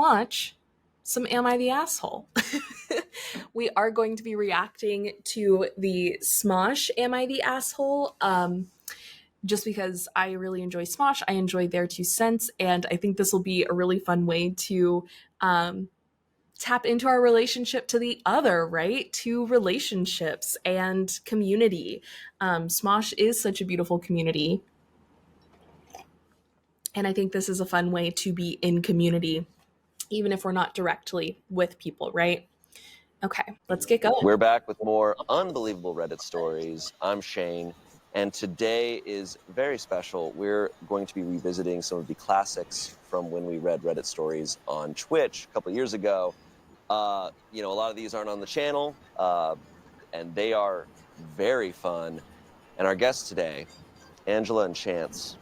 watch some Am I the Asshole? We are going to be reacting to the SMOSH Am I the Asshole? Just because I really enjoy SMOSH, I enjoy their 2 cents, and I think this will be a really fun way to tap into our relationship to the other, right? To relationships and community. SMOSH is such a beautiful community, and I think this is a fun way to be in community, even if we're not directly with people, right? Okay, let's get going. We're back with more unbelievable Reddit stories. I'm Shane, and today is very special. We're going to be revisiting some of the classics from when we read Reddit stories on Twitch a couple years ago. You know, a lot of these aren't on the channel, and they are very fun. And our guests today, Angela and Chance,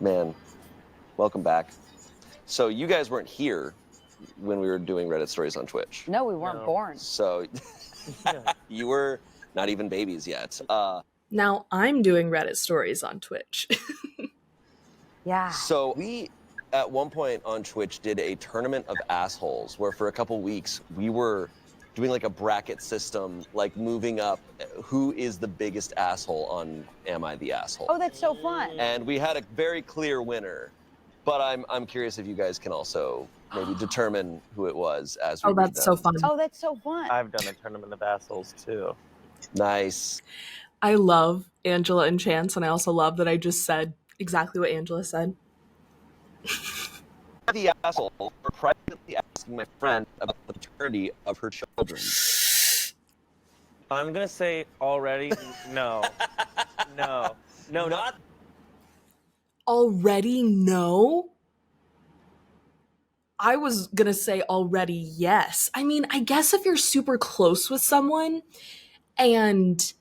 man, welcome back. So you guys weren't here when we were doing Reddit stories on Twitch. No, we weren't born. So you were not even babies yet. Now I'm doing Reddit stories on Twitch. Yeah. So we, at one point on Twitch, did a tournament of assholes where for a couple weeks we were doing like a bracket system, like moving up who is the biggest asshole on Am I the Asshole? Oh, that's so fun. And we had a very clear winner, but I'm curious if you guys can also maybe determine who it was as we read them. So fun. Oh, that's so fun. I've done a tournament of assholes too. Nice. I love Angela and Chance, and I also love that I just said exactly what Angela said. The asshole for privately asking my friend about the paternity of her children. I'm gonna say already no. No, not Already no? I was gonna say already yes. I mean, I guess if you're super close with someone and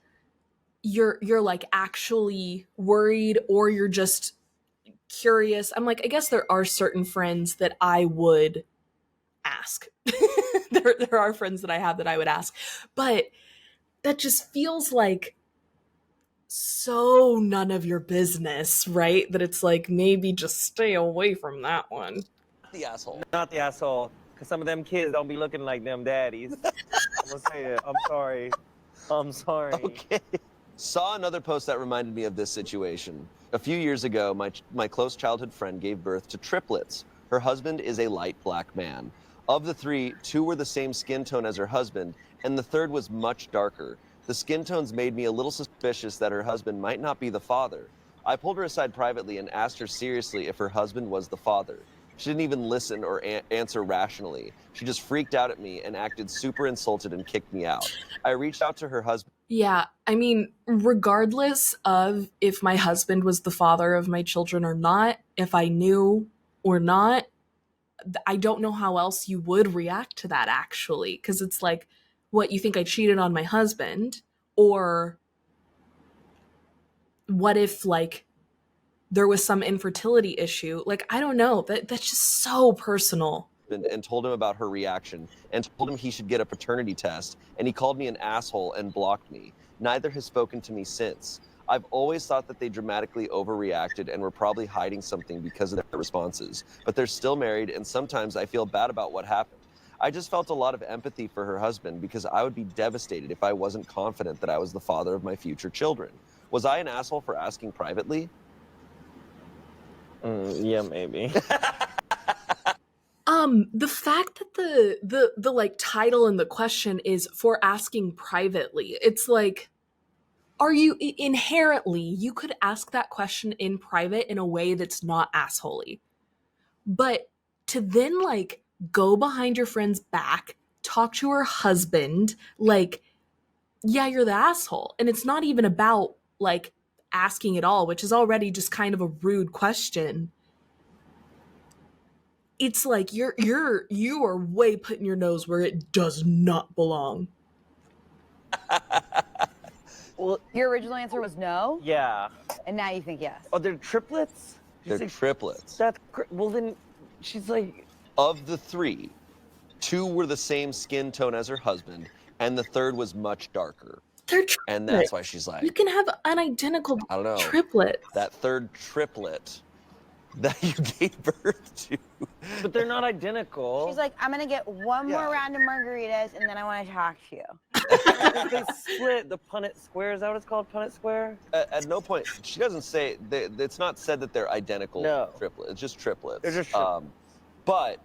you're like actually worried or you're just curious, I'm like, I guess there are certain friends that I would ask. there are friends that I have that I would ask, but that just feels like so none of your business, right? That it's like, maybe just stay away from that one. The asshole. not the asshole, because some of them kids don't be looking like them daddies. I'm gonna say it. I'm sorry. Okay. Saw another post that reminded me of this situation. A few years ago, my close childhood friend gave birth to triplets. Her husband is a light black man. Of the 3, 2 were the same skin tone as her husband, and the third was much darker. The skin tones made me a little suspicious that her husband might not be the father. I pulled her aside privately and asked her seriously if her husband was the father. She didn't even listen or answer rationally. She just freaked out at me and acted super insulted and kicked me out. I reached out to her husband. Yeah, I mean, regardless of if my husband was the father of my children or not, if I knew or not, I don't know how else you would react to that, actually. Because it's like, what, you think I cheated on my husband? Or what if, like, there was some infertility issue? Like, I don't know. That's just so personal. And told him about her reaction and told him he should get a paternity test, and he called me an asshole and blocked me. Neither has spoken to me since. I've always thought that they dramatically overreacted and were probably hiding something because of their responses, but they're still married, and sometimes I feel bad about what happened. I just felt a lot of empathy for her husband because I would be devastated if I wasn't confident that I was the father of my future children. Was I an asshole for asking privately? Yeah, maybe. The fact that the like title in the question is for asking privately, it's like, are you inherently, you could ask that question in private in a way that's not assholey. But to then like go behind your friend's back, talk to her husband, like, yeah, you're the asshole. And it's not even about like asking at all, which is already just kind of a rude question. It's like you are way putting your nose where it does not belong. Well, Your original answer was no, yeah. and now you think yes. Oh, they're triplets? They're triplets. That's well, then she's like, Of the 3, 2 were the same skin tone as her husband, and the third was much darker. They're triplets. And that's why she's like, You can have an identical I don't know. triplet. That third triplet that you gave birth to. But they're not identical. She's like, I'm gonna get one Yeah. more round of margaritas and then I want to talk to you. They split the Punnett Square. Is that what it's called? Punnett Square? At no point, she doesn't say, it's not said that they're identical No. triplets. It's just triplets. They're just triplets. But,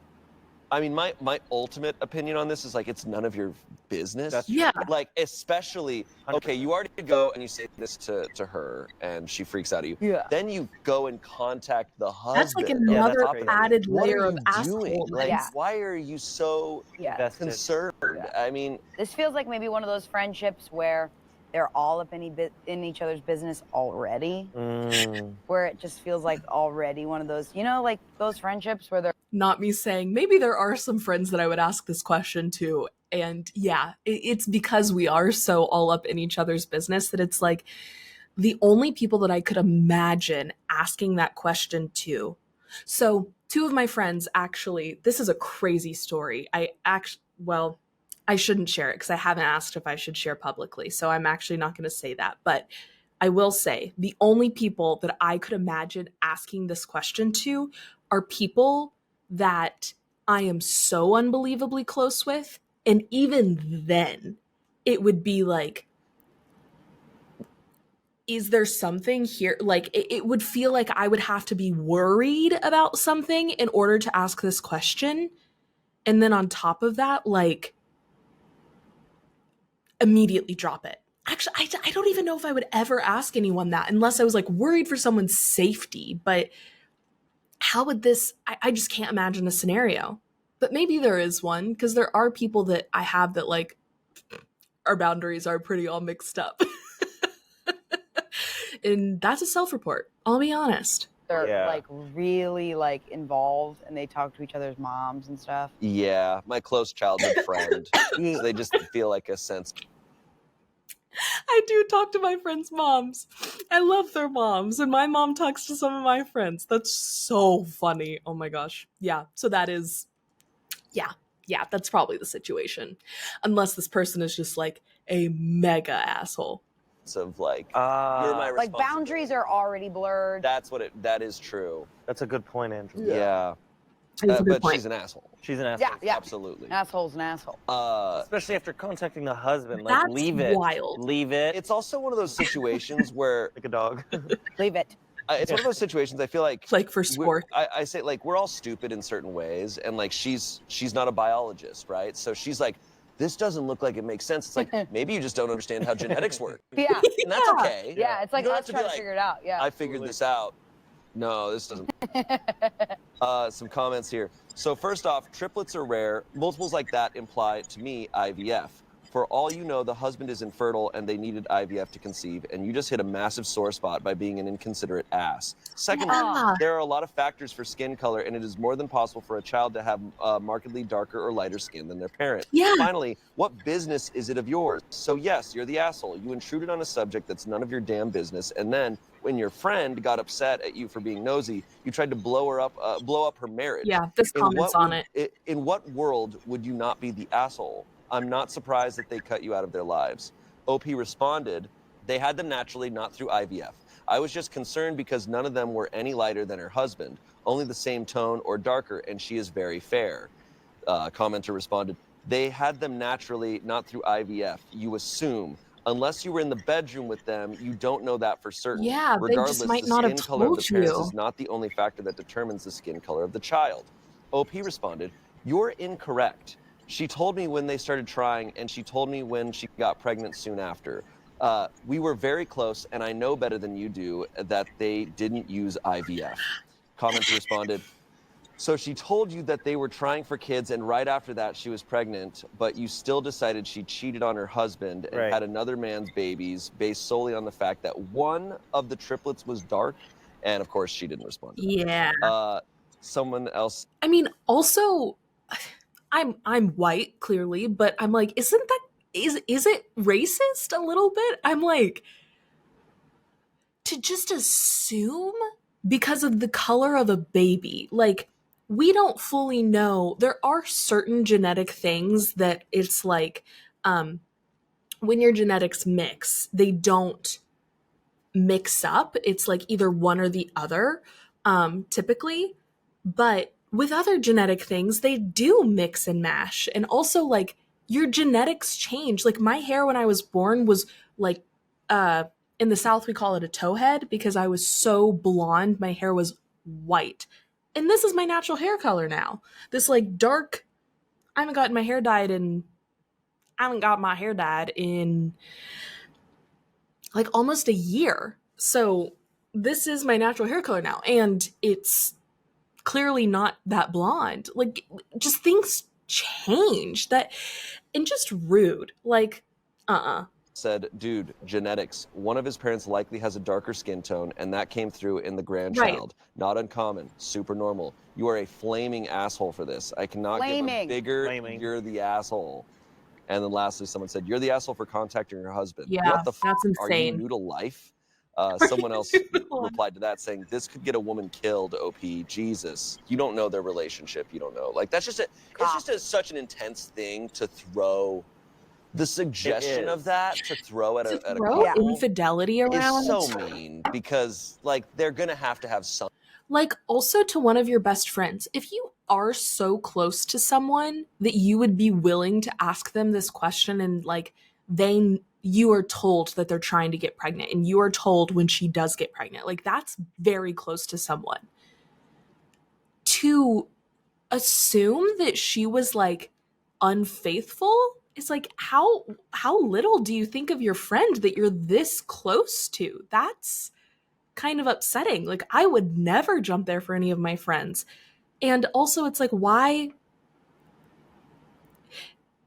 I mean, my ultimate opinion on this is like, it's none of your business. That's Yeah. Like, especially, okay, you already go and you say this to her and she freaks out at you. Yeah. Then you go and contact the husband. That's like on another top of that. added What layer are of you doing? asshole. Like, Yeah. why are you so Yeah. Invested. concerned? Yeah. I mean, This feels like maybe one of those friendships where they're all up in each other's business already, where it just feels like already one of those, like those friendships where they're Not me saying, maybe there are some friends that I would ask this question to. And yeah, it's because we are so all up in each other's business that it's like the only people that I could imagine asking that question to. So, two of my friends actually, this is a crazy story. I shouldn't share it because I haven't asked if I should share publicly. So I'm actually not going to say that. But I will say the only people that I could imagine asking this question to are people that I am so unbelievably close with. And even then, it would be like, is there something here? Like, it would feel like I would have to be worried about something in order to ask this question. And then on top of that, like, immediately drop it. Actually, I don't even know if I would ever ask anyone that unless I was like worried for someone's safety. But how would this, I just can't imagine a scenario. But maybe there is one because there are people that I have that like our boundaries are pretty all mixed up. And that's a self-report. I'll be honest. Yeah. like really like involved and they talk to each other's moms and stuff. yeah, my close childhood friend. So they just feel like a sense. I do talk to my friends' moms. I love their moms, and my mom talks to some of my friends. That's so funny. Oh my gosh. Yeah. So that is, yeah, that's probably the situation. Unless this person is just like a mega asshole. Of like, you're my Like responsibility. boundaries are already blurred. That is true. That's a good point, Andrew. Yeah. That's a good But point. she's an asshole. She's an asshole. Yeah. Absolutely. Asshole's an asshole. Especially after contacting the husband. Like, That's leave it. wild. Leave it. It's also one of those situations where like a dog. Leave it. it's one of those situations I feel like Like for sport. I say like we're all stupid in certain ways, and like she's not a biologist, right? So she's like, this doesn't look like it makes sense. It's like, maybe you just don't understand how genetics work. Yeah. And that's okay. Yeah, it's like You don't us have to be trying to like, figure it out. Yeah. I figured this out. No, this doesn't. Some comments here. So first off, triplets are rare. Multiples like that imply, to me, IVF. For all you know, the husband is infertile and they needed IVF to conceive, and you just hit a massive sore spot by being an inconsiderate ass. Secondly, Yeah. there are a lot of factors for skin color, and it is more than possible for a child to have markedly darker or lighter skin than their parent. Yeah. Finally, what business is it of yours? So yes, you're the asshole. You intruded on a subject that's none of your damn business, and then when your friend got upset at you for being nosy, you tried to blow up her marriage. Yeah, this comments on it. In what world would you not be the asshole? I'm not surprised that they cut you out of their lives. OP responded, they had them naturally, not through IVF. I was just concerned because none of them were any lighter than her husband, only the same tone or darker, and she is very fair. Commenter responded, they had them naturally, not through IVF. You assume. Unless you were in the bedroom with them, you don't know that for certain. Yeah, they Regardless, just might the not have skin color of the told parents you. is not the only factor that determines the skin color of the child. OP responded, you're incorrect. She told me when they started trying, and she told me when she got pregnant soon after. We were very close, and I know better than you do that they didn't use IVF. Commenter responded, so she told you that they were trying for kids, and right after that she was pregnant, but you still decided she cheated on her husband and Right. had another man's babies based solely on the fact that one of the triplets was dark, and of course she didn't respond to that. Yeah. Someone else. I mean, also, I'm white, clearly, but I'm like, is it racist a little bit? I'm like, to just assume because of the color of a baby, like, we don't fully know. There are certain genetic things that it's like, when your genetics mix, they don't mix up. It's like either one or the other. typically, but with other genetic things, they do mix and mash. And also, like, your genetics change. Like, my hair when I was born was like, in the South, we call it a towhead because I was so blonde. My hair was white. And this is my natural hair color now. This, like, dark, I haven't gotten my hair dyed in, like almost a year. So this is my natural hair color now. And it's clearly not that blonde. Like, just things change that, and just rude. Like, Said, dude, genetics. One of his parents likely has a darker skin tone, and that came through in the grandchild. Right. Not uncommon, super normal. You are a flaming asshole for this. I cannot give a bigger, you're the asshole. And then lastly, someone said, you're the asshole for contacting your husband. Yeah, What the that's Are you insane. new to life? Someone else replied to that saying, this could get a woman killed, OP. Jesus. You don't know their relationship. You don't know. Like, that's just such an intense thing to throw. The suggestion of that to throw at a couple infidelity around is so mean because, like, they're gonna have to have some. Like, also to one of your best friends, if you are so close to someone that you would be willing to ask them this question, and like you are told that they're trying to get pregnant, and you are told when she does get pregnant, like, that's very close to someone. To assume that she was like unfaithful is like, how little do you think of your friend that you're this close to? That's kind of upsetting. Like, I would never jump there for any of my friends. And also, it's like, why?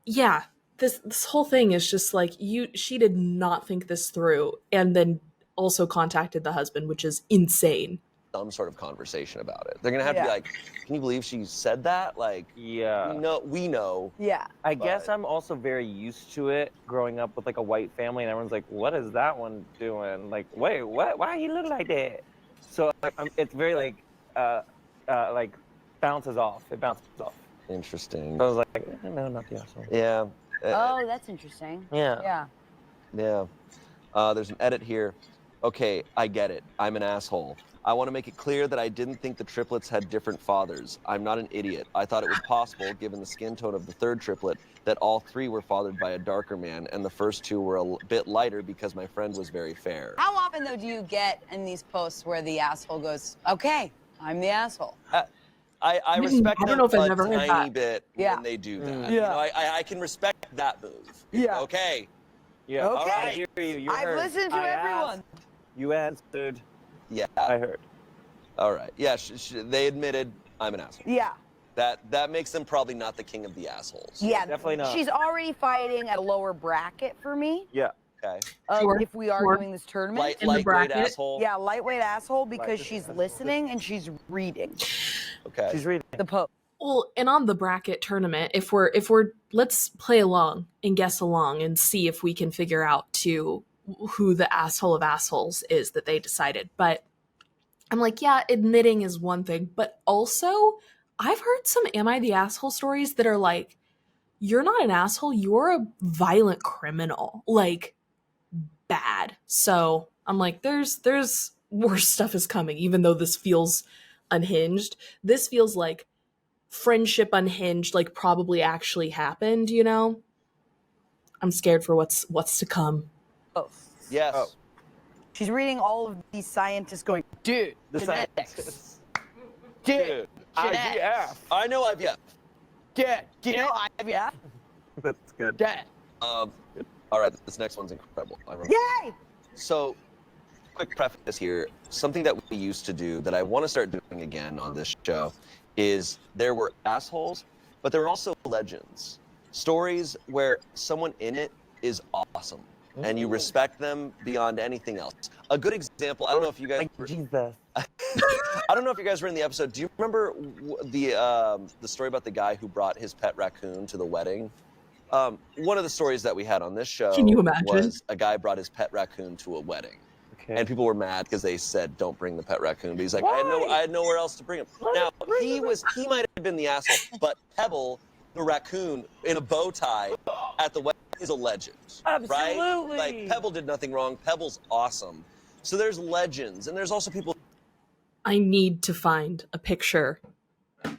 Yeah, this whole thing is just like, she did not think this through, and then also contacted the husband, which is insane. Some sort of conversation about it. They're gonna have to be like, can you believe she said that? Like, yeah, we know. Yeah. I guess I'm also very used to it growing up with like a white family, and everyone's like, what is that one doing? Like, wait, what? Why he look like that? So it's very like bounces off. It bounces off. Interesting. So I was like, no, not the asshole. Yeah. Oh, that's interesting. Yeah. Yeah. There's an edit here. Okay, I get it. I'm an asshole. I want to make it clear that I didn't think the triplets had different fathers. I'm not an idiot. I thought it was possible, given the skin tone of the third triplet, that all three were fathered by a darker man, and the first two were a bit lighter because my friend was very fair. How often, though, do you get in these posts where the asshole goes, okay, I'm the asshole? I respect I don't know if I've ever a heard tiny that. bit Yeah. when they do that. Yeah. You know, I can respect that move. Yeah. Okay. Yeah. Okay. All right, I hear you. You I've heard. listened to I everyone. asked, you answered. Yeah. I heard. All right. Yeah, they admitted I'm an asshole. Yeah. That makes them probably not the king of the assholes. Yeah. Definitely not. She's already fighting at a lower bracket for me. Yeah. Okay. Sure, If we are sure. doing this tournament. In the Lightweight bracket. asshole. Yeah, lightweight asshole because Lightweight she's asshole. listening and she's reading Okay. She's reading. the post. Well, and on the bracket tournament, if we're let's play along and guess along and see if we can figure out who the asshole of assholes is that they decided. But I'm like, yeah, admitting is one thing, but also I've heard some am I the asshole stories that are like, you're not an asshole, you're a violent criminal, like, bad. So I'm like, there's worse stuff is coming, even though this feels unhinged. This feels like friendship unhinged, like probably actually happened, you know? I'm scared for what's to come. Yes. Oh. She's reading all of these scientists going, dude, The genetics. Dude. IVF. I know IVF. Dude, do you know IVF? That's good. Dude. All right, this next one's incredible. Yay! So, quick preface here. Something that we used to do that I want to start doing again on this show is there were assholes, but there were also legends. Stories where someone in it is awesome. And you respect them beyond anything else. A good example, I don't know if you guys Like Jesus. I don't know if you guys were in the episode. Do you remember the story about the guy who brought his pet raccoon to the wedding? One of the stories that we had on this show Can you imagine? was a guy brought his pet raccoon to a wedding. Okay. And people were mad because they said don't bring the pet raccoon. But he's like, I had nowhere else to bring him. Now he might have been the asshole, but Pebble, the raccoon in a bow tie at the wedding, is a legend. Absolutely. Right? Like, Pebble did nothing wrong. Pebble's awesome. So there's legends, and there's also people I need to find a picture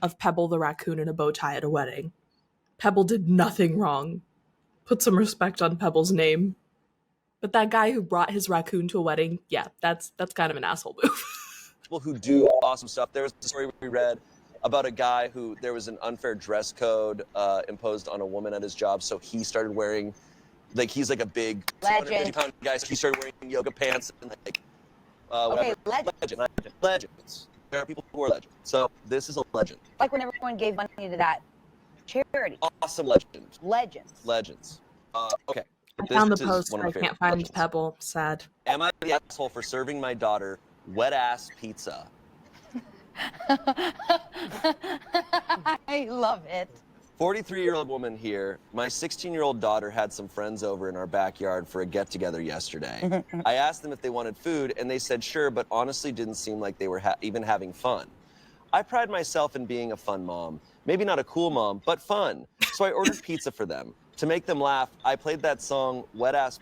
of Pebble the raccoon in a bow tie at a wedding. Pebble did nothing wrong. Put some respect on Pebble's name. But that guy who brought his raccoon to a wedding, yeah, that's kind of an asshole move. People who do awesome stuff. There was a story we read about a guy who there was an unfair dress code imposed on a woman at his job, so he started wearing, like, he's like a big 250-pound guy, so he started wearing yoga pants and like whatever. Okay, Legends. There are people who are legends. So this is a legend. Like when everyone gave money to that charity. Awesome legend. Legends. Okay. I found the This is post, one of I my favorite can't find legends. Pebble. Sad. Am I the asshole for serving my daughter wet-ass pizza? I love it. 43-year-old woman here. My 16-year-old daughter had some friends over in our backyard for a get-together yesterday. I asked them if they wanted food, and they said sure, but honestly didn't seem like they were even having fun. I pride myself in being a fun mom. Maybe not a cool mom, but fun. So I ordered pizza for them. To make them laugh, I played that song, Wet Ass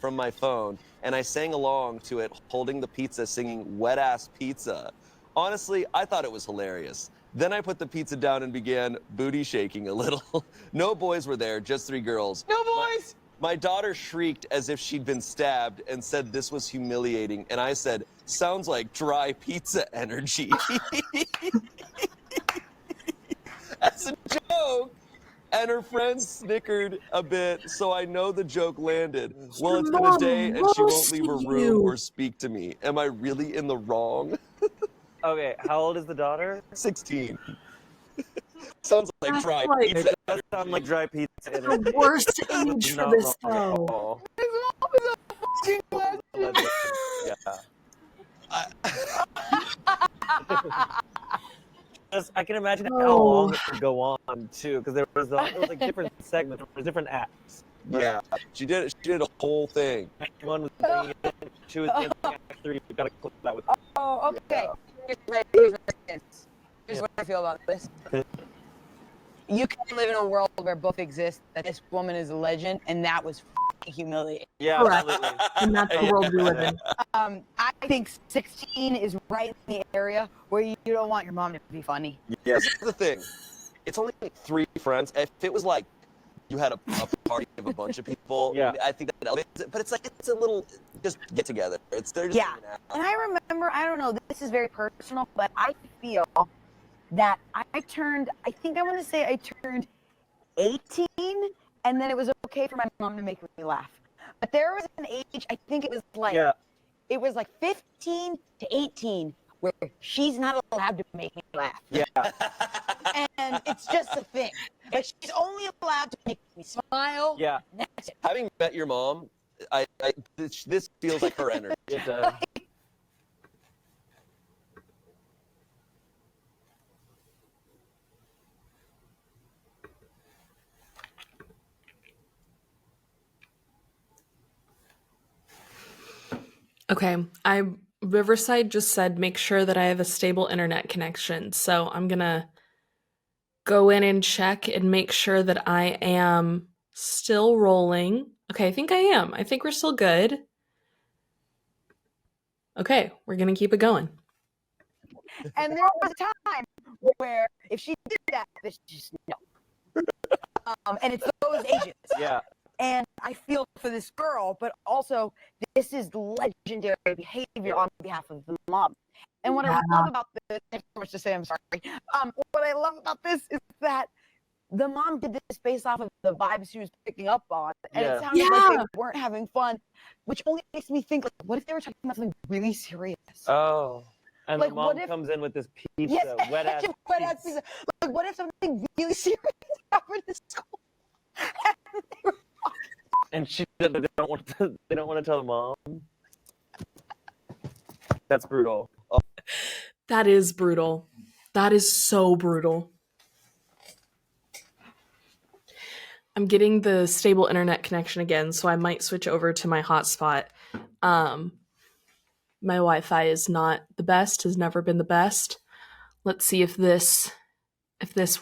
from my phone, and I sang along to it, holding the pizza, singing Wet Ass Pizza. Honestly, I thought it was hilarious. Then I put the pizza down and began booty shaking a little. No boys were there, just 3 girls. No boys! My daughter shrieked as if she'd been stabbed and said this was humiliating. And I said, sounds like dry pizza energy. As a joke. And her friends snickered a bit, so I know the joke landed. Well, it's been a day and she won't leave her room or speak to me. Am I really in the wrong? Okay, how old is the daughter? 16. Sounds like dry Like- pizza. It does sound like dry pizza. The worst age for this, though. I can imagine how Oh. long it would go on too, because there was like different segments, there was different acts. Yeah, she did a whole thing. One was bringing it in, she was dancing act 3. You gotta clip that with. Oh, okay. Here's what I feel about this. You can live in a world where both exist, that this woman is a legend, and that was humiliating. Yeah, Correct. absolutely. And that's the world we live in. I think 16 is right in the area where you don't want your mom to be funny. Yes. This is the thing. It's only like 3 friends. If it was like you had a party of a bunch of people, Yeah. I think that elevates it. But it's like it's a little just get together. They're just Yeah. hanging out. And I remember, I don't know, this is very personal, but I feel that I think I want to say I turned 18, and then it was okay for my mom to make me laugh. But there was an age, I think it was like, it was like 15 to 18, where she's not allowed to make me laugh. Yeah. And it's just a thing. Like, she's only allowed to make me smile. Yeah. And that's it. Having met your mom, this feels like her energy. It does. Okay, Riverside just said make sure that I have a stable internet connection. So I'm gonna go in and check and make sure that I am still rolling. Okay, I think I am. I think we're still good. Okay, we're gonna keep it going. And there was a time where if she did that, it's just no. And it's those ages. Yeah. And I feel for this girl, but also this is legendary behavior on behalf of the mom. And what I love about this, there's so much to say, I'm sorry. What I love about this is that the mom did this based off of the vibes she was picking up on. And it sounded like they weren't having fun, which only makes me think, like, what if they were talking about something really serious? Oh. And Like, the mom what if- comes in with this pizza, Yes, wet ass pizza. Like, what if something really serious happened in school? And they don't want to tell the mom. That's brutal. That is brutal. That is so brutal. I'm getting the stable internet connection again, so I might switch over to my hotspot. My Wi-Fi is not the best, has never been the best. Let's see if this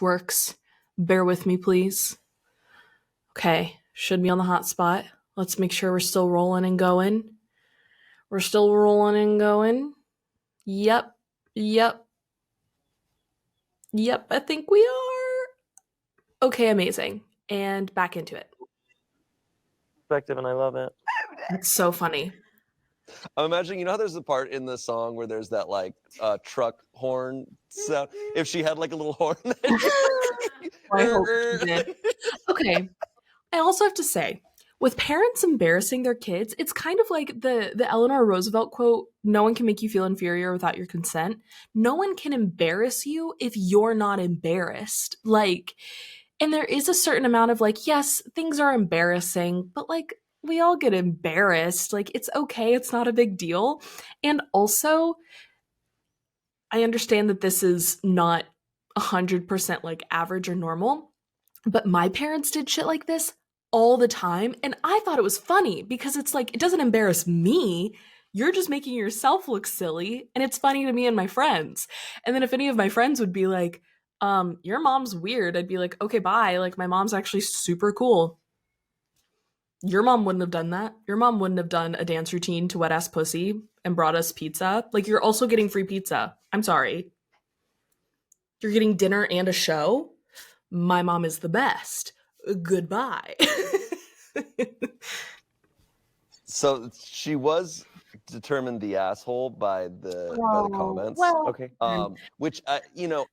works. Bear with me, please. Okay, should be on the hotspot. Let's make sure we're still rolling and going. We're still rolling and going. Yep. Yep. Yep, I think we are. Okay, amazing. And back into it. Perspective, and I love it. It's so funny. I'm imagining, you know how there's a part in the song where there's that like truck horn sound? If she had like a little horn. I hope she did. Okay. I also have to say, with parents embarrassing their kids, it's kind of like the Eleanor Roosevelt quote, no one can make you feel inferior without your consent. No one can embarrass you if you're not embarrassed. Like, and there is a certain amount of like, yes, things are embarrassing, but like we all get embarrassed. Like it's okay, it's not a big deal. And also, I understand that this is not 100% like average or normal, but my parents did shit like this all the time. And I thought it was funny because it's like, it doesn't embarrass me. You're just making yourself look silly. And it's funny to me and my friends. And then if any of my friends would be like, your mom's weird, I'd be like, okay, bye. Like, my mom's actually super cool. Your mom wouldn't have done that. Your mom wouldn't have done a dance routine to Wet Ass Pussy and brought us pizza. Like, you're also getting free pizza. I'm sorry. You're getting dinner and a show. My mom is the best. Goodbye. So she was determined the asshole by the comments. Well, Okay. Which you know,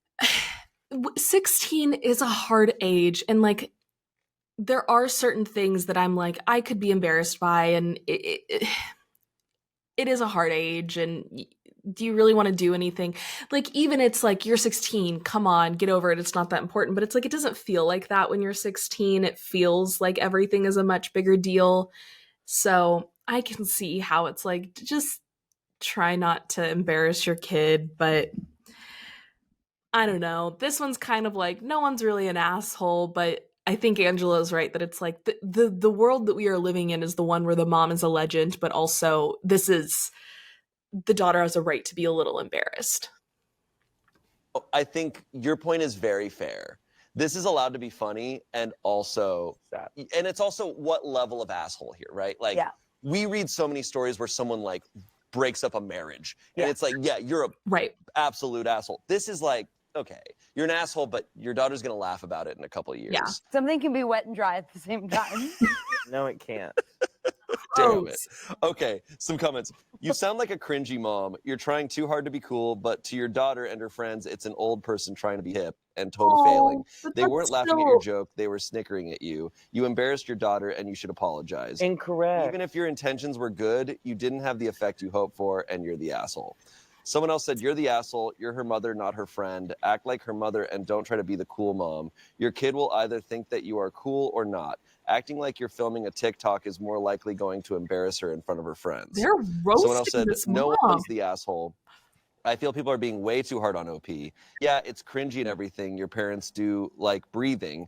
16 is a hard age, and like there are certain things that I'm like I could be embarrassed by, and it is a hard age, and do you really want to do anything? Like, even it's like you're 16, come on, get over it, it's not that important. But it's like it doesn't feel like that when you're 16. It feels like everything is a much bigger deal. So I can see how it's like, just try not to embarrass your kid. But I don't know. This one's kind of like, no one's really an asshole, but I think Angela's right that it's like the world that we are living in is the one where the mom is a legend, but also this is the daughter has a right to be a little embarrassed. I think your point is very fair. This is allowed to be funny and also, Sad. and it's also what level of asshole here, right? Like, Yeah. we read so many stories where someone like breaks up a marriage, and Yeah. it's like, yeah, you're a Right. absolute asshole. This is like, okay, you're an asshole, but your daughter's gonna laugh about it in a couple of years. Yeah. Something can be wet and dry at the same time. No, it can't. Damn it. Okay, some comments. You sound like a cringy mom. You're trying too hard to be cool, but to your daughter and her friends, it's an old person trying to be hip and total failing. But They that's weren't laughing at still- your joke, they were snickering at you. You embarrassed your daughter and you should apologize. Incorrect. Even if your intentions were good, you didn't have the effect you hoped for, and you're the asshole. Someone else said, you're the asshole, you're her mother, not her friend. Act like her mother and don't try to be the cool mom. Your kid will either think that you are cool or not. Acting like you're filming a TikTok is more likely going to embarrass her in front of her friends. They're roasting Someone else said, this no mom. one's the asshole. I feel people are being way too hard on OP. Yeah, it's cringy and everything. Your parents do, like breathing,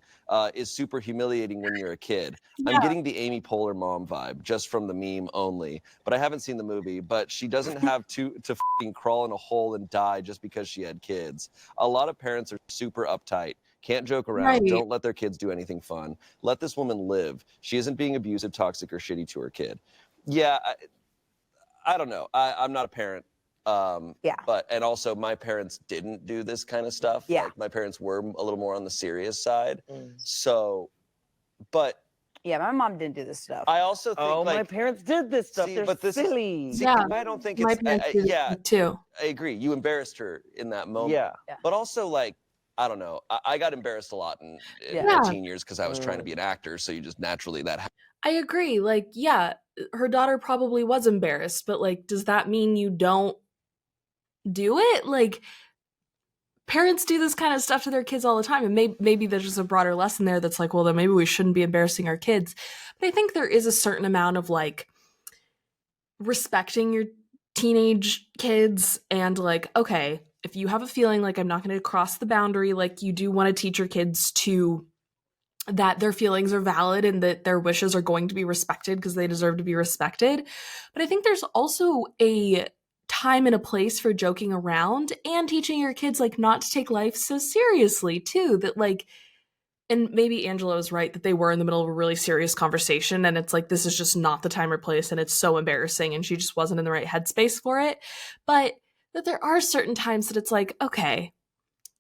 is super humiliating when you're a kid. Yeah. I'm getting the Amy Poehler mom vibe just from the meme only, but I haven't seen the movie. But she doesn't have to fucking crawl in a hole and die just because she had kids. A lot of parents are super uptight. Can't joke around. Right. Don't let their kids do anything fun. Let this woman live. She isn't being abusive, toxic, or shitty to her kid. Yeah, I don't know. I'm not a parent. Yeah. But, and also my parents didn't do this kind of stuff. Yeah. Like, my parents were a little more on the serious side. Mm. So, but Yeah, my mom didn't do this stuff. I also think Oh, my like, parents did this stuff. See, They're but this is- silly. see, Yeah. I don't think My it's, parents do yeah, that too. I agree. You embarrassed her in that moment. Yeah. But also like, I don't know. I got embarrassed a lot in Yeah. my teen years because I was trying to Mm. be an actor. So you just naturally that happens. I agree. Like, yeah, her daughter probably was embarrassed, but like, does that mean you don't do it? Like, parents do this kind of stuff to their kids all the time, and maybe there's just a broader lesson there that's like, well, then maybe we shouldn't be embarrassing our kids. But I think there is a certain amount of like respecting your teenage kids and like, okay, if you have a feeling like I'm not going to cross the boundary, like you do want to teach your kids to that their feelings are valid and that their wishes are going to be respected because they deserve to be respected. But I think there's also a time and a place for joking around and teaching your kids like not to take life so seriously too, that like, and maybe Angela was right that they were in the middle of a really serious conversation and it's like this is just not the time or place and it's so embarrassing and she just wasn't in the right headspace for it. But that there are certain times that it's like, okay,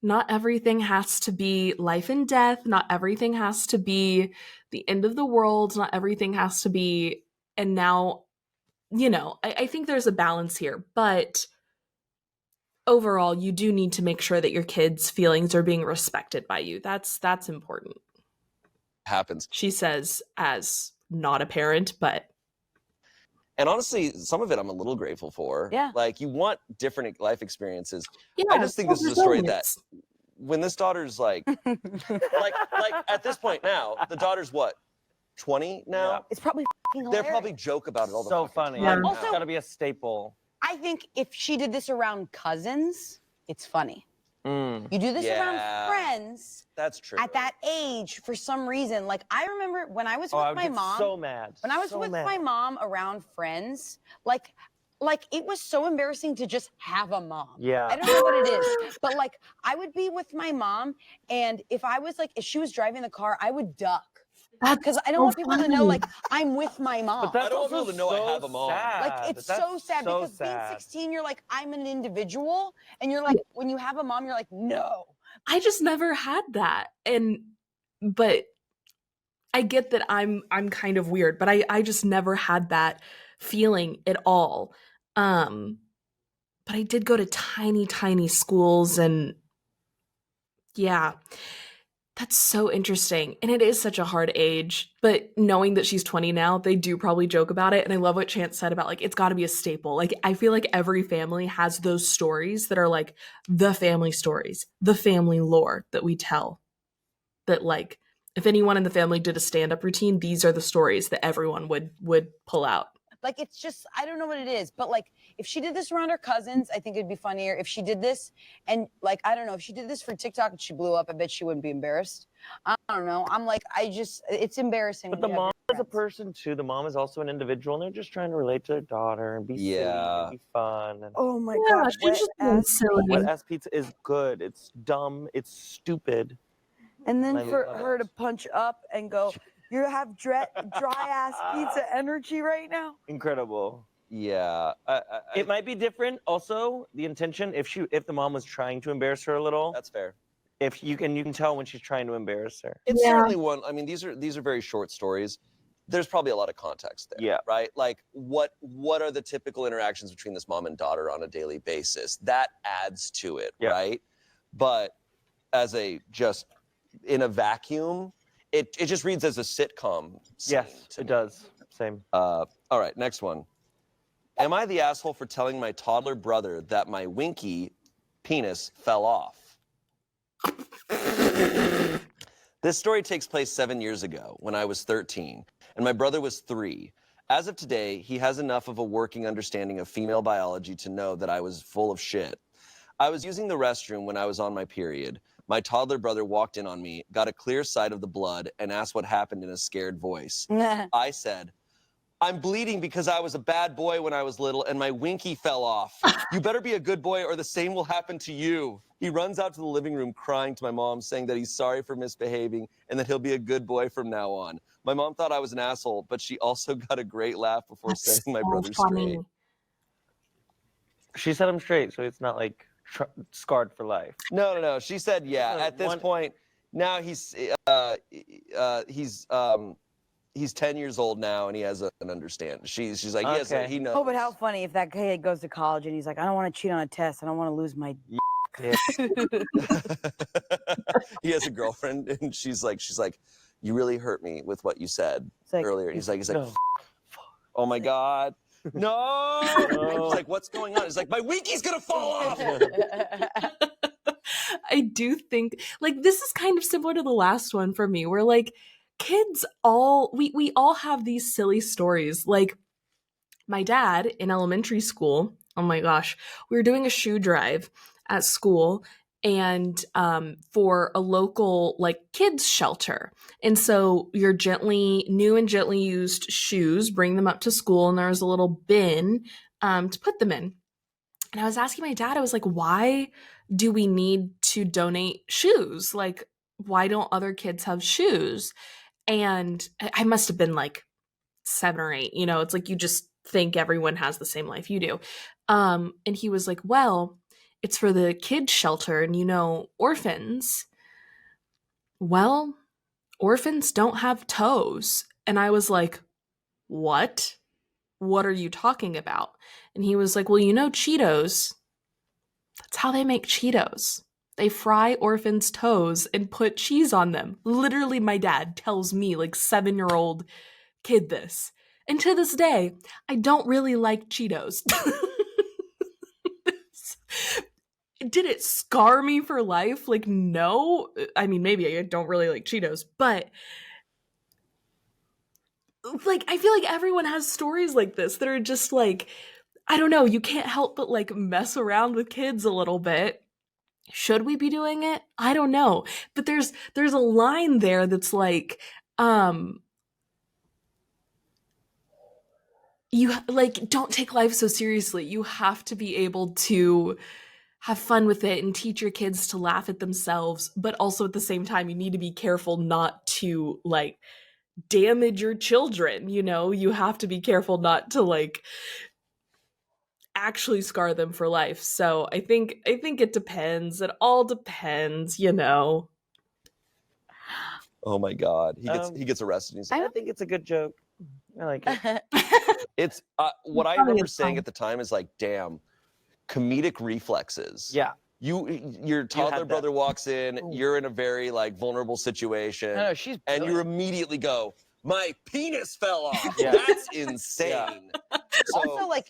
not everything has to be life and death. Not everything has to be the end of the world. Not everything has to be, and now, I think there's a balance here, but overall, you do need to make sure that your kids' feelings are being respected by you. That's important. Happens. She says as not a parent, but And honestly, some of it I'm a little grateful for. Yeah. Like, you want different life experiences. yeah, I just think this is a story that resilience. when this daughter's like at this point now, the daughter's what, 20 now? Yeah. It's probably fucking They'll hilarious. probably joke about it all the So fucking funny. Yeah. time. Also- It's got to be a staple. I think if she did this around cousins, it's funny. Mm. You do this Yeah. around friends That's true. at that age for some reason. Like, I remember when I was Oh, I with would my get mom. so mad. When I was so with mad. my mom around friends, like it was so embarrassing to just have a mom. Yeah. I don't know what it is, but like I would be with my mom, and if she was driving the car, I would duck because I don't want people to know like I'm with my mom. But that's I don't want also people to know I so have a mom. sad. Like it's That's so sad so because sad. being 16, you're like I'm an individual, and you're like when you have a mom, you're like no. I just never had that. But I get that I'm kind of weird, but I just never had that feeling at all. But I did go to tiny, tiny schools, and yeah, that's so interesting. And it is such a hard age, but knowing that she's 20 now, they do probably joke about it. And I love what Chance said about like, it's got to be a staple. Like, I feel like every family has those stories that are like the family stories, the family lore that we tell. That like, if anyone in the family did a stand-up routine, these are the stories that everyone would pull out. Like it's just I don't know what it is, but like if she did this around her cousins, I think it'd be funnier. If she did this and like I don't know, if she did this for TikTok and she blew up, I bet she wouldn't be embarrassed. I don't know. I'm like it's embarrassing. But when the you have mom your is a friends. person too. The mom is also an individual, and they're just trying to relate to their daughter and be silly Yeah. and be fun. And Oh my Yeah, god, she's just being silly. wet ass pizza is good. It's dumb. It's stupid. And then I for love her it. to punch up and go, you have dry ass pizza energy right now. Incredible. Yeah. It might be different. Also, the intention if the mom was trying to embarrass her a little, That's fair. if you can tell when she's trying to embarrass her. It's Yeah. certainly one. I mean, these are very short stories. There's probably a lot of context there. Yeah. Right? Like what are the typical interactions between this mom and daughter on a daily basis? That adds to it, Yeah. right? But as just in a vacuum, it just reads as a sitcom scene Yes, to it me. does. Same. All right, next one. Am I the asshole for telling my toddler brother that my Winkie penis fell off? This story takes place 7 years ago when I was 13 and my brother was 3. As of today, he has enough of a working understanding of female biology to know that I was full of shit. I was using the restroom when I was on my period. My toddler brother walked in on me, got a clear sight of the blood, and asked what happened in a scared voice. I said, I'm bleeding because I was a bad boy when I was little and my Winkie fell off. You better be a good boy or the same will happen to you. He runs out to the living room crying to my mom, saying that he's sorry for misbehaving and that he'll be a good boy from now on. My mom thought I was an asshole, but she also got a great laugh before That's setting my so brother funny. straight. She set him straight, so it's not like scarred for life. No. She said, yeah, at this point, now he's 10 years old now and he has an understanding. She's like, yes, Okay. he knows. Oh, but how funny if that kid goes to college and he's like, I don't want to cheat on a test. I don't want to lose my. He has a girlfriend and she's like, you really hurt me with what you said It's like, earlier. And he's like, No. oh my God. No. No. She's like, what's going on? He's like, my Winkie's gonna fall off. I do think like this is kind of similar to the last one for me, where like kids we all have these silly stories. Like my dad in elementary school, oh my gosh, we were doing a shoe drive at school and for a local like kids shelter. And so your new and gently used shoes, bring them up to school, and there was a little bin to put them in. And I was asking my dad, I was like, why do we need to donate shoes? Like, why don't other kids have shoes? And I must have been like 7 or 8. It's like you just think everyone has the same life you do. And he was like, well, it's for the kids shelter and, orphans. Well, orphans don't have toes. And I was like, what? What are you talking about? And he was like, well, Cheetos. That's how they make Cheetos. They fry orphans' toes and put cheese on them. Literally, my dad tells me, like 7-year-old kid, this. And to this day, I don't really like Cheetos. Did it scar me for life? Like, no. I mean, maybe I don't really like Cheetos, but like, I feel like everyone has stories like this that are just like, I don't know, you can't help but like mess around with kids a little bit. Should we be doing it? I don't know. But there's a line there that's like, you like, don't take life so seriously. You have to be able to have fun with it and teach your kids to laugh at themselves, but also at the same time you need to be careful not to like damage your children. You have to be careful not to like actually scar them for life. So I think it depends. It all depends. Oh my God, he gets arrested. And he's like, I think it's a good joke. I like it. it's what I remember saying at the time is like, damn, comedic reflexes. Yeah. Your toddler brother walks in, you're in a very like vulnerable situation, No, she's and you brilliant. immediately go, my penis fell off. Yeah. That's insane. So, Also, like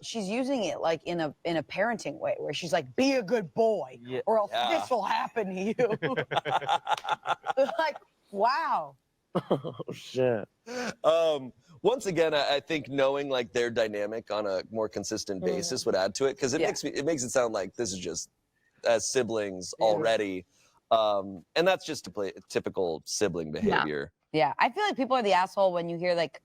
she's using it like in a parenting way, where she's like, "Be a good boy, Yeah. or else Yeah. this will happen to you." Like, wow. Oh shit. once again, I think knowing like their dynamic on a more consistent basis would add to it, because it makes it sound like this is just as siblings already, and that's just a typical sibling behavior. Yeah, I feel like people are the asshole when you hear like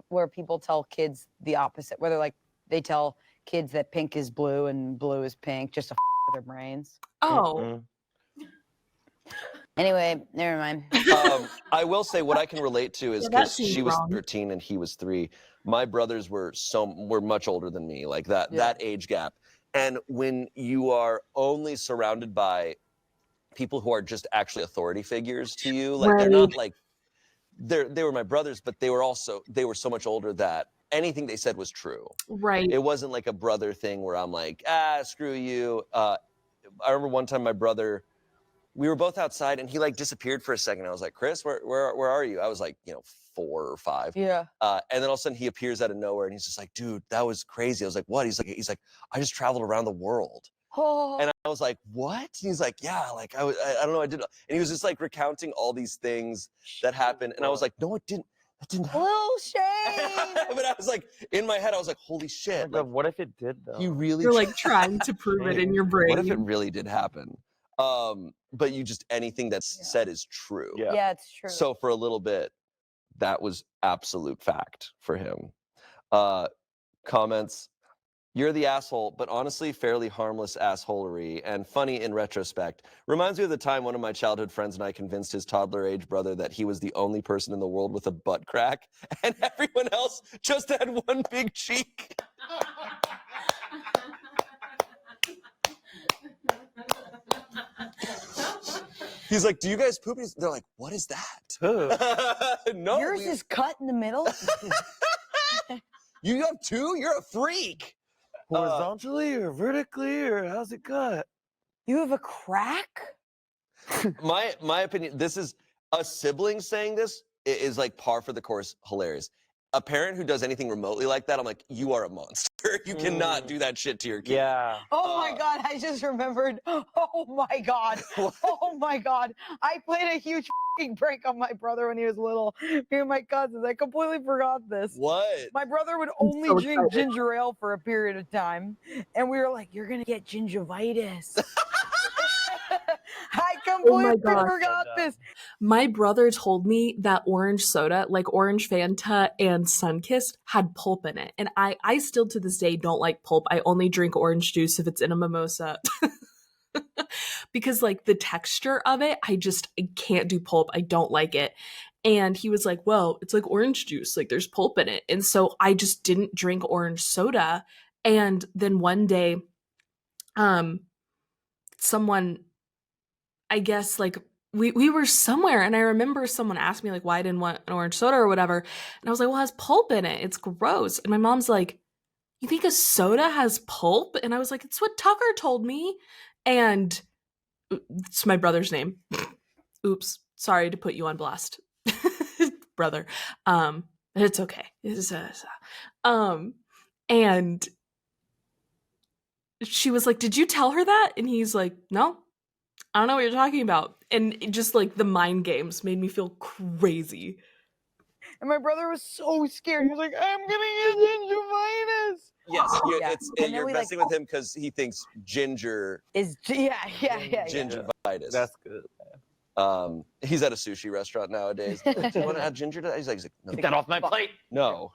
where people tell kids the opposite, where they're like they tell kids that pink is blue and blue is pink just to with their brains. Oh. Anyway, never mind. I will say what I can relate to is Yeah, that because seems she was wrong. 13 and he was 3. My brothers were much older than me, like that age gap. And when you are only surrounded by people who are just actually authority figures to you, like they're not like they were my brothers, but they were so much older that anything they said was true. Right. It wasn't like a brother thing where I'm like, screw you. I remember one time my brother, we were both outside and he like disappeared for a second. I was like, Chris, where are you? I was like, 4 or 5. Yeah. And then all of a sudden he appears out of nowhere and he's just like, dude, that was crazy. I was like, what? He's like, I just traveled around the world. Oh. And I was like, what? And he's like, yeah, like I don't know, I did. And he was just like recounting all these things that happened. And I was like, no, it didn't. That didn't happen. Little shame. But I was like, in my head, I was like, holy shit. Like, Like, what if it did though? you really You're like trying to prove it in your brain. what if it really did happen? But anything that's said is true. Yeah. Yeah, it's true. So for a little bit, that was absolute fact for him. Comments, you're the asshole, but honestly, fairly harmless assholery and funny in retrospect. Reminds me of the time one of my childhood friends and I convinced his toddler-age brother that he was the only person in the world with a butt crack, and everyone else just had one big cheek. He's like, do you guys poop? They're like, what is that? No. Yours is cut in the middle. You have 2? You're a freak. Horizontally or vertically, or how's it cut? You have a crack? My opinion, this is a sibling saying this is like par for the course hilarious. A parent who does anything remotely like that, I'm like, you are a monster. You cannot do that shit to your kid. Yeah. Oh my God, I just remembered. Oh my God. Oh my God. I played a huge prank on my brother when he was little. Me and my cousins. I completely forgot this. What? My brother would only so drink excited. ginger ale for a period of time. And we were like, you're going to get gingivitis. I completely God. forgot this. My brother told me that orange soda, like orange Fanta and Sunkist, had pulp in it. And I still to this day don't like pulp. I only drink orange juice if it's in a mimosa. Because like the texture of it, I can't do pulp. I don't like it. And he was like, well, it's like orange juice. Like there's pulp in it. And so I just didn't drink orange soda. And then one day, someone, I guess, like, we were somewhere, and I remember someone asked me, like, why I didn't want an orange soda or whatever. And I was like, well, it has pulp in it. It's gross. And my mom's like, you think a soda has pulp? And I was like, it's what Tucker told me. And it's my brother's name. Oops. Sorry to put you on blast, brother. It's okay. And she was like, did you tell her that? And he's like, no, I don't know what you're talking about. And it just, like, the mind games made me feel crazy. And my brother was so scared. He was like, I'm gonna get gingivitis. Yes, Yeah. you're messing with him because he thinks ginger Is yeah. gingivitis. That's good. He's at a sushi restaurant nowadays. Do you want to add ginger to that? He's like, no. Get that off my plate. No.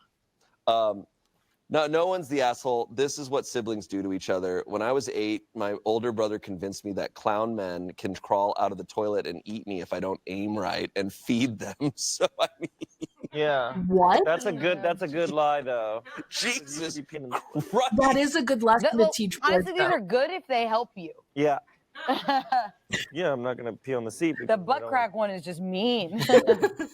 No one's the asshole. This is what siblings do to each other. When I was 8, my older brother convinced me that clown men can crawl out of the toilet and eat me if I don't aim right and feed them. So I mean, Yeah. What? That's a good lie though. Jesus Christ. That is a good lesson to teach. Honestly, these are good if they help you. Yeah. Yeah, I'm not gonna pee on the seat. The butt crack one is just mean. You're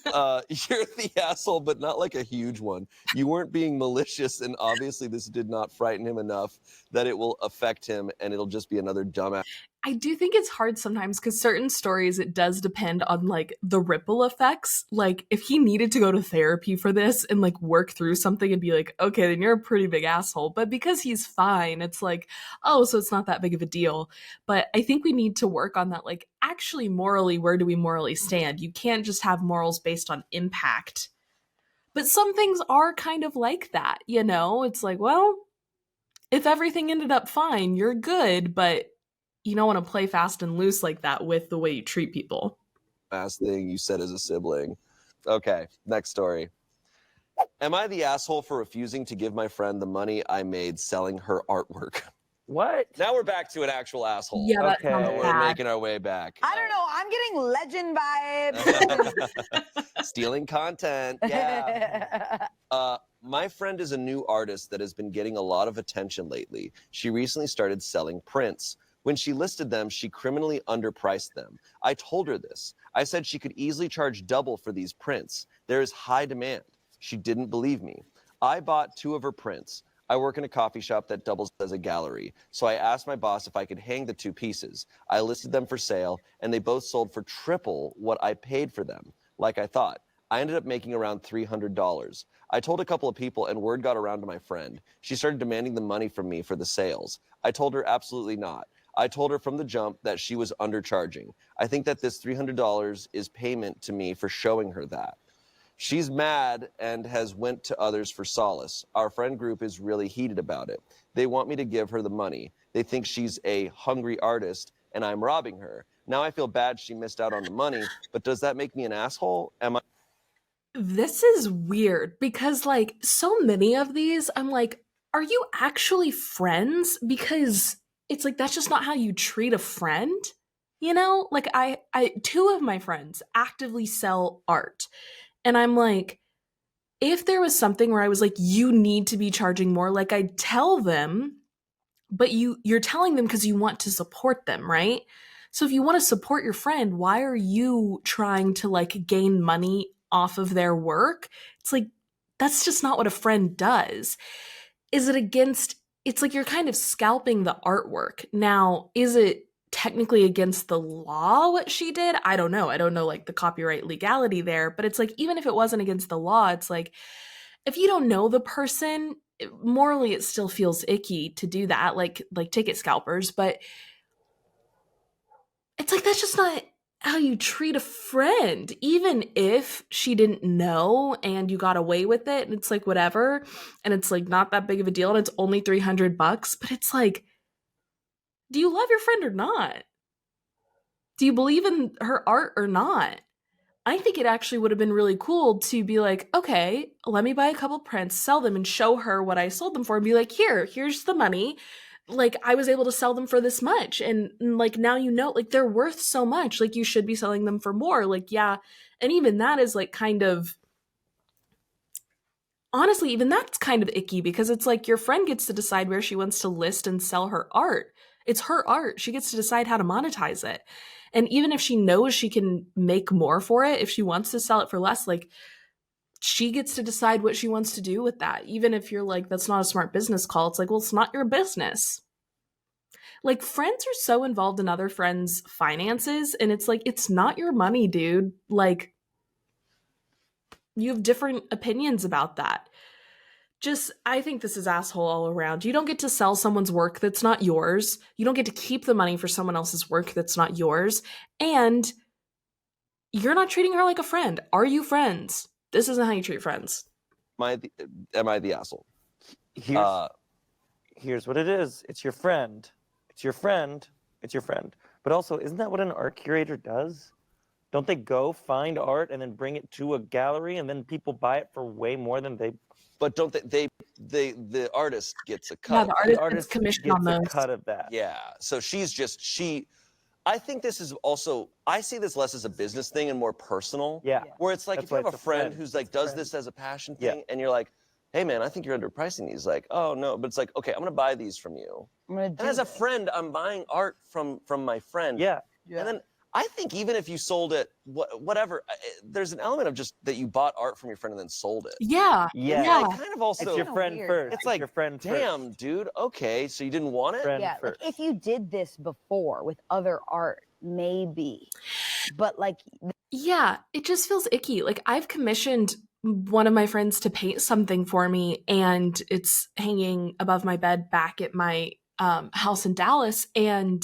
the asshole, but not like a huge one. You weren't being malicious, and obviously this did not frighten him enough that it will affect him, and it'll just be another dumbass. I do think it's hard sometimes because certain stories, it does depend on, like, the ripple effects. Like, if he needed to go to therapy for this and, like, work through something and be like, okay, then you're a pretty big asshole. But because he's fine, it's like, oh, so it's not that big of a deal. But I think we need to work on that. Like, actually, morally, where do we morally stand? You can't just have morals based on impact. But some things are kind of like that, you know? It's like, well, if everything ended up fine, you're good, but you don't want to play fast and loose like that with the way you treat people. Last thing you said as a sibling. Okay, next story. Am I the asshole for refusing to give my friend the money I made selling her artwork? What? Now we're back to an actual asshole. Yeah, that Okay. sounds We're bad. making our way back. I don't know. I'm getting legend vibes. Stealing content. Yeah. My friend is a new artist that has been getting a lot of attention lately. She recently started selling prints. When she listed them, she criminally underpriced them. I told her this. I said she could easily charge double for these prints. There is high demand. She didn't believe me. I bought 2 of her prints. I work in a coffee shop that doubles as a gallery, so I asked my boss if I could hang the 2 pieces. I listed them for sale, and they both sold for triple what I paid for them, like I thought. I ended up making around $300. I told a couple of people, and word got around to my friend. She started demanding the money from me for the sales. I told her absolutely not. I told her from the jump that she was undercharging. I think that this $300 is payment to me for showing her that. She's mad and has went to others for solace. Our friend group is really heated about it. They want me to give her the money. They think she's a hungry artist and I'm robbing her. Now I feel bad she missed out on the money, but does that make me an asshole? This is weird because, like, so many of these, I'm like, are you actually friends? Because it's like, that's just not how you treat a friend. You know, like, I 2 of my friends actively sell art. And I'm like, if there was something where I was like, you need to be charging more, like, I'd tell them, but you're telling them because you want to support them, right? So if you want to support your friend, why are you trying to, like, gain money off of their work? It's like, that's just not what a friend does. Is it against, it's like you're kind of scalping the artwork. Now, is it technically against the law what she did? I don't know. I don't know, like, the copyright legality there, but it's like, even if it wasn't against the law, it's like, if you don't know the person, morally it still feels icky to do that, like ticket scalpers, but it's like, that's just not how you treat a friend. Even if she didn't know and you got away with it, and it's like, whatever, and it's like not that big of a deal, and it's only $300, but it's like, do you love your friend or not? Do you believe in her art or not? I think it actually would have been really cool to be like, okay, let me buy a couple prints, sell them, and show her what I sold them for, and be like, here's the money. Like, I was able to sell them for this much, and like, now you know, like, they're worth so much, like, you should be selling them for more. Like, yeah, and even that is, like, kind of, honestly, even that's kind of icky because it's like your friend gets to decide where she wants to list and sell her art. It's her art. She gets to decide how to monetize it. And even if she knows she can make more for it, if she wants to sell it for less, like she gets to decide what she wants to do with that. Even if you're like, that's not a smart business call, it's like, well, it's not your business. Like, friends are so involved in other friends' finances, and it's like, it's not your money, dude. Like, you have different opinions about that. Just, I think this is asshole all around. You don't get to sell someone's work that's not yours. You don't get to keep the money for someone else's work that's not yours. And you're not treating her like a friend. Are you friends? This isn't how you treat friends. Am I the asshole? Here's what it is. It's your friend. It's your friend. It's your friend. But also, isn't that what an art curator does? Don't they go find art and then bring it to a gallery and then people buy it for way more than they? But don't the artist gets a cut. Yeah, the artist gets commission gets on those. a cut of that. Yeah. So I think this is also, I see this less as a business thing and more personal. Yeah. Where it's like, That's if you why have a it's a friend friend. who's like, It's a does friend. this as a passion Yeah. thing, and you're like, hey man, I think you're underpricing these. Like, oh no, but it's like, okay, I'm gonna buy these from you. And as a friend, I'm buying art from my friend. Yeah. And then I think even if you sold it, whatever, there's an element of just that you bought art from your friend and then sold it. Yeah. Yeah. Yeah. Like, kind of also, It's your friend weird. first. it's like, your friend damn, first. dude, okay, so you didn't want it? Friend Yeah, first. like if you did this before with other art, maybe. But like, Yeah, it just feels icky. Like, I've commissioned one of my friends to paint something for me, and it's hanging above my bed back at my house in Dallas. And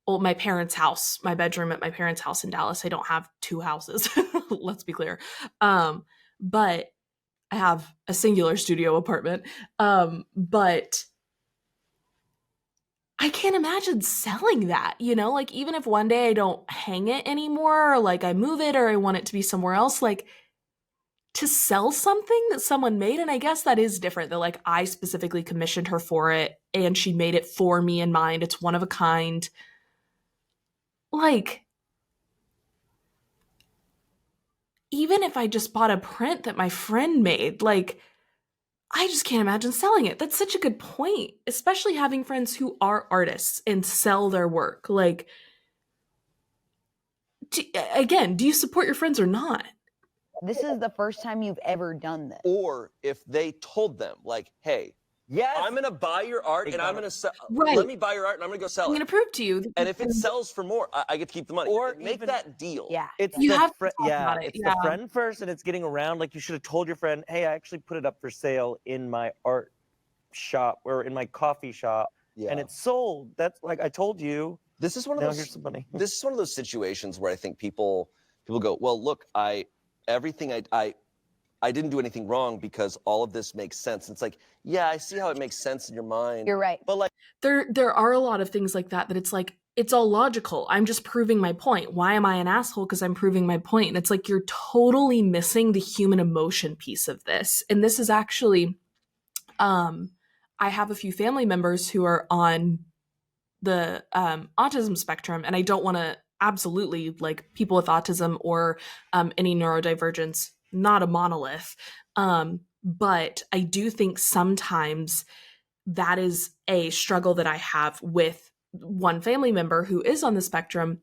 well, my parents' house, my bedroom at my parents' house in Dallas. I don't have two houses. Let's be clear. But I have a singular studio apartment. But I can't imagine selling that, you know? Like, even if one day I don't hang it anymore, or like I move it or I want it to be somewhere else, like to sell something that someone made. And I guess that is different, that like I specifically commissioned her for it and she made it for me in mind. It's one of a kind. Like, even if I just bought a print that my friend made, like, I just can't imagine selling it. That's such a good point, especially having friends who are artists and sell their work. Like, again, do you support your friends or not? this is the first time you've ever done this. Or if they told them, like, hey, Yes. I'm gonna buy your art and I'm gonna sell. Right. Let me buy your art and I'm gonna go sell I'm it. going to prove to you. And if it sells for more, I get to keep the money. Or make even- that deal. Yeah. It's You the have to fri- talk yeah, about it, it's yeah. the friend first, and it's getting around. Like, you should have told your friend, "Hey, I actually put it up for sale in my art shop or in my coffee shop, Yeah. and it's sold." That's like I told you. This is one of Now those. here's some money. This is one of those situations where I think people go, well, look, everything I didn't do anything wrong because all of this makes sense. And it's like, yeah, I see how it makes sense in your mind. You're right. But like, There are a lot of things like that it's like, it's all logical. I'm just proving my point. Why am I an asshole? Because I'm proving my point. And it's like, you're totally missing the human emotion piece of this. And this is actually, I have a few family members who are on the autism spectrum, and I don't want to, absolutely, like, people with autism or any neurodivergence, not a monolith. But I do think sometimes that is a struggle that I have with one family member who is on the spectrum,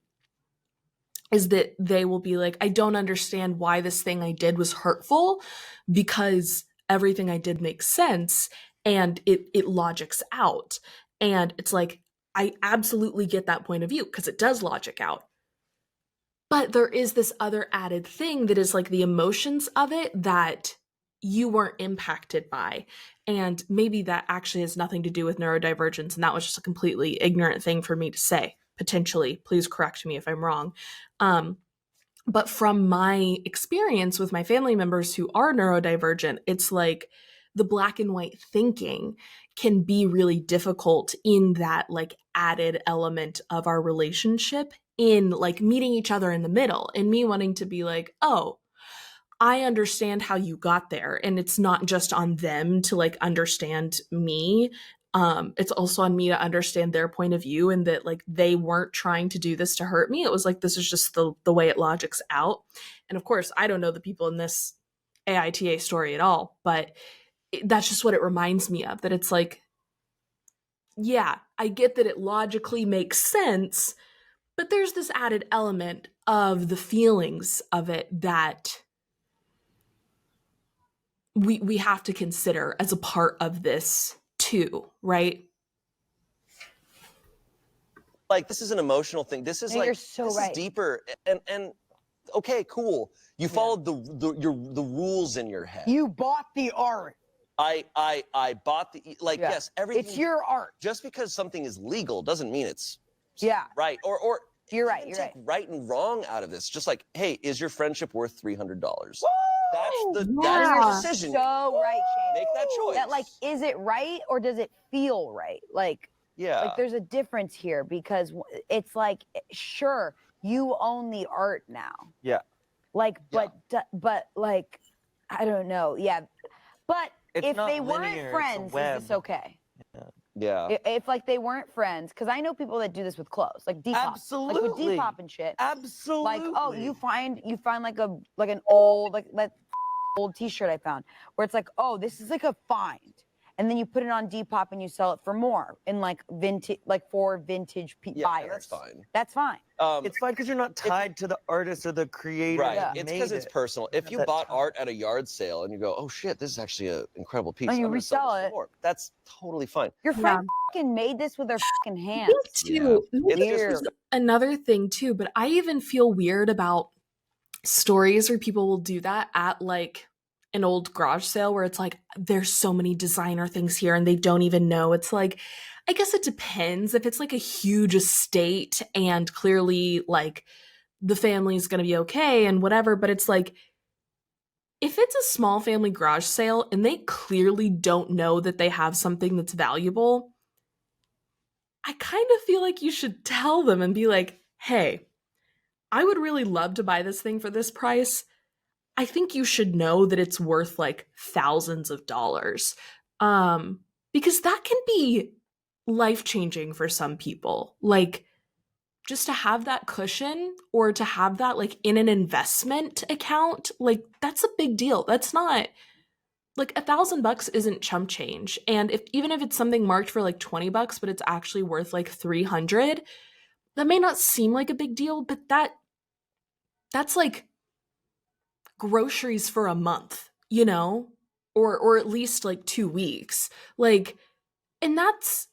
is that they will be like, I don't understand why this thing I did was hurtful, because everything I did makes sense and it logics out. And it's like, I absolutely get that point of view because it does logic out. But there is this other added thing that is like the emotions of it that you weren't impacted by. And maybe that actually has nothing to do with neurodivergence. And that was just a completely ignorant thing for me to say, potentially. Please correct me if I'm wrong. But from my experience with my family members who are neurodivergent, it's like the black and white thinking can be really difficult in that like added element of our relationship, in like meeting each other in the middle, and me wanting to be like, oh, I understand how you got there. And it's not just on them to like understand me. It's also on me to understand their point of view, and that like they weren't trying to do this to hurt me. It was like, this is just the way it logics out. And of course, I don't know the people in this AITA story at all, but that's just what it reminds me of, that it's like, yeah, I get that it logically makes sense, but there's this added element of the feelings of it that we have to consider as a part of this too, right? Like, this is an emotional thing. This is No, like, you're so this right. is deeper. And okay, cool. You followed the rules in your head. You bought the art. I bought the, like, Yeah. yes, everything. It's your art. Just because something is legal doesn't mean it's Yeah. right. Or You're right. even You're take right. right and wrong out of this. Just like, hey, is your friendship worth $300? That's Yeah. your decision. So right, Shane. Make that choice. That, like, is it right or does it feel right? Like, yeah. like there's a difference here, because it's like, sure, you own the art now. Yeah. Like, but like, I don't know. Yeah. But It's if not they linear, weren't it's a friends, is web. this okay? Yeah. If like they weren't friends, because I know people that do this with clothes, like Depop, like with Absolutely. Depop and shit. Absolutely. Like, oh, you find like an old old T-shirt I found, where it's like, oh, this is like a find, and then you put it on Depop and you sell it for more in like vintage, like for vintage buyers. That's fine. That's fine. It's fine because you're not tied to the artist or the creator. Right. that It's made because it's it. personal. If you That bought time. art at a yard sale and you go, oh shit, this is actually an incredible piece. And you I'm gonna sell resell this for it. more. That's totally fine. Your friend fucking made this with their fucking hands. Me too. Yeah. It's Weird. just Another thing too, but I even feel weird about stories where people will do that at like an old garage sale, where it's like, there's so many designer things here and they don't even know. It's like, I guess it depends. If it's like a huge estate and clearly like the family's going to be okay and whatever, but it's like, if it's a small family garage sale and they clearly don't know that they have something that's valuable, I kind of feel like you should tell them and be like, hey, I would really love to buy this thing for this price. I think you should know that it's worth like thousands of dollars. Because that can be life-changing for some people. Like, just to have that cushion or to have that like in an investment account, like that's a big deal. That's not like $1,000 isn't chump change. And even if it's something marked for like $20, but it's actually worth like 300, that may not seem like a big deal, but that's like groceries for a month, you know, or at least like 2 weeks. Like, and that's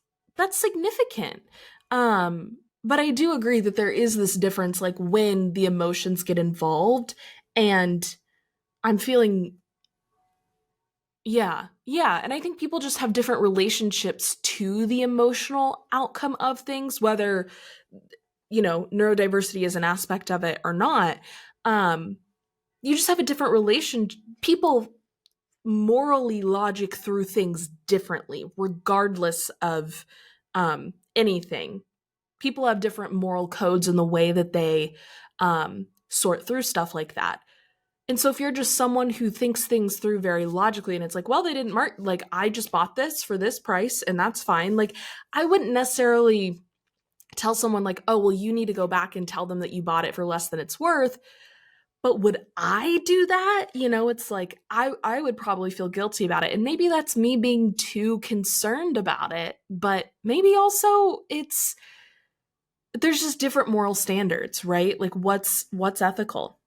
significant. But I do agree that there is this difference, like when the emotions get involved, and I'm feeling, yeah, and I think people just have different relationships to the emotional outcome of things, whether, you know, neurodiversity is an aspect of it or not. You just have a different relation. People morally logic through things differently, regardless of anything. People have different moral codes in the way that they sort through stuff like that. And so if you're just someone who thinks things through very logically, and it's like, well, they didn't mark, like, I just bought this for this price and that's fine. Like, I wouldn't necessarily tell someone like, oh, well, you need to go back and tell them that you bought it for less than it's worth. But would I do that? You know, it's like, I would probably feel guilty about it. And maybe that's me being too concerned about it. But maybe also there's just different moral standards, right? Like what's ethical?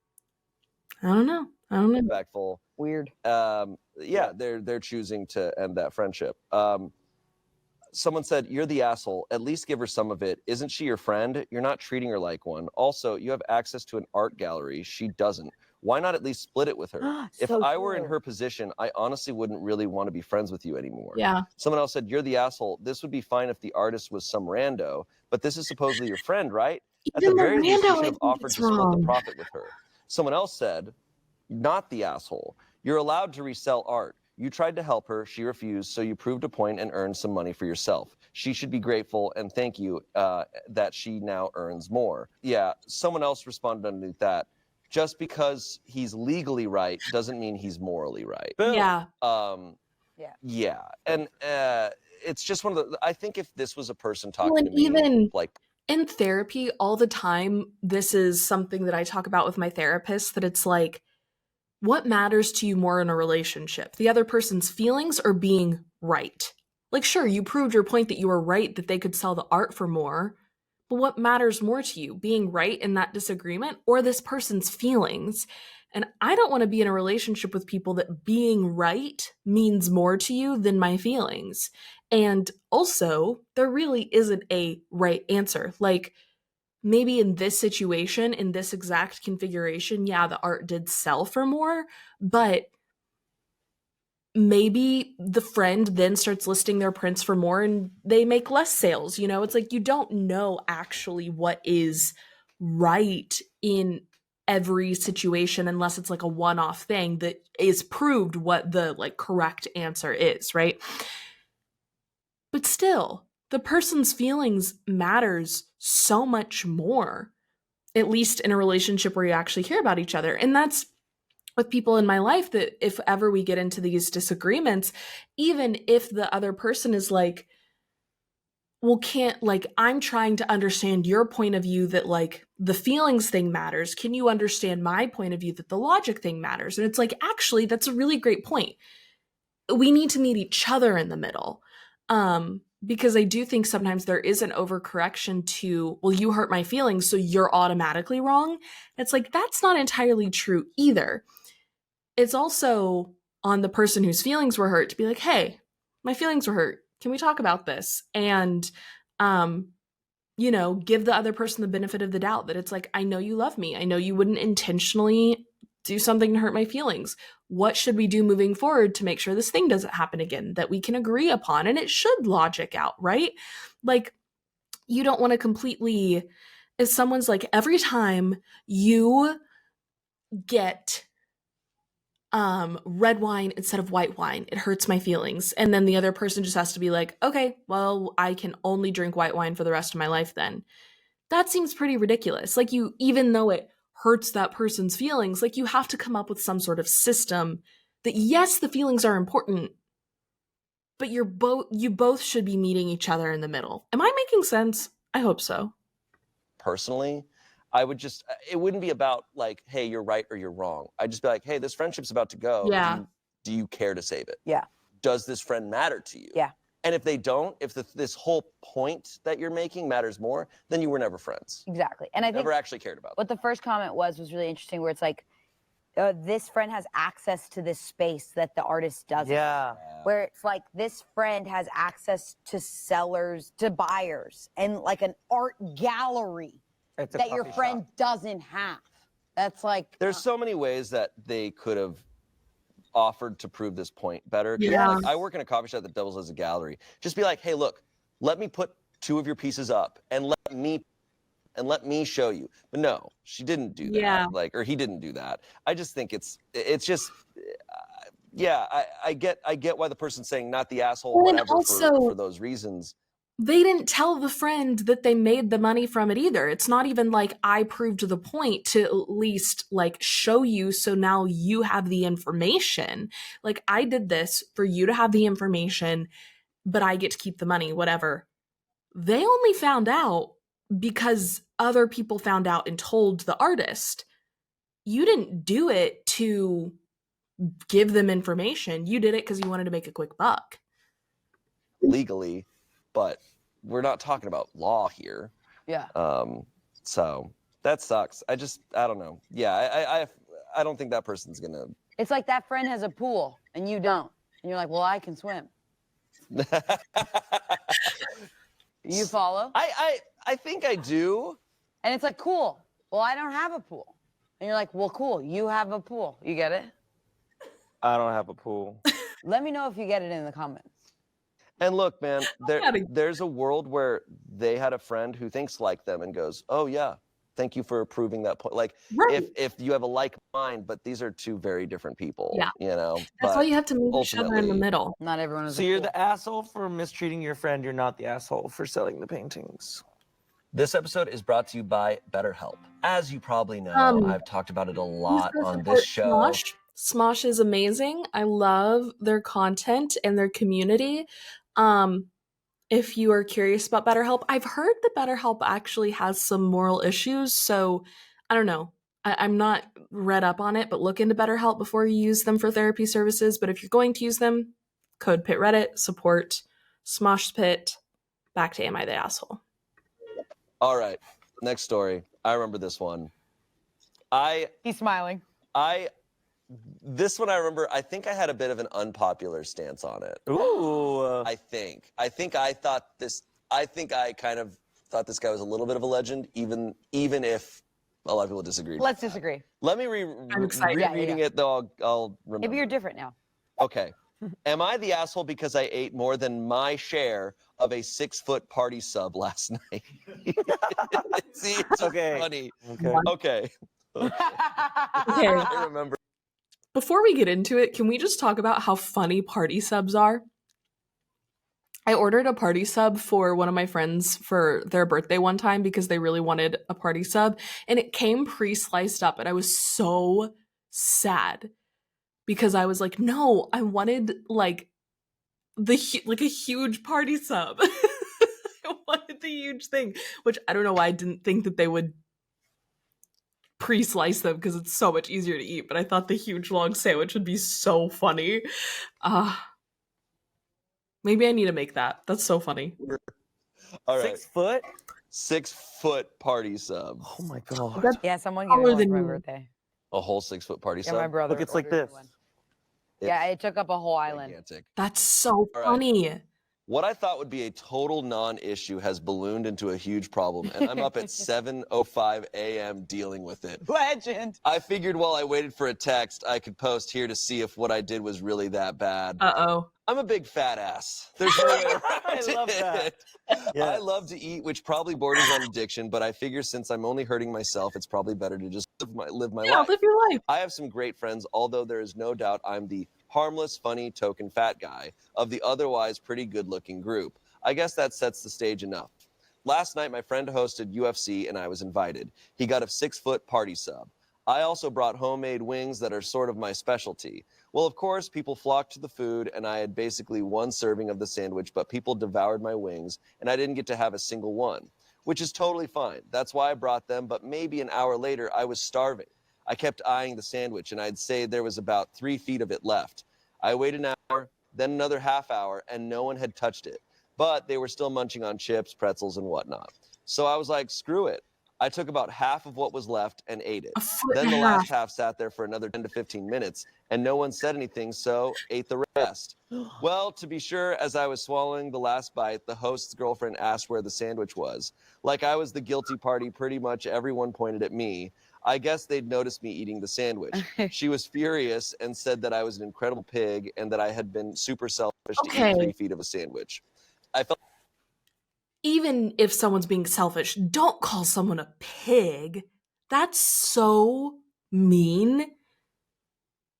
I don't know. respectful. Weird. Yeah, they're choosing to end that friendship. Someone said, you're the asshole. At least give her some of it. Isn't she your friend? You're not treating her like one. Also, you have access to an art gallery. She doesn't. Why not at least split it with her? If I were in her position, I honestly wouldn't really want to be friends with you anymore. Yeah. Someone else said, you're the asshole. This would be fine if the artist was some rando, but this is supposedly your friend, right? At the Even the very least, you rando, should I have think offered it's to split the wrong. profit with her. Someone else said, not the asshole. You're allowed to resell art. You tried to help her. She refused, so you proved a point and earned some money for yourself. She should be grateful and thank you that she now earns more. Yeah, someone else responded underneath that. Just because he's legally right doesn't mean he's morally right. Boom. Yeah. Yeah. And it's just one of the, I think if this was a person talking Well, to and me, even like, in therapy all the time, this is something that I talk about with my therapist, that it's like, what matters to you more in a relationship? The other person's feelings or being right? Like, sure, you proved your point that you were right that they could sell the art for more, but what matters more to you? Being right in that disagreement or this person's feelings? And I don't want to be in a relationship with people that being right means more to you than my feelings. And also, there really isn't a right answer. Like, maybe in this situation, in this exact configuration, yeah, the art did sell for more, but maybe the friend then starts listing their prints for more and they make less sales. You know, it's like you don't know actually what is right in every situation unless it's like a one-off thing that is proved what the like correct answer is, right? But still, the person's feelings matters so much more, at least in a relationship where you actually care about each other. And that's with people in my life, that if ever we get into these disagreements, even if the other person is like, well, can't, like, I'm trying to understand your point of view that like the feelings thing matters. Can you understand my point of view that the logic thing matters? And it's like, actually, that's a really great point. We need to meet each other in the middle. Because I do think sometimes there is an overcorrection to, well, you hurt my feelings, so you're automatically wrong. It's like, that's not entirely true either. It's also on the person whose feelings were hurt to be like, hey, my feelings were hurt. Can we talk about this? And, you know, give the other person the benefit of the doubt that it's like, I know you love me. I know you wouldn't intentionally do something to hurt my feelings. What should we do moving forward to make sure this thing doesn't happen again that we can agree upon? And it should logic out, right? Like, you don't want to completely, if someone's like, every time you get red wine instead of white wine, it hurts my feelings. And then the other person just has to be like, okay, well, I can only drink white wine for the rest of my life then. That seems pretty ridiculous. Like, you, even though it hurts that person's feelings, like, you have to come up with some sort of system that, yes, the feelings are important, but you both should be meeting each other in the middle. Am I making sense? I hope so. Personally, I would just, it wouldn't be about like, hey, you're right or you're wrong. I'd just be like, hey, this friendship's about to go. Yeah. Do you care to save it? Yeah. Does this friend matter to you? Yeah. And if they don't, if this whole point that you're making matters more, then you were never friends. Exactly. And I think Never actually cared about what the first comment was really interesting, where it's like, this friend has access to this space that the artist doesn't. Yeah. Where it's like, this friend has access to sellers, to buyers, and like an art gallery It's a that your coffee friend shop. doesn't have. That's like, There's so many ways that they could have offered to prove this point better. 'Cause, Yeah. like, I work in a coffee shop that doubles as a gallery. Just be like, hey, look, let me put 2 of your pieces up and let me show you. But no, she didn't do that. Yeah. Like, or he didn't do that. I just think it's just, yeah, I get why the person's saying not the asshole, Well, and whatever, also, for those reasons. they didn't tell the friend that they made the money from it either. It's not even like, I proved the point to at least like show you, so now you have the information. Like, I did this for you to have the information, but I get to keep the money, whatever. They only found out because other people found out and told the artist. You didn't do it to give them information. You did it because you wanted to make a quick buck. Legally, but we're not talking about law here. yeah. So that sucks. I don't know. Yeah, I don't think that person's gonna. It's like that friend has a pool and you don't. And you're like, well, I can swim. You follow? I think I do. And it's like, cool. Well, I don't have a pool. And you're like, well, cool. You have a pool. You get it? I don't have a pool. Let me know if you get it in the comments. And look, man, gotta- there's a world where they had a friend who thinks like them and goes, oh yeah, thank you for proving that point. Like, Right. if you have a like mind, but these are 2 very different people. Yeah. You know. That's but why you have to meet each other in the ultimately- middle. Not everyone is So a you're fool. the asshole for mistreating your friend. You're not the asshole for selling the paintings. This episode is brought to you by BetterHelp. As you probably know, I've talked about it a lot Please go on support this show. SMOSH. SMOSH is amazing. I love their content and their community. If you are curious about BetterHelp, I've heard that BetterHelp actually has some moral issues. So I don't know. I'm not read up on it, but look into BetterHelp before you use them for therapy services. But if you're going to use them, code Pit Reddit, support Smosh Pit. Back to Am I the Asshole? All right, next story. I remember this one. He's smiling. This one I remember. I think I had a bit of an unpopular stance on it. Ooh. I think I kind of thought this guy was a little bit of a legend, even if a lot of people disagreed. Let's disagree. Let me I'm excited. rereading it though. I'll remember. Maybe you're different now. Okay. Am I the asshole because I ate more than my share of a 6-foot party sub last night? See, it's Okay. funny. Okay. Okay. Okay. I remember. Before we get into it, can we just talk about how funny party subs are? I ordered a party sub for one of my friends for their birthday one time because they really wanted a party sub, and it came pre-sliced up, and I was so sad because I was like, no, I wanted like a huge party sub. I wanted the huge thing, which I don't know why I didn't think that they would pre-slice them because it's so much easier to eat, but I thought the huge long sandwich would be so funny. Maybe I need to make that. That's so funny. All right. 6 foot? 6-foot party sub. Oh my god. Yeah, someone gave me Taller one than for my you. birthday. A whole 6-foot party Yeah, sub. my brother. Look, it's like ordered me this. one. Yeah, it took up a whole island. Gigantic. That's so All right. funny. What I thought would be a total non-issue has ballooned into a huge problem, and I'm up at 7:05 a.m. dealing with it. Legend. I figured while I waited for a text, I could post here to see if what I did was really that bad. Uh-oh. I'm a big fat ass. There's no way around I love that. it. Yeah. I love to eat, which probably borders on addiction, but I figure since I'm only hurting myself, it's probably better to just live my Yeah, life. live your life. I have some great friends, although there is no doubt I'm the harmless, funny, token fat guy of the otherwise pretty good-looking group. I guess that sets the stage enough. Last night, my friend hosted UFC, and I was invited. He got a 6-foot party sub. I also brought homemade wings that are sort of my specialty. Well, of course, people flocked to the food, and I had basically one serving of the sandwich, but people devoured my wings, and I didn't get to have a single one, which is totally fine. That's why I brought them, but maybe an hour later, I was starving. I kept eyeing the sandwich, and I'd say there was about 3 feet of it left. I waited an hour, then another half hour, and no one had touched it. But they were still munching on chips, pretzels, and whatnot. So I was like, screw it. I took about half of what was left and ate it. A foot Then and the a last half. half sat there for another 10 to 15 minutes, and no one said anything, so ate the rest. Well, to be sure, as I was swallowing the last bite, the host's girlfriend asked where the sandwich was. Like I was the guilty party, pretty much everyone pointed at me. I guess they'd noticed me eating the sandwich. She was furious and said that I was an incredible pig and that I had been super selfish to Okay. eat 3 feet of a sandwich. I felt Even if someone's being selfish, don't call someone a pig. That's so mean.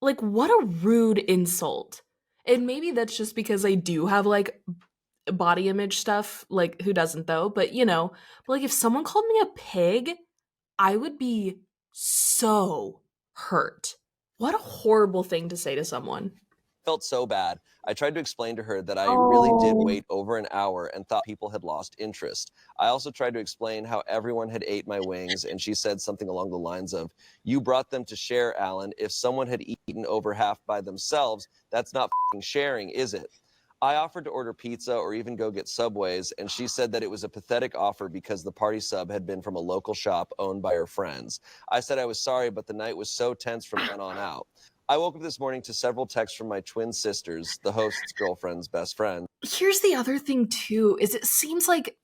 Like, what a rude insult. And maybe that's just because I do have like body image stuff. Like, who doesn't though? But but like if someone called me a pig, I would be so hurt. What a horrible thing to say to someone. felt so bad. I tried to explain to her that I really did Oh. wait over an hour and thought people had lost interest. I also tried to explain how everyone had ate my wings, and she said something along the lines of, "You brought them to share, Alan. If someone had eaten over half by themselves, that's not f***ing sharing, is it?" I offered to order pizza or even go get Subways, and she said that it was a pathetic offer because the party sub had been from a local shop owned by her friends. I said I was sorry, but the night was so tense from then on out. I woke up this morning to several texts from my twin sisters, the host's girlfriend's best friend. Here's the other thing too, is it seems like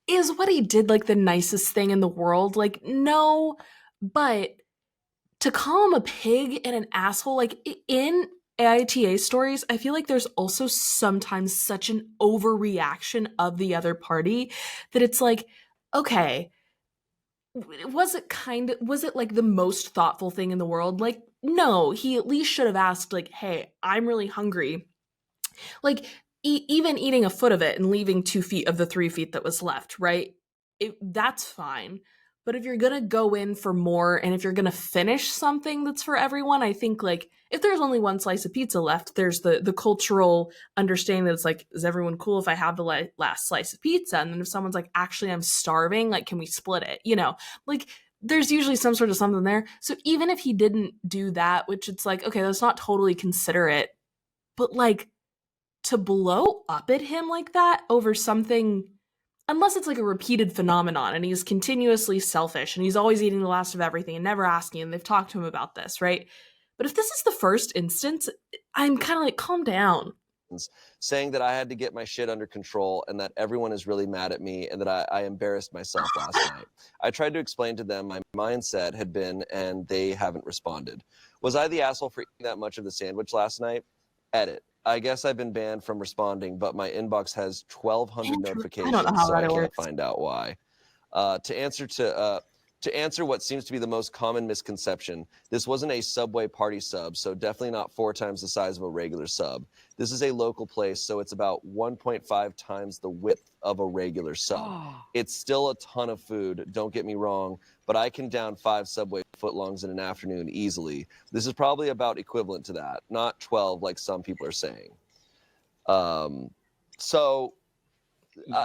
is what he did like the nicest thing in the world? Like, no, but to call him a pig and an asshole, like in AITA stories, I feel like there's also sometimes such an overreaction of the other party that it's like, okay, was it like the most thoughtful thing in the world? Like, no, he at least should have asked, like, hey, I'm really hungry. Like, even eating a foot of it and leaving 2 feet of the 3 feet that was left, right? That's fine. But if you're gonna go in for more and if you're gonna finish something that's for everyone, I think like if there's only one slice of pizza left, there's the cultural understanding that it's like, is everyone cool if I have the last slice of pizza? And then if someone's like, actually, I'm starving, like, can we split it? Like there's usually some sort of something there. So even if he didn't do that, which it's like, okay, that's not totally considerate, but like to blow up at him like that over something, unless it's like a repeated phenomenon and he's continuously selfish and he's always eating the last of everything and never asking, and they've talked to him about this, right? But if this is the first instance, I'm kind of like, calm down. Saying that I had to get my shit under control and that everyone is really mad at me and that I embarrassed myself last night. I tried to explain to them my mindset had been, and they haven't responded. Was I the asshole for eating that much of the sandwich last night? Edit. I guess I've been banned from responding, but my inbox has 1,200 notifications, I don't know how so that I can't works. find out why. To answer what seems to be the most common misconception, this wasn't a Subway party sub, so definitely not 4 times the size of a regular sub. This is a local place, so it's about 1.5 times the width of a regular sub. It's still a ton of food, don't get me wrong, but I can down 5 Subway footlongs in an afternoon easily. This is probably about equivalent to that, not 12 like some people are saying. So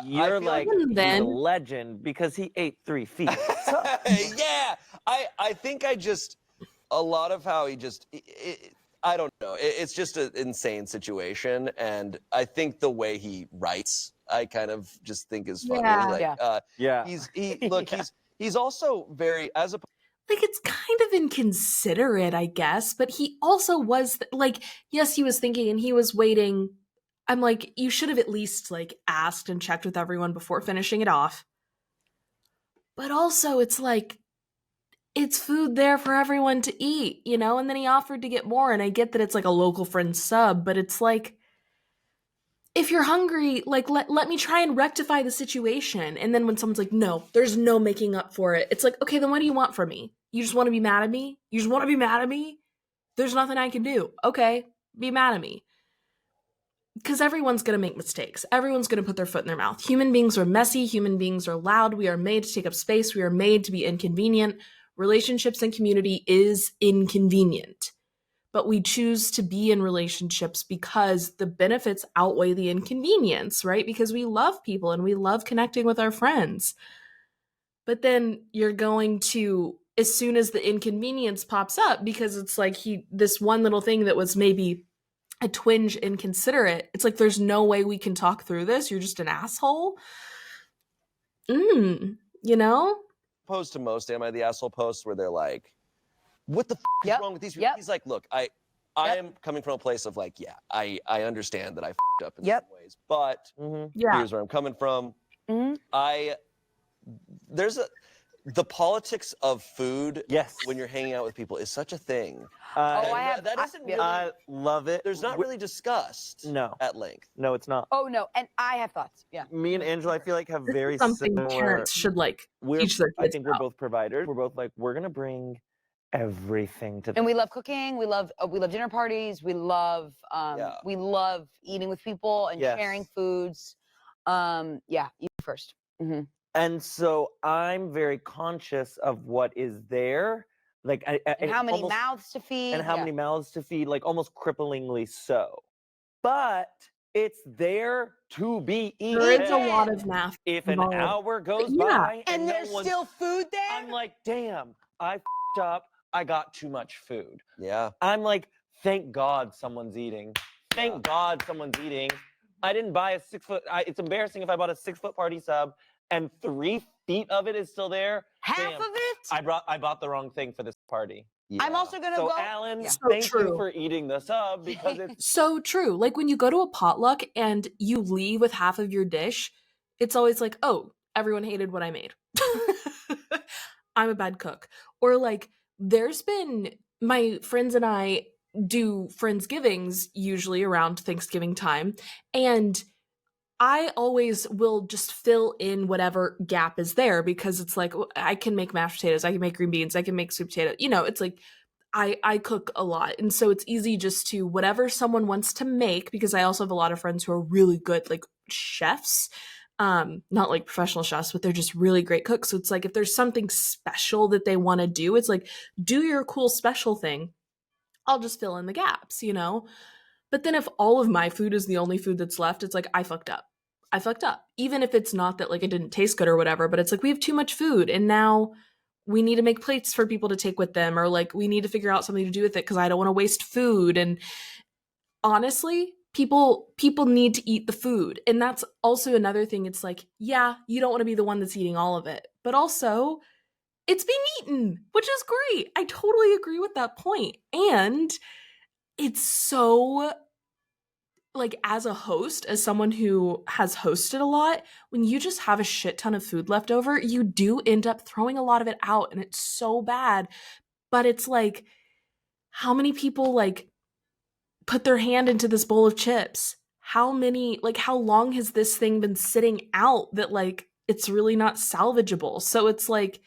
You're like, he's then- a legend because he ate 3 feet. Yeah, I think a lot of how he just, I don't know. It's just an insane situation, and I think the way he writes, I kind of just think is funny. Yeah. Like, Yeah. He's also very Like, it's kind of inconsiderate, I guess, but he also was like, yes, he was thinking and he was waiting. I'm like, you should have at least like asked and checked with everyone before finishing it off. But also, it's like, it's food there for everyone to eat, you know? And then he offered to get more, and I get that it's like a local friend sub, but it's like, if you're hungry, like, let me try and rectify the situation. And then when someone's like, no, there's no making up for it, it's like, okay, then what do you want from me? You just want to be mad at me? You just want to be mad at me? There's nothing I can do. Okay, be mad at me. Because everyone's going to make mistakes. Everyone's going to put their foot in their mouth. Human beings are messy. Human beings are loud. We are made to take up space. We are made to be inconvenient. Relationships and community is inconvenient. But we choose to be in relationships because the benefits outweigh the inconvenience, right? Because we love people and we love connecting with our friends. But then you're going to, as soon as the inconvenience pops up, because it's like this one little thing that was maybe a twinge inconsiderate, it's like, there's no way we can talk through this. You're just an asshole. You know? opposed to most Am I the Asshole posts where they're like, what the is wrong with these people? He's like, look, I am coming from a place of like, yeah, I understand that I up in some ways, but here's where I'm coming from. The politics of food when you're hanging out with people is such a thing. I love it. There's not really discussed at length. No, it's not. Oh, no, and I have thoughts. Yeah. Me and Angela, I feel like, have very something similar... parents should like teach their kids I think about. we're both providers. We're both like, we're going to bring everything to And we love cooking. We love dinner parties. We love eating with people and sharing foods. You first. And so I'm very conscious of what is there, like and how many mouths to feed, and how many mouths to feed, like almost cripplingly so. But it's there to be eaten. There is a lot of math. If an hour goes by and there's still food there, I'm like, damn, I f***ed up. I got too much food. Yeah. I'm like, thank God someone's eating. Thank God someone's eating. I didn't buy a 6 foot. It's embarrassing if I bought a 6 foot party sub and 3 feet of it is still there. Half of it? I bought the wrong thing for this party. Yeah. I'm also gonna So go. Alan, So thank true. you for eating the sub because it's So true. Like when you go to a potluck and you leave with half of your dish, it's always like, oh, everyone hated what I made. I'm a bad cook. Or like, there's been, my friends and I do Friendsgivings usually around Thanksgiving time, and I always will just fill in whatever gap is there because it's like, I can make mashed potatoes, I can make green beans, I can make sweet potato. You know, it's like I cook a lot. And so it's easy just to whatever someone wants to make, because I also have a lot of friends who are really good, like chefs, not like professional chefs, but they're just really great cooks. So it's like, if there's something special that they want to do, it's like, do your cool special thing. I'll just fill in the gaps, you know? But then if all of my food is the only food that's left, it's like, I fucked up. I fucked up. Even if it's not that like it didn't taste good or whatever, but it's like, we have too much food and now we need to make plates for people to take with them, or like we need to figure out something to do with it because I don't want to waste food. And honestly, people need to eat the food. And that's also another thing. It's like, yeah, you don't want to be the one that's eating all of it, but also it's being eaten, which is great. I totally agree with that point. And it's so, like, as a host, as someone who has hosted a lot, when you just have a shit ton of food left over, you do end up throwing a lot of it out, and it's so bad. But it's like, how many people like put their hand into this bowl of chips? How long has this thing been sitting out that like it's really not salvageable? So it's like,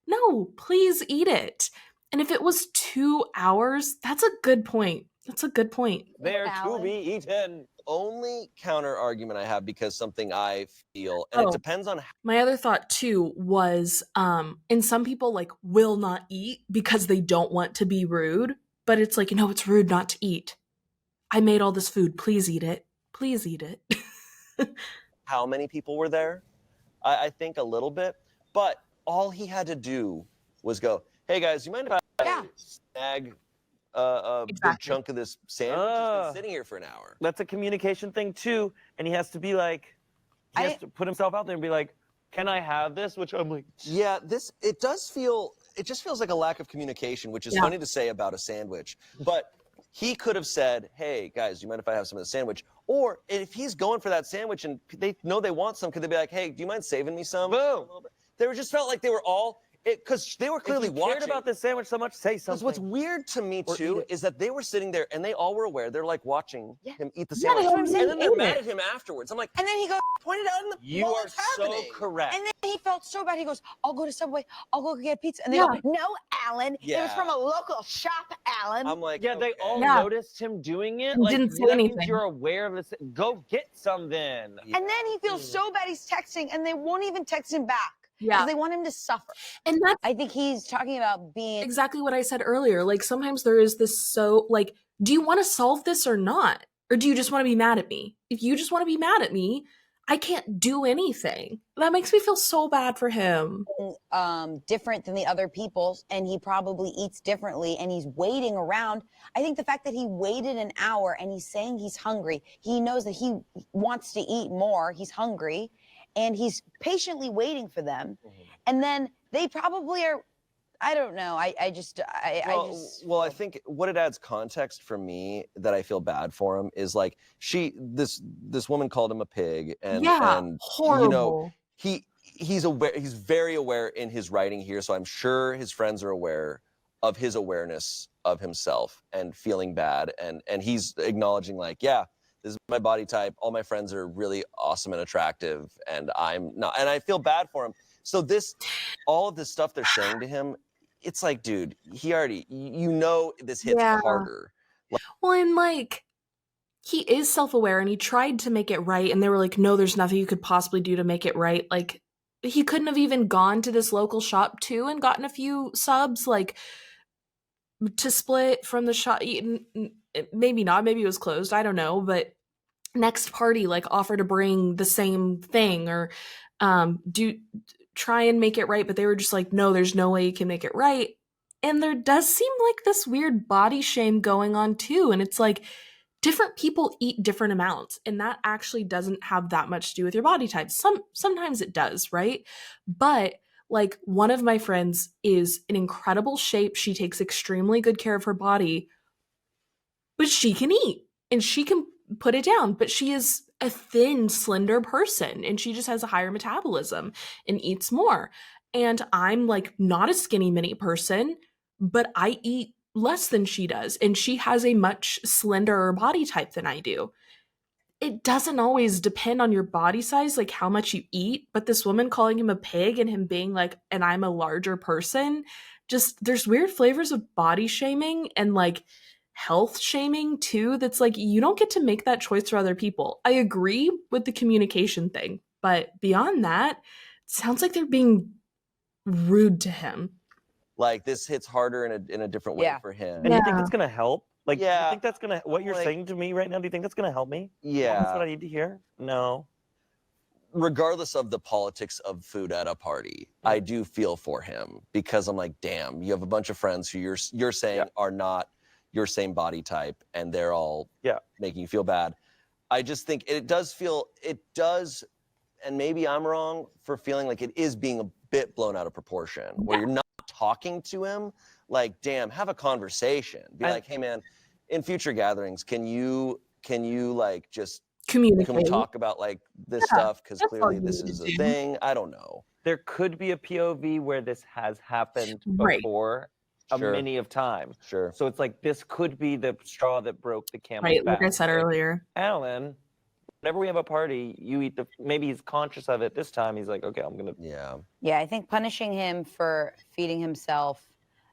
no, please eat it. And if it was 2 hours, that's a good point. That's a good point. They're to Alan. be eaten. Only counter argument I have, because something I feel, and it depends on My other thought too was, and some people like will not eat because they don't want to be rude, but it's like, no, it's rude not to eat. I made all this food. Please eat it. Please eat it. how many people were there. I think a little bit, but all he had to do was go, "Hey guys, you mind if I snag a big chunk of this sandwich? It's been sitting here for an hour." That's a communication thing too, and he has to be like, he has to put himself out there and be like, "Can I have this?" Which I'm like, yeah, it just feels like a lack of communication, which is funny to say about a sandwich, but he could have said, "Hey guys, do you mind if I have some of the sandwich?" Or if he's going for that sandwich and they know they want some, could they be like, "Hey, do you mind saving me some?" Boom. They just felt like they were all, because they were clearly if you cared watching. about this sandwich so much, say Because something. what's weird to me Or too eat it. is that they were sitting there and they all were aware. They're like watching him eat the Yeah, sandwich, that's what I'm saying. and then they're Eat mad it. at him afterwards. I'm like, And then he goes, pointed out in the You while are it's so happening. correct. and then he felt so bad. He goes, I'll go to Subway. I'll go get pizza. And they Yeah. go, no, Alan. It was Yeah. from a local shop, Alan. I'm like, Yeah, they okay. all Yeah. noticed him doing it. And Like, didn't say that means anything. you're aware of this. Go get some then. Yeah. And then he feels so bad he's texting, and they won't even text him back. Yeah. Because they want him to suffer. And that's I think he's talking about being exactly what I said earlier. Like, sometimes there is this, so like, do you want to solve this or not? Or do you just want to be mad at me? If you just want to be mad at me, I can't do anything. That makes me feel so bad for him. different than the other people, and he probably eats differently, and he's waiting around. I think the fact that he waited an hour and he's saying he's hungry, he knows that he wants to eat more, he's hungry, and he's patiently waiting for them. And then they probably are, I don't know. I just Well, I think what it adds context for me that I feel bad for him is like this woman called him a pig, and horrible. you know, he's aware, he's very aware in his writing here, so I'm sure his friends are aware of his awareness of himself and feeling bad, and he's acknowledging like, yeah, this is my body type, all my friends are really awesome and attractive, and I'm not, and I feel bad for him. So all of this stuff they're saying to him, it's like, dude, he already, you know, this hits harder. Well, and like, he is self-aware, and he tried to make it right, and they were like, no, there's nothing you could possibly do to make it right. Like, he couldn't have even gone to this local shop too and gotten a few subs, like, to split from the shop. Maybe not, maybe it was closed, I don't know, but next party like offer to bring the same thing, or try and make it right, but they were just like, no, there's no way you can make it right. And there does seem like this weird body shame going on too, and it's like, different people eat different amounts, and that actually doesn't have that much to do with your body type. Sometimes it does, right? But like, one of my friends is in incredible shape, she takes extremely good care of her body, but she can eat and she can put it down, but she is a thin, slender person, and she just has a higher metabolism and eats more. And I'm like not a skinny mini person, but I eat less than she does, and she has a much slenderer body type than I do. It doesn't always depend on your body size, like how much you eat, but this woman calling him a pig and him being like, and I'm a larger person, just, there's weird flavors of body shaming and like health shaming too, that's like, you don't get to make that choice for other people. I agree with the communication thing, but beyond that, it sounds like they're being rude to him. Like, this hits harder in a different way for him. And you think it's gonna help? Like, do you Yeah. think that's gonna, what you're Like- saying to me right now, do you think that's gonna help me? Yeah. That's what I need to hear? No. regardless of the politics of food at a party, I do feel for him because I'm like, damn, you have a bunch of friends who you're saying are not your same body type, and they're all making you feel bad. I just think it does, and maybe I'm wrong for feeling like it is being a bit blown out of proportion, where you're not talking to him. Like, damn, have a conversation. Be like, hey man, in future gatherings, can you like just Communicate. can we talk about like this stuff? Because clearly this is a thing. I don't know. There could be a POV where this has happened Right. before many of time. Sure. So it's like this could be the straw that broke the camel's Right, back. like I said earlier. Alan, whenever we have a party, you eat maybe he's conscious of it this time. He's like, okay, I'm gonna. Yeah, I think punishing him for feeding himself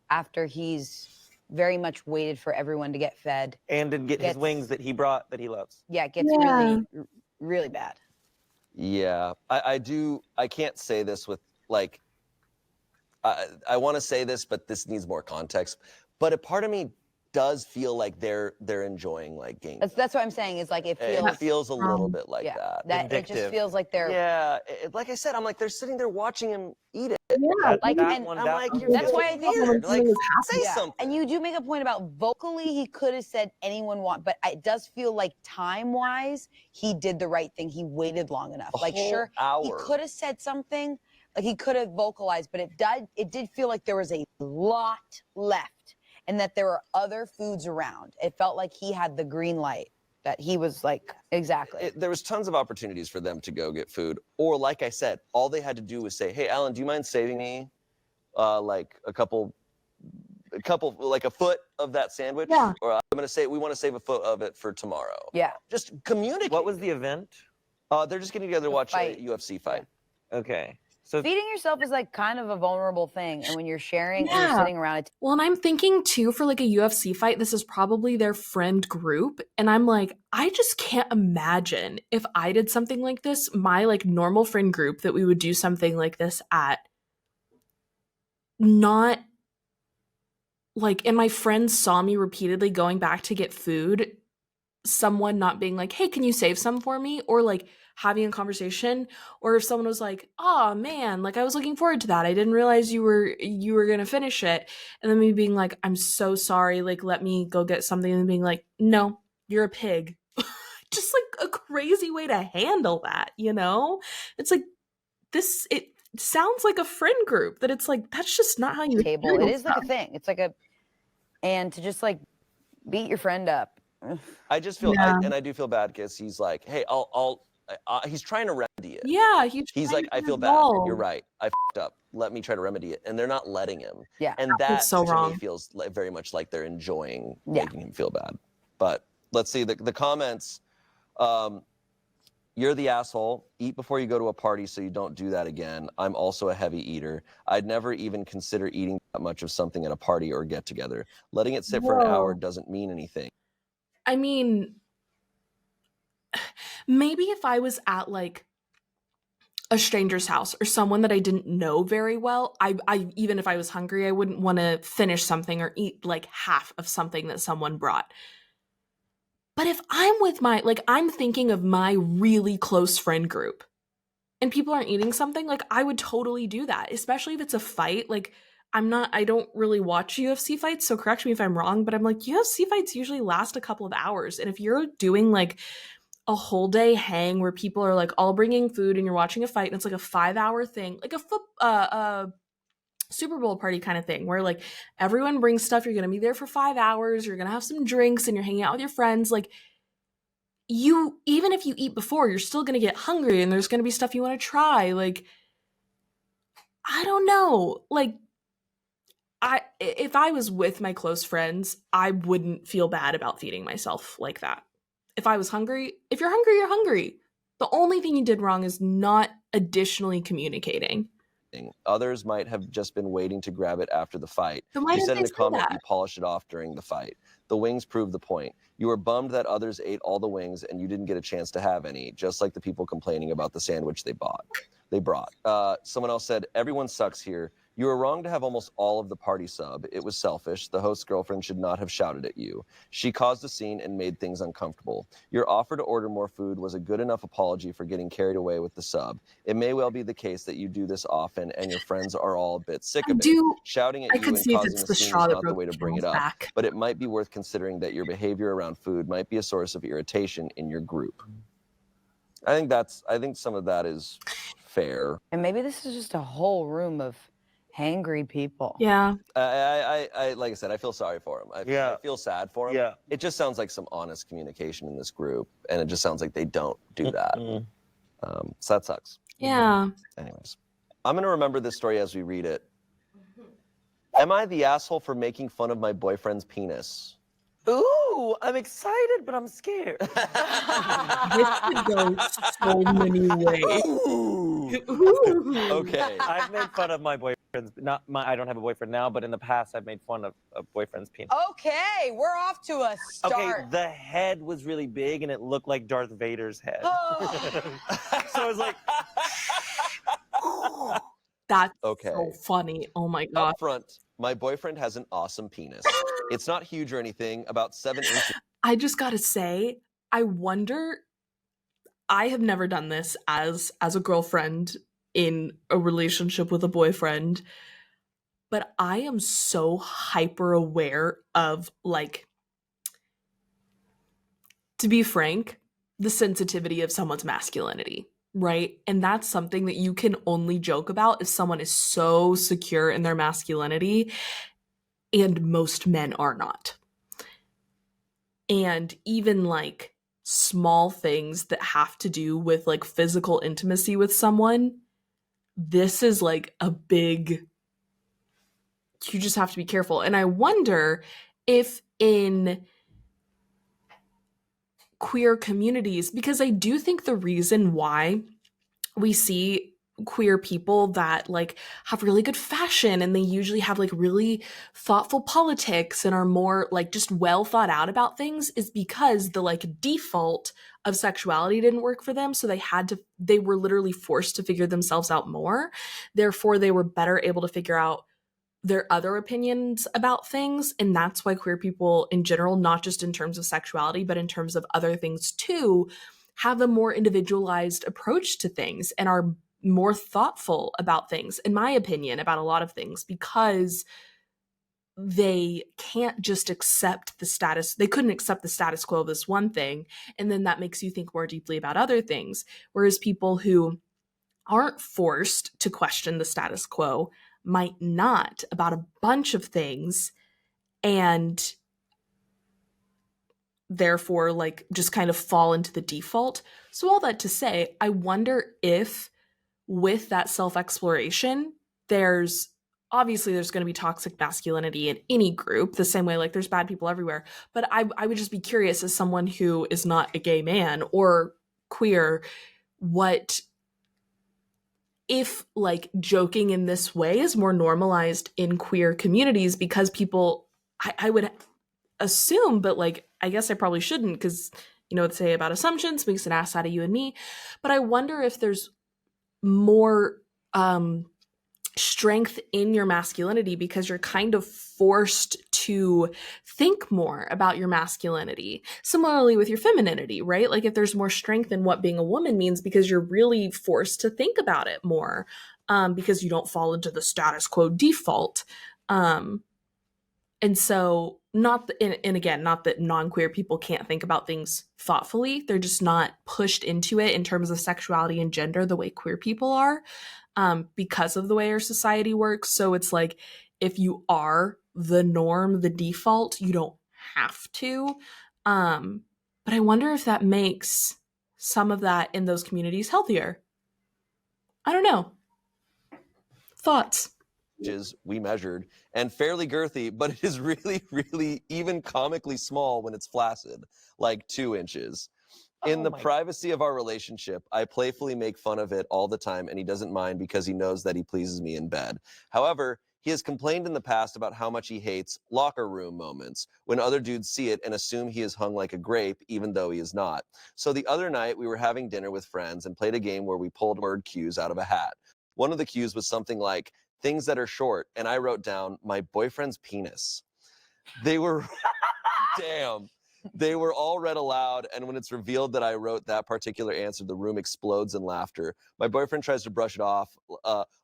after he's very much waited for everyone to get fed. And then get his wings that he brought that he loves. Yeah, it gets really, really bad. Yeah, I can't say this with like, I want to say this, but this needs more context. But a part of me does feel like they're enjoying like game. That's what I'm saying. Is like it feels a little bit like that. That it just feels like they're. Yeah, like I said, I'm like they're sitting there watching him eat it. Yeah, like I'm like, that's why I think weird. Like, say something. And you do make a point about vocally, he could have said anyone want, but it does feel like time-wise, he did the right thing. He waited long enough. Like, sure, he could have said something, like he could have vocalized, but it did feel like there was a lot left, and that there were other foods around. It felt like he had the green light. That he was like, exactly. There was tons of opportunities for them to go get food. Or like I said, all they had to do was say, hey, Alan, do you mind saving me like a couple, like a foot of that sandwich? Yeah. Or I'm going to say, we want to save a foot of it for tomorrow. Yeah. Just communicate. What was the event? They're just getting together to watch a UFC fight. Yeah. Okay. So feeding yourself is like kind of a vulnerable thing, and when you're sharing and you're sitting around it. Well, and I'm thinking too, for like a UFC fight, this is probably their friend group, and I'm like, I just can't imagine if I did something like this, my like normal friend group that we would do something like this at, not like, and my friends saw me repeatedly going back to get food, someone not being like, hey, can you save some for me? Or like having a conversation, or if someone was like, oh man, like I was looking forward to that, I didn't realize you were gonna finish it, and then me being like, I'm so sorry, like let me go get something, and being like, no, you're a pig. Just like a crazy way to handle that, you know? It's like this, it sounds like a friend group that it's like, that's just not how you table. It is like a thing. It's like and to just like beat your friend up. I just feel, and I do feel bad because he's like, hey, he's trying to remedy it. Yeah, he's like, I feel bad. You're right. I f***ed up. Let me try to remedy it. And they're not letting him. Yeah. And that so to wrong. me feels like, very much like they're enjoying making him feel bad. But let's see the comments. You're the asshole. Eat before you go to a party so you don't do that again. I'm also a heavy eater. I'd never even consider eating that much of something at a party or get together. Letting it sit for an hour doesn't mean anything. I mean, maybe if I was at like a stranger's house or someone that I didn't know very well, I even if I was hungry, I wouldn't want to finish something or eat like half of something that someone brought. But if I'm with I'm thinking of my really close friend group and people aren't eating something, like I would totally do that, especially if it's a fight. Like I don't really watch UFC fights, so correct me if I'm wrong, but I'm like, UFC fights usually last a couple of hours. And if you're doing like a whole day hang where people are like all bringing food and you're watching a fight and it's like a 5-hour thing, like a Super Bowl party kind of thing where like everyone brings stuff, you're going to be there for 5 hours, you're going to have some drinks and you're hanging out with your friends, like even if you eat before, you're still going to get hungry and there's going to be stuff you want to try. Like, I don't know. Like, if I was with my close friends, I wouldn't feel bad about feeding myself like that. If I was hungry, if you're hungry, you're hungry. The only thing you did wrong is not additionally communicating. Others might have just been waiting to grab it after the fight. You said in the comment you polished it off during the fight. The wings proved the point. You were bummed that others ate all the wings and you didn't get a chance to have any, just like the people complaining about the sandwich they brought. Someone else said, everyone sucks here. You were wrong to have almost all of the party sub. It was selfish. The host's girlfriend should not have shouted at you. She caused a scene and made things uncomfortable. Your offer to order more food was a good enough apology for getting carried away with the sub. It may well be the case that you do this often and your friends are all a bit sick of it. Shouting at I you could and see if causing it's a the scene straw is that not the broke way to the bring it camel's up, back. but it might be worth considering that your behavior around food might be a source of irritation in your group. I think some of that is fair. And maybe this is just a whole room of hangry people. Yeah. I like I said, I feel sorry for him. I feel sad for him. Yeah. It just sounds like some honest communication in this group, and it just sounds like they don't do that. So that sucks. Yeah. Anyways, I'm gonna remember this story as we read it. Am I the asshole for making fun of my boyfriend's penis? Ooh, I'm excited, but I'm scared. This could go so many ways. Okay. I've made fun of my boyfriend's, I don't have a boyfriend now, but in the past I've made fun of a boyfriend's penis. Okay, we're off to a start. Okay, the head was really big and it looked like Darth Vader's head. Oh. So I was like, That's Okay. so funny. Oh my god. Up front, my boyfriend has an awesome penis. It's not huge or anything, about 7 inches. I just gotta say, I wonder. I have never done this as a girlfriend in a relationship with a boyfriend, but I am so hyper aware of, like, to be frank, the sensitivity of someone's masculinity, right? And that's something that you can only joke about if someone is so secure in their masculinity, and most men are not. And even like small things that have to do with like physical intimacy with someone, this is like a big, you just have to be careful. And I wonder if in queer communities, because I do think the reason why we see queer people that like have really good fashion and they usually have like really thoughtful politics and are more like just well thought out about things is because the like default of sexuality didn't work for them, so they were literally forced to figure themselves out more. Therefore they were better able to figure out their other opinions about things, and that's why queer people in general, not just in terms of sexuality but in terms of other things too, have a more individualized approach to things and are more thoughtful about things, in my opinion, about a lot of things, because they can't just accept the status. They couldn't accept the status quo of this one thing, and then that makes you think more deeply about other things. Whereas people who aren't forced to question the status quo might not about a bunch of things, and therefore like just kind of fall into the default. So all that to say, I wonder if with that self-exploration, there's going to be toxic masculinity in any group, the same way like there's bad people everywhere. But I would just be curious, as someone who is not a gay man or queer, what if like joking in this way is more normalized in queer communities, because people, I would assume, but like I guess I probably shouldn't, because you know what they say about assumptions makes an ass out of you and me. But I wonder if there's more strength in your masculinity because you're kind of forced to think more about your masculinity. Similarly with your femininity, right? Like if there's more strength in what being a woman means because you're really forced to think about it more, because you don't fall into the status quo default. And so and again, not that non-queer people can't think about things thoughtfully. They're just not pushed into it in terms of sexuality and gender the way queer people are, because of the way our society works. So it's like, if you are the norm, the default, you don't have to. But I wonder if that makes some of that in those communities healthier. I don't know. Thoughts? We measured, and fairly girthy, but it is really, really even comically small when it's flaccid, like 2 inches. In the privacy of our relationship, I playfully make fun of it all the time, and he doesn't mind because he knows that he pleases me in bed. However, he has complained in the past about how much he hates locker room moments, when other dudes see it and assume he is hung like a grape, even though he is not. So the other night, we were having dinner with friends and played a game where we pulled word cues out of a hat. One of the cues was something like, things that are short. And I wrote down my boyfriend's penis. They were, damn. They were all read aloud, and when it's revealed that I wrote that particular answer, the room explodes in laughter. My boyfriend tries to brush it off.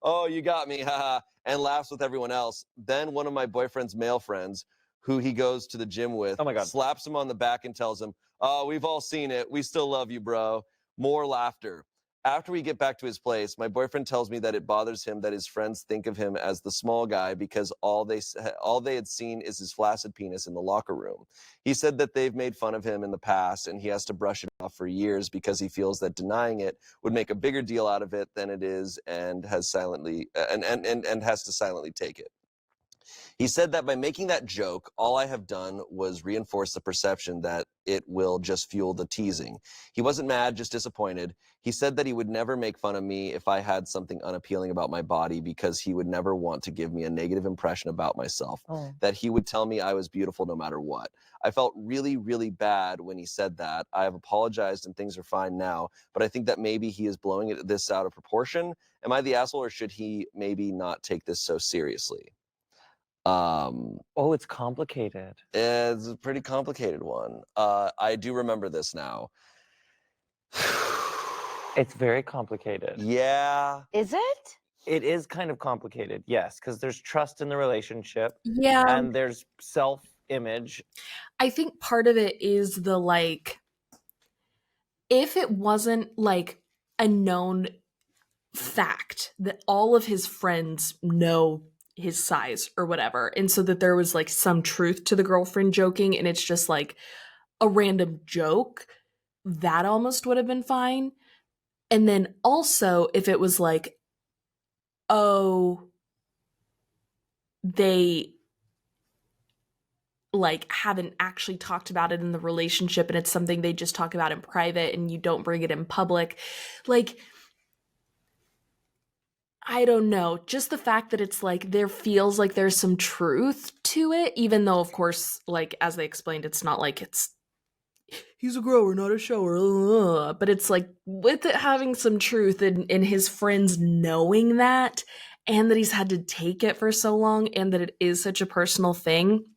Oh, you got me, haha, and laughs with everyone else. Then one of my boyfriend's male friends, who he goes to the gym with, Oh my God. slaps him on the back and tells him, "Oh, we've all seen it. We still love you, bro." More laughter. After we get back to his place, my boyfriend tells me that it bothers him that his friends think of him as the small guy because all they had seen is his flaccid penis in the locker room. He said that they've made fun of him in the past and he has to brush it off for years because he feels that denying it would make a bigger deal out of it than it is and has silently and has to silently take it. He said that by making that joke, all I have done was reinforce the perception that it will just fuel the teasing. He wasn't mad, just disappointed. He said that he would never make fun of me if I had something unappealing about my body because he would never want to give me a negative impression about myself, that he would tell me I was beautiful no matter what. I felt really, really bad when he said that. I have apologized and things are fine now, but I think that maybe he is blowing this out of proportion. Am I the asshole or should he maybe not take this so seriously? Oh, it's complicated. It's a pretty complicated one. I do remember this now. It's very complicated. Yeah. Is it? It is kind of complicated, yes, because there's trust in the relationship Yeah. and there's self-image. I think part of it is the like, if it wasn't like a known fact that all of his friends know his size or whatever, and so that there was like some truth to the girlfriend joking and it's just like a random joke, that almost would have been fine. And then also if it was like, oh, they like haven't actually talked about it in the relationship and it's something they just talk about in private and you don't bring it in public, like, I don't know. Just the fact that it's like there feels like there's some truth to it, even though, of course, like as they explained, it's not like it's he's a grower, not a shower. But it's like with it having some truth in his friends knowing that, and that he's had to take it for so long, and that it is such a personal thing.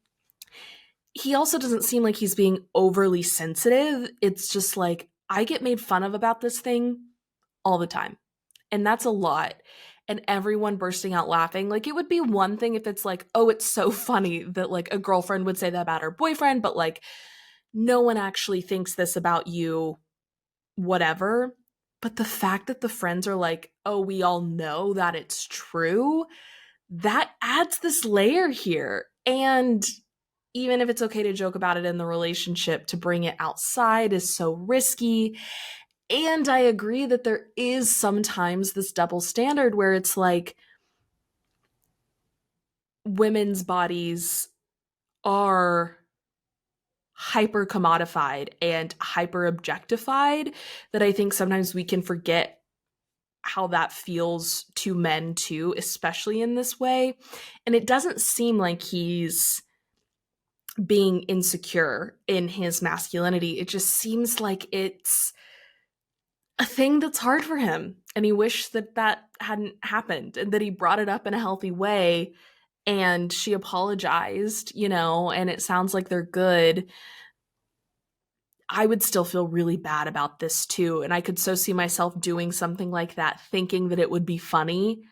He also doesn't seem like he's being overly sensitive. It's just like, I get made fun of about this thing all the time. And that's a lot. And everyone bursting out laughing. Like, it would be one thing if it's like, oh, it's so funny that like a girlfriend would say that about her boyfriend, but like no one actually thinks this about you, whatever. But the fact that the friends are like, oh, we all know that it's true, that adds this layer here. And even if it's okay to joke about it in the relationship, to bring it outside is so risky. And I agree that there is sometimes this double standard where it's like women's bodies are hyper commodified and hyper objectified, that I think sometimes we can forget how that feels to men too, especially in this way. And it doesn't seem like he's being insecure in his masculinity. It just seems like it's a thing that's hard for him, and he wished that that hadn't happened and that he brought it up in a healthy way, and she apologized, you know, and it sounds like they're good. I would still feel really bad about this too, and I could so see myself doing something like that, thinking that it would be funny,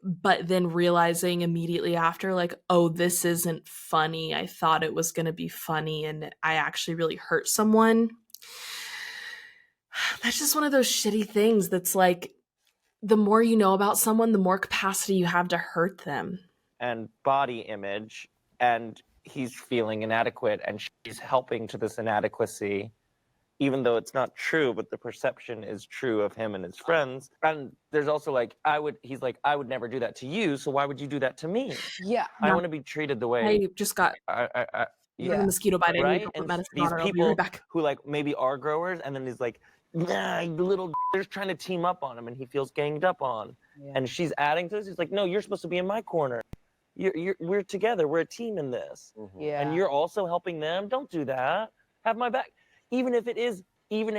but then realizing immediately after, like, oh, this isn't funny. I thought it was going to be funny and I actually really hurt someone. That's just one of those shitty things that's like, the more you know about someone, the more capacity you have to hurt them. And body image, and he's feeling inadequate, and she's helping to this inadequacy, even though it's not true, but the perception is true of him and his friends. And there's also like, he's like, I would never do that to you, so why would you do that to me? Yeah. I want to be treated the way I just got I a mosquito bite. I need right? to put And medicine these on it. I'll be people right back. who like maybe are growers, and then he's like, nah, the little they're trying to team up on him, and he feels ganged up on. Yeah. And she's adding to this. He's like, no, you're supposed to be in my corner. We're together. We're a team in this. Yeah. And you're also helping them. Don't do that. Have my back. Even if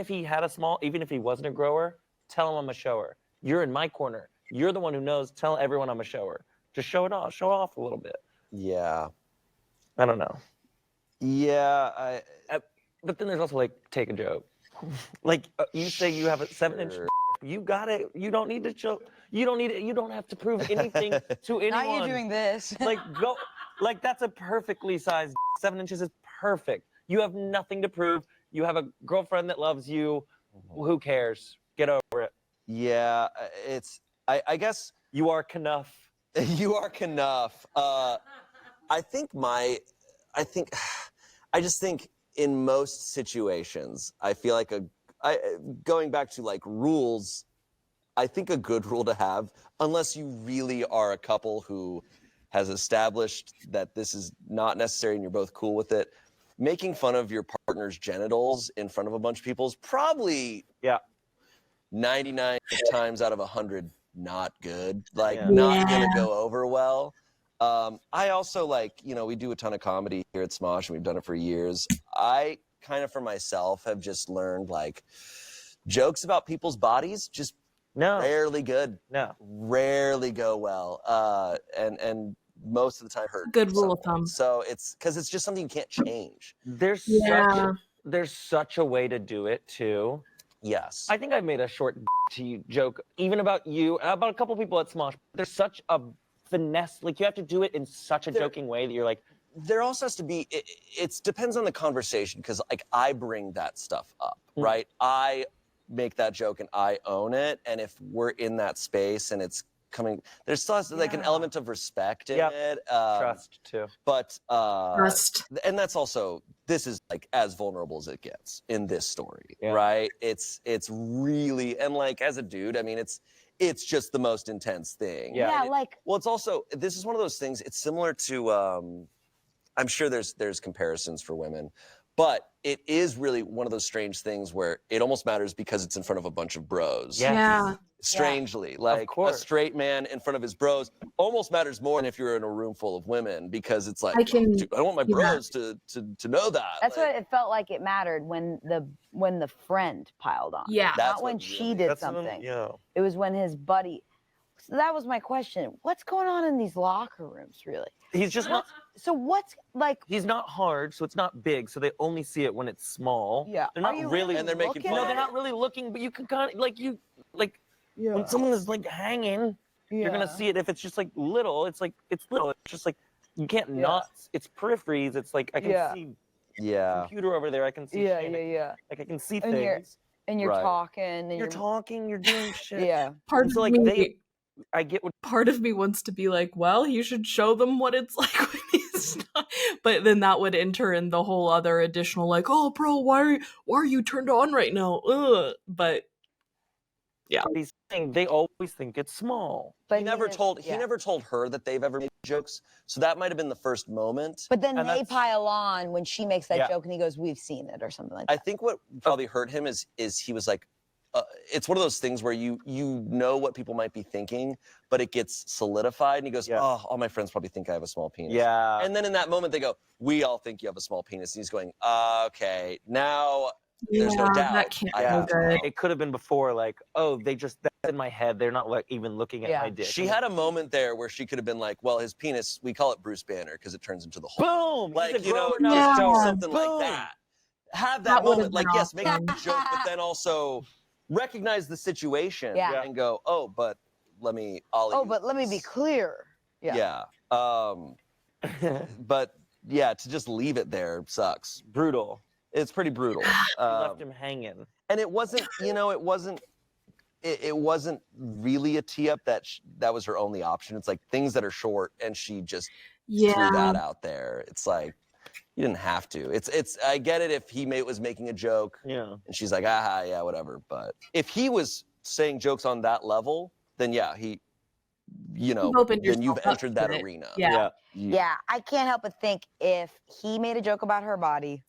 he wasn't a grower, tell him I'm a shower. You're in my corner. You're the one who knows. Tell everyone I'm a shower. Just show it off. Show off a little bit. Yeah. I don't know. Yeah. But then there's also like take a joke. Like you say you have a 7-inch. Sure. You got it. You don't need to show. You don't need it. You don't have to prove anything to anyone. Not you doing this. Like go. Like that's a perfectly sized 7 inches is perfect. You have nothing to prove. You have a girlfriend that loves you. Who cares? Get over it. Yeah. I guess You are enough. you are enough. I just think in most situations, I feel like going back to like rules, I think a good rule to have, unless you really are a couple who has established that this is not necessary and you're both cool with it, making fun of your partner's genitals in front of a bunch of people is probably 99 times out of 100 not good. Like not gonna go over well. I also we do a ton of comedy here at SMOSH and we've done it for years. I kind of for myself have just learned like jokes about people's bodies just rarely good. Rarely go well. And most of the time hurt. Good rule of thumb. So it's because it's just something you can't change. There's such a way to do it too. Yes. I think I made a short joke even about you, about a couple people at SMOSH. There's such a finesse, like you have to do it in such a joking way that you're like. There also has to be, it depends on the conversation because like I bring that stuff up, right? I make that joke and I own it. And if we're in that space and it's coming, there's still has like an element of respect in it. Trust too. But, Trust. and that's also, this is like as vulnerable as it gets in this story, right? It's really, and like as a dude, I mean, it's just the most intense thing. Well, it's also, this is one of those things, it's similar to, I'm sure there's comparisons for women, but it is really one of those strange things where it almost matters because it's in front of a bunch of bros. Yeah. Strangely, like a straight man in front of his bros almost matters more than if you're in a room full of women because it's like, dude, I don't want my bros to know that. That's what it felt like it mattered when the friend piled on. Yeah. Not when she did something. It was when his buddy. So that was my question. What's going on in these locker rooms, really? He's just not. So what's like? He's not hard, so it's not big, so they only see it when it's small. Yeah. They're not really. And they're making fun. No, they're not really looking, but you can kind of when someone is like hanging, you're gonna see it. If it's just like little, it's little. It's just like you can't not. It's peripheries. It's like I can see. Computer over there. I can see. Like I can see things. And you're talking. And you're talking. You're doing shit. I get what part of me wants to be like, well, you should show them what it's like when he's not. But then that would enter in the whole other additional like, oh, bro, why are you turned on right now? Ugh. But yeah, these things they always think it's small. But he never told her that they've ever made jokes, so that might have been the first moment. But then they pile on when she makes that joke, and he goes, "We've seen it," or something like that. I think what probably hurt him is he was like. It's one of those things where you know what people might be thinking, but it gets solidified, and he goes, "Oh, all my friends probably think I have a small penis." Yeah. And then in that moment, they go, "We all think you have a small penis," and he's going, "Okay, now there's no doubt." That can't be good. It could have been before, like, "Oh, that's in my head. They're not like even looking at my dick." She had a moment there where she could have been like, "Well, his penis, we call it Bruce Banner because it turns into the whole." Boom! Like just something like that. Have that moment, like yes, make a joke, but then also. Recognize the situation and go, oh, but let me be clear. But to just leave it there sucks. Brutal. It's pretty brutal. Left him hanging. And it wasn't, it wasn't really a tee up that was her only option. It's like things that are short and she just threw that out there. It's like, you didn't have to. It's. I get it if he was making a joke. And she's like, whatever. But if he was saying jokes on that level, then then you've entered that arena. Yeah. I can't help but think if he made a joke about her body.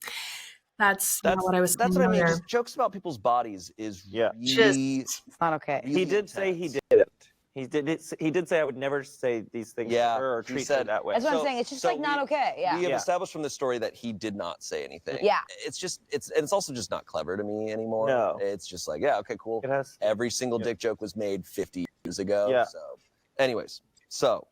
That's what I was. That's what I mean. Just jokes about people's bodies is really. It's not okay. Really he did say he did it. He did say I would never say these things to her or treat her that way. That's what I'm saying. It's just not okay. We have established from this story that he did not say anything. Yeah. It's also just not clever to me anymore. No. It's just like, okay, cool. Every single dick joke was made 50 years ago. Yeah. So anyways, so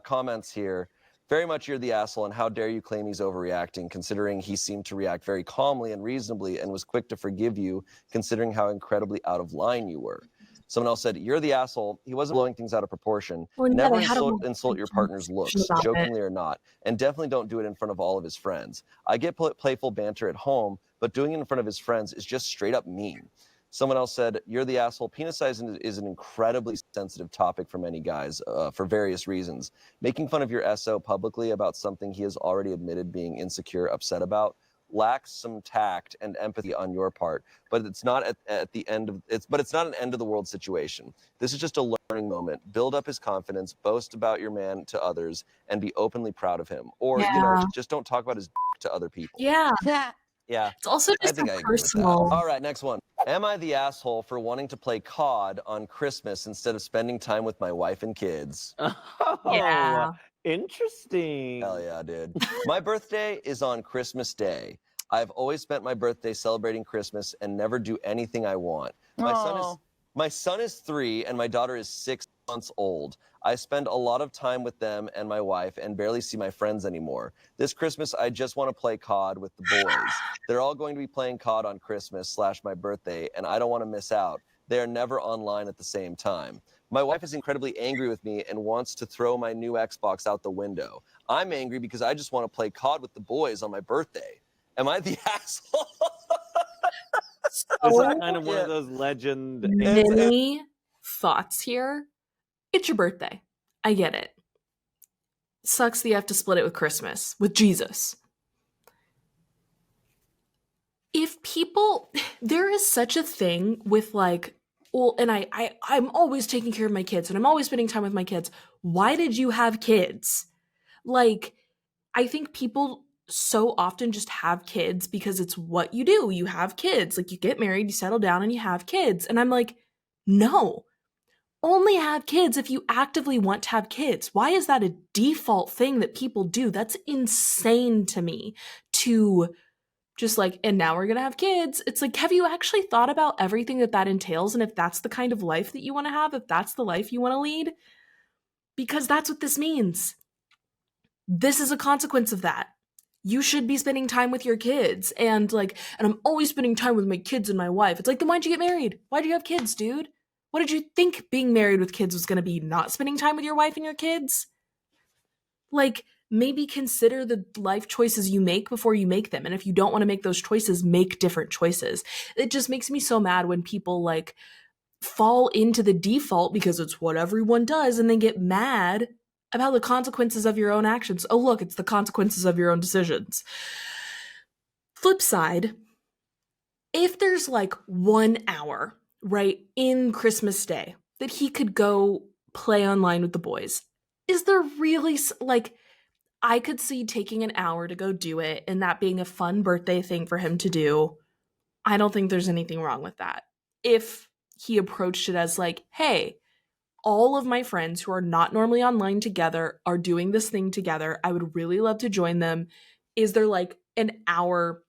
comments here. Very much you're the asshole, and how dare you claim he's overreacting, considering he seemed to react very calmly and reasonably and was quick to forgive you, considering how incredibly out of line you were. Someone else said, you're the asshole. He wasn't blowing things out of proportion. Well, yeah, Never they had a insult your partner's looks, about it. jokingly or not, and definitely don't do it in front of all of his friends. I get playful banter at home, but doing it in front of his friends is just straight up mean. Someone else said, you're the asshole. Penis size is an incredibly sensitive topic for many guys for various reasons. Making fun of your SO publicly about something he has already admitted being insecure, upset about, lacks some tact and empathy on your part, but it's not at the end of it's not an end of the world situation. This is just a learning moment. Build up his confidence, boast about your man to others, and be openly proud of him. Or, just don't talk about his to other people. Yeah. Yeah. It's also I just think a I agree with that. personal. All right, next one. Am I the asshole for wanting to play COD on Christmas instead of spending time with my wife and kids? Oh, Yeah. interesting. Hell yeah, dude. My birthday is on Christmas Day. I've always spent my birthday celebrating Christmas and never do anything I want. My son is 3 and my daughter is 6 months old. I spend a lot of time with them and my wife and barely see my friends anymore. This Christmas, I just want to play COD with the boys. They're all going to be playing COD on Christmas / my birthday, and I don't want to miss out. They are never online at the same time. My wife is incredibly angry with me and wants to throw my new Xbox out the window. I'm angry because I just want to play COD with the boys on my birthday. Am I the asshole? This is kind of one of those legend. Many thoughts here. It's your birthday. I get it. Sucks that you have to split it with Christmas, with Jesus. If people, there is such a thing with like, well, and I'm always taking care of my kids and I'm always spending time with my kids. Why did you have kids? Like, I think people so often just have kids because it's what you do. You have kids. Like, you get married, you settle down, and you have kids. And I'm like, no. Only have kids if you actively want to have kids. Why is that a default thing that people do? That's insane to me. To just like, and now we're gonna have kids. It's like, have you actually thought about everything that entails, and if that's the kind of life that you want to have, if that's the life you want to lead? Because that's what this means. This is a consequence of that. You should be spending time with your kids, and I'm always spending time with my kids and my wife. It's like, then why'd you get married? Why'd you have kids, dude? What did you think being married with kids was going to be? Not spending time with your wife and your kids? Like, maybe consider the life choices you make before you make them. And if you don't want to make those choices, make different choices. It just makes me so mad when people like fall into the default because it's what everyone does and then get mad about the consequences of your own actions. Oh, look, it's the consequences of your own decisions. Flip side, if there's like 1 hour, right, in Christmas Day that he could go play online with the boys, is there really, like, I could see taking an hour to go do it and that being a fun birthday thing for him to do. I don't think there's anything wrong with that. If he approached it as like, hey, all of my friends who are not normally online together are doing this thing together. I would really love to join them. Is there like an hour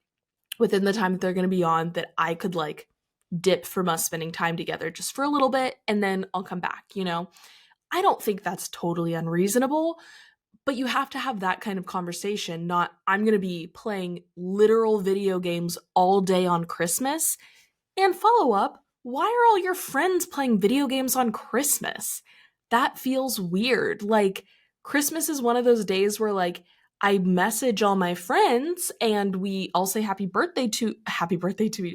within the time that they're going to be on that I could like dip from us spending time together just for a little bit and then I'll come back, you know? I don't think that's totally unreasonable, but you have to have that kind of conversation, not I'm going to be playing literal video games all day on Christmas. And follow up, why are all your friends playing video games on Christmas? That feels weird. Like, Christmas is one of those days where like I message all my friends and we all say happy birthday to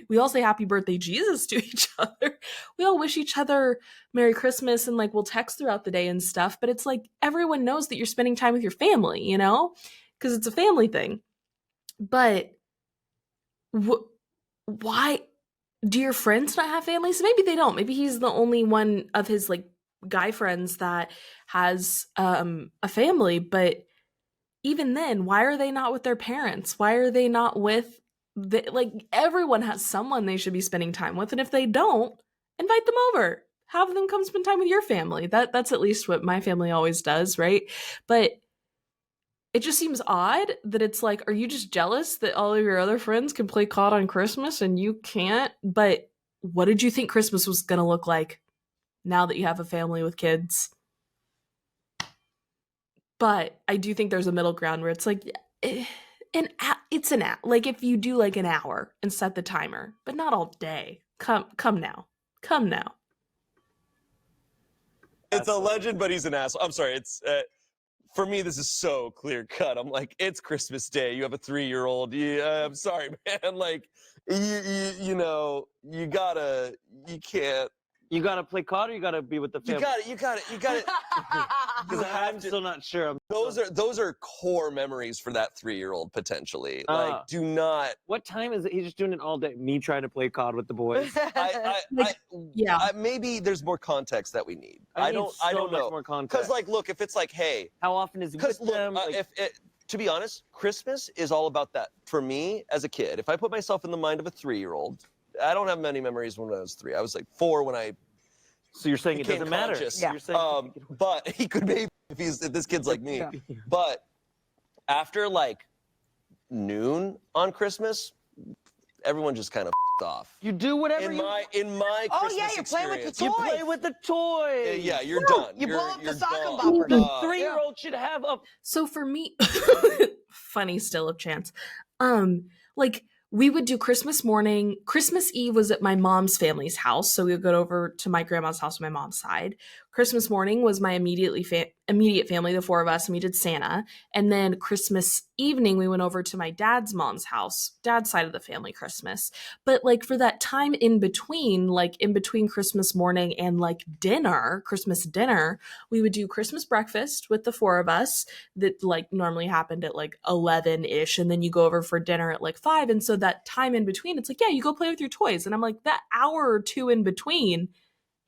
we all say happy birthday Jesus to each other. We all wish each other Merry Christmas and like we'll text throughout the day and stuff, but it's like everyone knows that you're spending time with your family, you know? Because it's a family thing. But why do your friends not have families? Maybe they don't. Maybe he's the only one of his like guy friends that has a family, but even then, why are they not with their parents? Why are they not with like everyone has someone they should be spending time with, and if they don't, invite them over. Have them come spend time with your family. That's at least what my family always does, right? But it just seems odd that it's like, are you just jealous that all of your other friends can play COD on Christmas and you can't? But what did you think Christmas was going to look like now that you have a family with kids? But I do think there's a middle ground where it's like, it's an hour. Like if you do like an hour and set the timer, but not all day. Come now. Come now. It's a legend, but he's an asshole. I'm sorry. It's for me. This is so clear cut. I'm like, it's Christmas Day. You have a 3-year-old. I'm sorry, man. Like, you know, you can't. You gotta play COD or you gotta be with the family? You got it. I'm still not sure. Those are core memories for that 3-year-old potentially. Like, do not. What time is it? He's just doing it all day. Me trying to play COD with the boys. Maybe there's more context that we need. I don't know. More context. Because like, look, if it's like, hey, how often is he with them? To be honest, Christmas is all about that. For me, as a kid, if I put myself in the mind of a 3-year-old, I don't have many memories when I was 3. I was like 4 when I. So you're saying it doesn't matter? Yeah. You're saying but he could maybe if this kid's like me. Yeah. But after like noon on Christmas, everyone just kind of off. You do whatever in my Christmas you're playing with the experience. toys. You play with the toys. Yeah, you're done. You blow up the sock done. bumper. The 3-year-old should have a. So for me, funny still of chance. Like we would do Christmas morning. Christmas Eve was at my mom's family's house, so we would go over to my grandma's house on my mom's side. Christmas morning was my immediate family, the 4 of us, and we did Santa. And then Christmas evening, we went over to my dad's mom's house, dad's side of the family Christmas. But like for that time in between, like in between Christmas morning and like Christmas dinner, we would do Christmas breakfast with the 4 of us that like normally happened at like 11-ish. And then you go over for dinner at like 5. And so that time in between, it's like, yeah, you go play with your toys. And I'm like, that hour or 2 in between,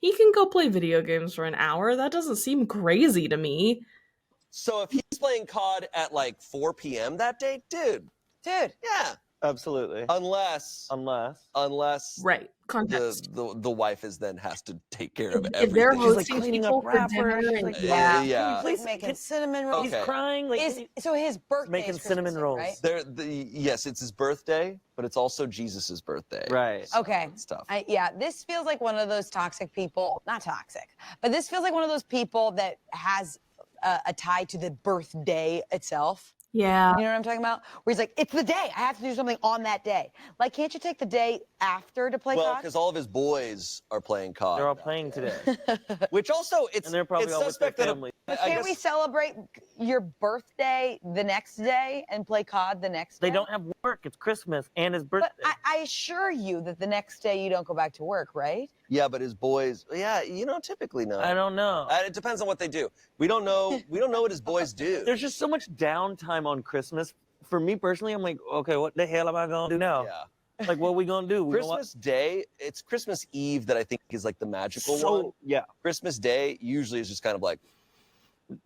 he can go play video games for an hour. That doesn't seem crazy to me. So if he's playing COD at like 4 p.m. that day, dude, yeah, Absolutely. unless Right. Context. the wife has to take care of If everything. they're She's like hosting cleaning people up for wrappers. dinner, She's and like, yeah. Please making cinnamon rolls. He's crying. Like So his birthday making is cinnamon Christmas, rolls. right? Yes, it's his birthday, but it's also Jesus's birthday. Right. Okay. It's tough. This feels like one of those toxic people, not toxic, but this feels like one of those people that has a tie to the birthday itself. Yeah. You know what I'm talking about? Where he's like, it's the day. I have to do something on that day. Like, can't you take the day after to play Well, COD? because all of his boys are playing COD. They're all playing today. Which also, it's And they're probably it's all with their suspect that family. But I can't guess- we celebrate your birthday the next day and play COD the next day? They don't have work. It's Christmas and his birthday. But I assure you that the next day you don't go back to work, right? Yeah, but his boys, typically no. I don't know. It depends on what they do. We don't know what his boys do. There's just so much downtime on Christmas. For me personally, I'm like, okay, what the hell am I gonna do now? Yeah. Like, what are we gonna do? Christmas Day, it's Christmas Eve that I think is like the magical one. Yeah. Christmas Day usually is just kind of like,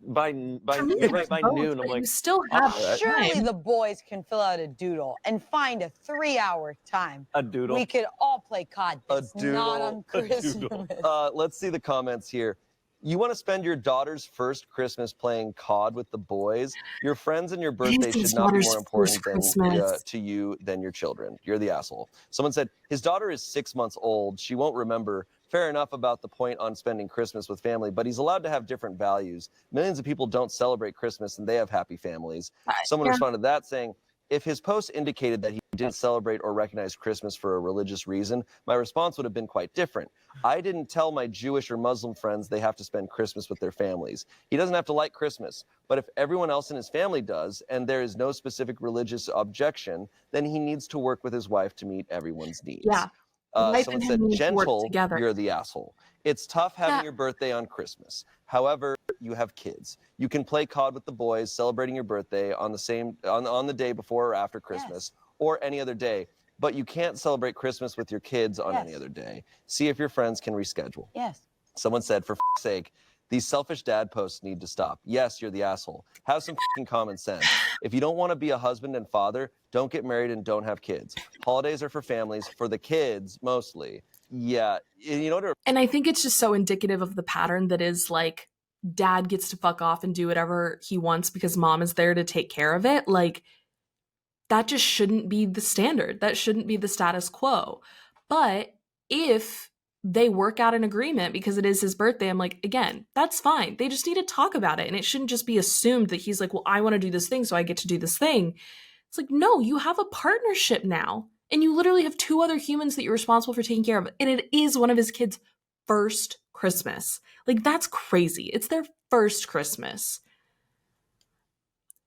By For me, it's by both, noon, but I'm like, you still have Surely time. the boys can fill out a doodle and find a 3-hour time. a doodle. We could all play COD. A That's not doodle. on A Christmas. doodle. let's see the comments here. You want to spend your daughter's first Christmas playing COD with the boys? Your friends and your birthday his should not be daughter's more important first than, Christmas. to you than your children. You're the asshole. Someone said, his daughter is 6 months old. She won't remember. Fair enough about the point on spending Christmas with family, but he's allowed to have different values. Millions of people don't celebrate Christmas and they have happy families. Someone responded to that saying, if his post indicated that he didn't celebrate or recognize Christmas for a religious reason, my response would have been quite different. I didn't tell my Jewish or Muslim friends they have to spend Christmas with their families. He doesn't have to like Christmas, but if everyone else in his family does, and there is no specific religious objection, then he needs to work with his wife to meet everyone's needs. Yeah. Wife Someone and said, him need to work gentle, together. you're the asshole. It's tough having your birthday on Christmas. However, you have kids. You can play COD with the boys, celebrating your birthday on the day before or after Christmas, or any other day. But you can't celebrate Christmas with your kids on any other day. See if your friends can reschedule. Yes. Someone said, for f***'s sake, these selfish dad posts need to stop. Yes, you're the asshole. Have some f***ing common sense. If you don't want to be a husband and father, don't get married and don't have kids. Holidays are for families, for the kids mostly. Yeah, you know what? And I think it's just so indicative of the pattern that is like dad gets to fuck off and do whatever he wants because mom is there to take care of it. Like that just shouldn't be the standard. That shouldn't be the status quo. But if they work out an agreement because it is his birthday. I'm like, again, that's fine. They just need to talk about it. And it shouldn't just be assumed that he's like, well, I want to do this thing, so I get to do this thing. It's like, no, you have a partnership now. And you literally have two other humans that you're responsible for taking care of. And it is one of his kids' first Christmas. Like, that's crazy. It's their first Christmas.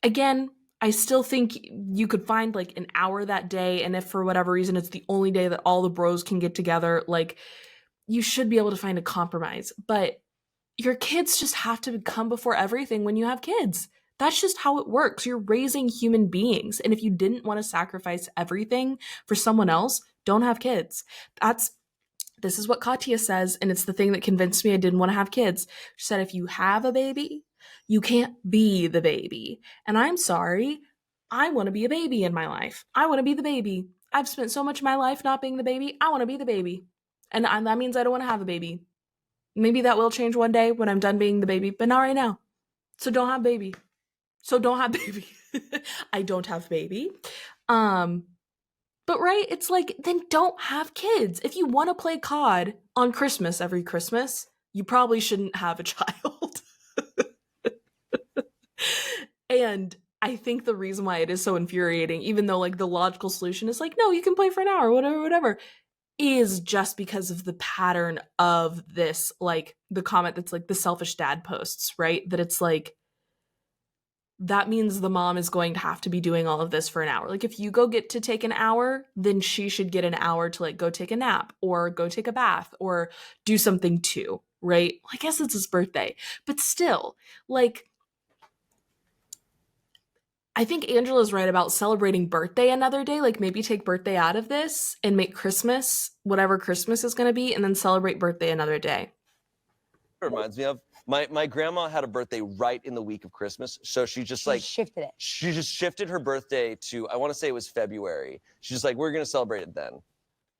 Again, I still think you could find like an hour that day. And if for whatever reason it's the only day that all the bros can get together, like, you should be able to find a compromise. But your kids just have to come before everything when you have kids. That's just how it works. You're raising human beings. And if you didn't want to sacrifice everything for someone else, don't have kids. This is what Katya says, and it's the thing that convinced me I didn't want to have kids. She said, if you have a baby, you can't be the baby. And I'm sorry, I want to be a baby in my life. I want to be the baby. I've spent so much of my life not being the baby. I want to be the baby. And that means I don't want to have a baby. Maybe that will change one day when I'm done being the baby, but not right now. So don't have baby. I don't have baby. But right, it's like, then don't have kids. If you want to play COD on Christmas every Christmas, you probably shouldn't have a child. And I think the reason why it is so infuriating, even though like the logical solution is like, no, you can play for an hour, whatever, is just because of the pattern of this, like the comment that's like the selfish dad posts, right? That it's like, that means the mom is going to have to be doing all of this for an hour. Like if you go get to take an hour, then she should get an hour to like go take a nap or go take a bath or do something too, right? I guess it's his birthday, but still, like, I think Angela's right about celebrating birthday another day. Like maybe take birthday out of this and make Christmas whatever Christmas is going to be, and then celebrate birthday another day. It reminds me of my grandma had a birthday right in the week of Christmas, so she just She like shifted it. she just shifted her birthday to, I want to say it was February. She's just like, we're gonna celebrate it then,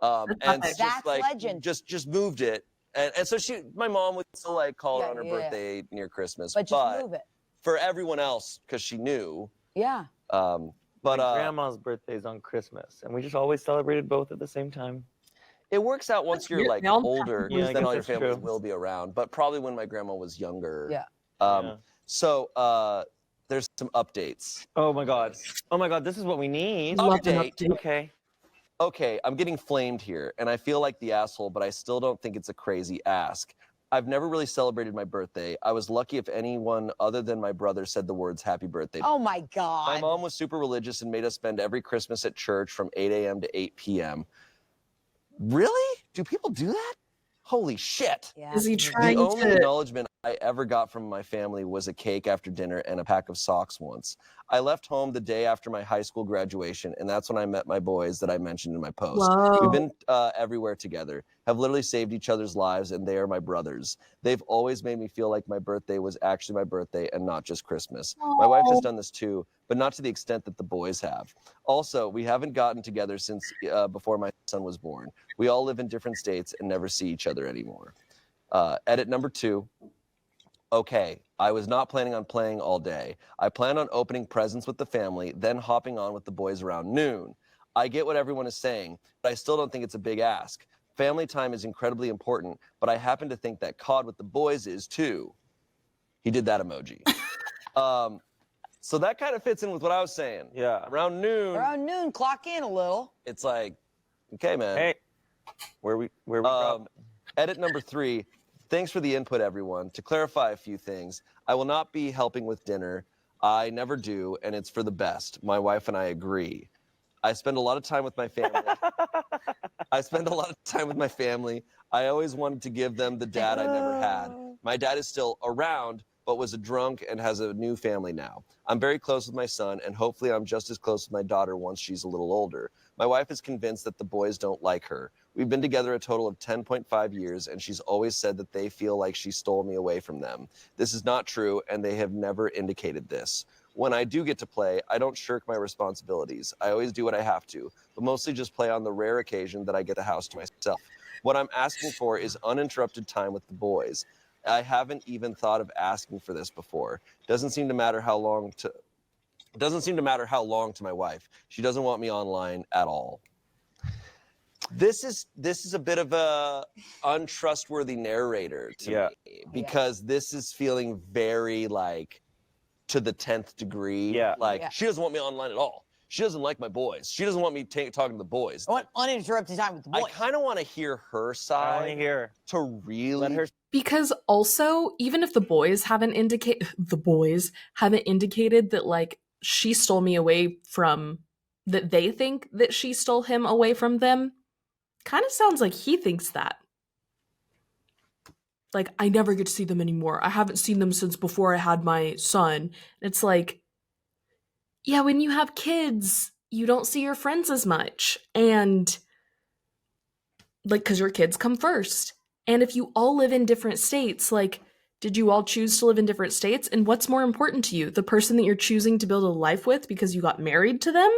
and That's just like legend. just moved it, and so my mom would still like call her on her Yeah. birthday near Christmas, But just move it. for everyone else, because she knew. Yeah. But My grandma's birthday's on Christmas, and we just always celebrated both at the same time. it works out once you're weird. like They all have older, to because Yeah, I then guess all your that's family true. will be around. But probably when my grandma was younger. Yeah. Yeah. So there's some updates. Oh my god. Oh my god, this is what we need. Love an Update. update. Okay. Okay, I'm getting flamed here, and I feel like the asshole, but I still don't think it's a crazy ask. I've never really celebrated my birthday. I was lucky if anyone other than my brother said the words happy birthday. Oh my God. My mom was super religious and made us spend every Christmas at church from 8 a.m. to 8 p.m. Really? Do people do that? Holy shit. Yeah. Is he The trying only to? acknowledgement I ever got from my family was a cake after dinner and a pack of socks once. I left home the day after my high school graduation, and that's when I met my boys that I mentioned in my post. Whoa. We've been everywhere together, have literally saved each other's lives, and they are my brothers. They've always made me feel like my birthday was actually my birthday and not just Christmas. My wife has done this too, but not to the extent that the boys have. Also, we haven't gotten together since before my son was born. We all live in different states and never see each other anymore. Edit number 2. Okay, I was not planning on playing all day. I planned on opening presents with the family, then hopping on with the boys around noon. I get what everyone is saying, but I still don't think it's a big ask. Family time is incredibly important, but I happen to think that COD with the boys is too. He did that emoji. So that kind of fits in with what I was saying. Yeah. Around noon, Around noon, clock in a little. it's like, okay, man. Hey. Where we dropping? Edit number 3. Thanks for the input, everyone. To clarify a few things, I will not be helping with dinner. I never do, and it's for the best. My wife and I agree. I spend a lot of time with my family. I always wanted to give them the dad I never had. My dad is still around, but was a drunk and has a new family now. I'm very close with my son, and hopefully I'm just as close with my daughter once she's a little older. My wife is convinced that the boys don't like her. We've been together a total of 10.5 years, and she's always said that they feel like she stole me away from them. This is not true, and they have never indicated this. When I do get to play, I don't shirk my responsibilities. I always do what I have to, but mostly just play on the rare occasion that I get the house to myself. What I'm asking for is uninterrupted time with the boys. I haven't even thought of asking for this before. Doesn't seem to matter how long to my wife. She doesn't want me online at all. This is a bit of a untrustworthy narrator to me, because this is feeling very like to the 10th degree. Yeah. Like she doesn't want me online at all. She doesn't like my boys. She doesn't want me talking to the boys. I want uninterrupted time with the boys. I kind of want to hear her side. I want to hear. To really Let her. Because also, even if the boys haven't indicated that like she stole me away from, that they think that she stole him away from them, kind of sounds like he thinks that. Like, I never get to see them anymore. I haven't seen them since before I had my son. It's like, yeah, when you have kids, you don't see your friends as much. And like, because your kids come first. And if you all live in different states, like, did you all choose to live in different states? And what's more important to you? The person that you're choosing to build a life with because you got married to them?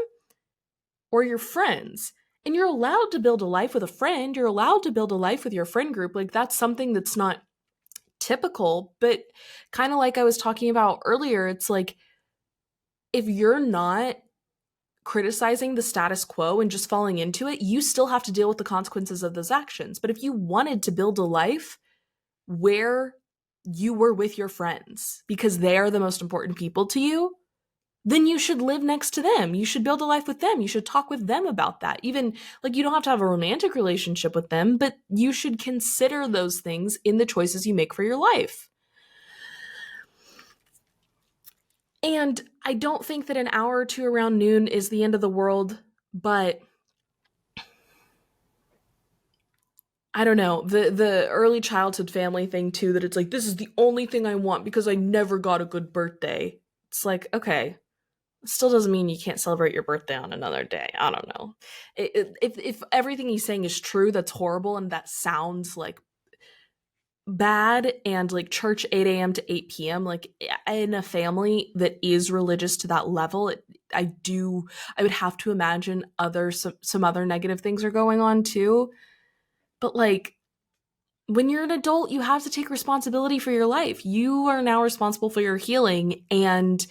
Or your friends? And you're allowed to build a life with a friend. You're allowed to build a life with your friend group. Like, that's something that's not typical. But kind of like I was talking about earlier, it's like, if you're not criticizing the status quo and just falling into it, you still have to deal with the consequences of those actions. But if you wanted to build a life where you were with your friends because they are the most important people to you, then you should live next to them. You should build a life with them. You should talk with them about that. Even like, you don't have to have a romantic relationship with them, but you should consider those things in the choices you make for your life. And I don't think that an hour or two around noon is the end of the world, but I don't know, the early childhood family thing too, that it's like, this is the only thing I want because I never got a good birthday. It's like, okay, still doesn't mean you can't celebrate your birthday on another day. I don't know. If everything he's saying is true, that's horrible, and that sounds like bad, and like church 8 a.m. to 8 p.m. like in a family that is religious to that level, I would have to imagine some other negative things are going on too. But like, when you're an adult, you have to take responsibility for your life. You are now responsible for your healing, and